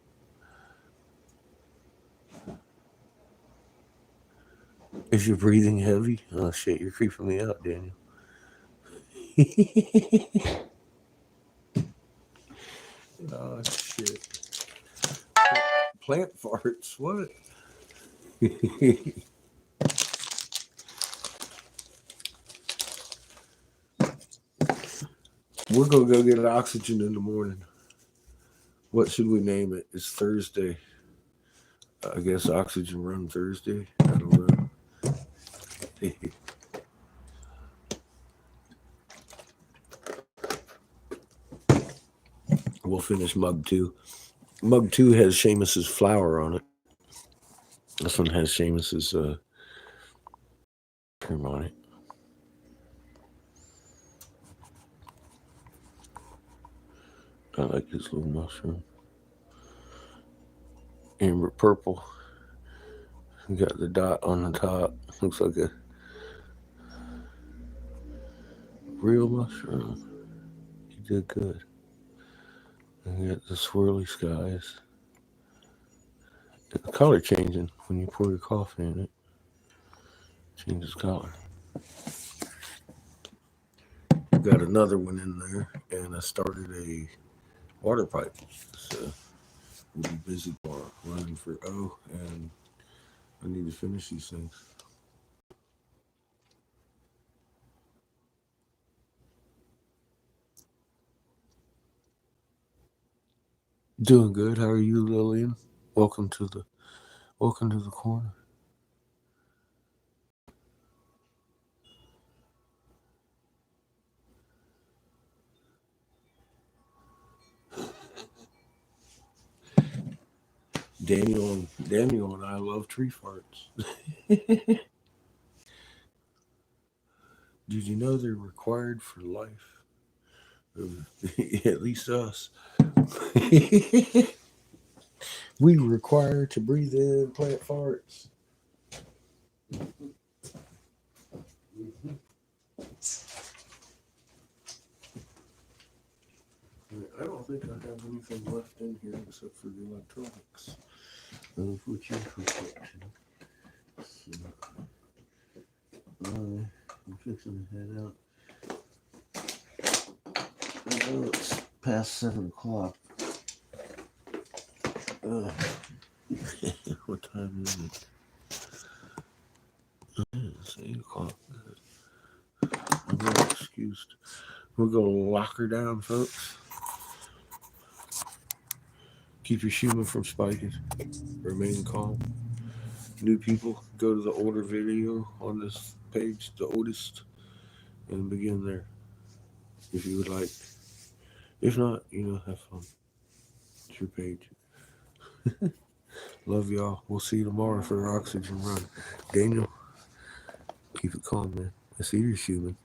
Speaker 3: Is your breathing heavy? Oh shit, you're creeping me out, Daniel. Oh shit. Plant farts, what? We're gonna go get oxygen in the morning. What should we name it? It's Thursday. I guess Oxygen Run Thursday. I don't know. We'll finish mug 2. Mug 2 has Seamus's flower on it. This one has Seamus's cream on it. I like this little mushroom. Amber purple. We got the dot on the top. Looks like a real mushroom. You did good. And you got the swirly skies. The color changing when you pour your coffee in it. Changes color. Got another one in there, and I started a water pipe. So we'll be busy tomorrow running for and I need to finish these things. Doing good. How are you, Lillian? Welcome to the corner. Daniel and I love tree farts. Did you know they're required for life? At least us. We require to breathe in plant farts. I don't think I have anything left in here except for the electronics. Which is protection. So, I'm fixing to head out. I know it's past 7 o'clock. What time is it? It's 8 o'clock. I'm not excused. We're going to lock her down, folks. Keep your human from spiking. Remain calm. New people, go to the older video on this page, the oldest, and begin there if you would like. If not, have fun. It's your page. Love y'all. We'll see you tomorrow for the Oxygen Run. Daniel, keep it calm, man. I see you're human.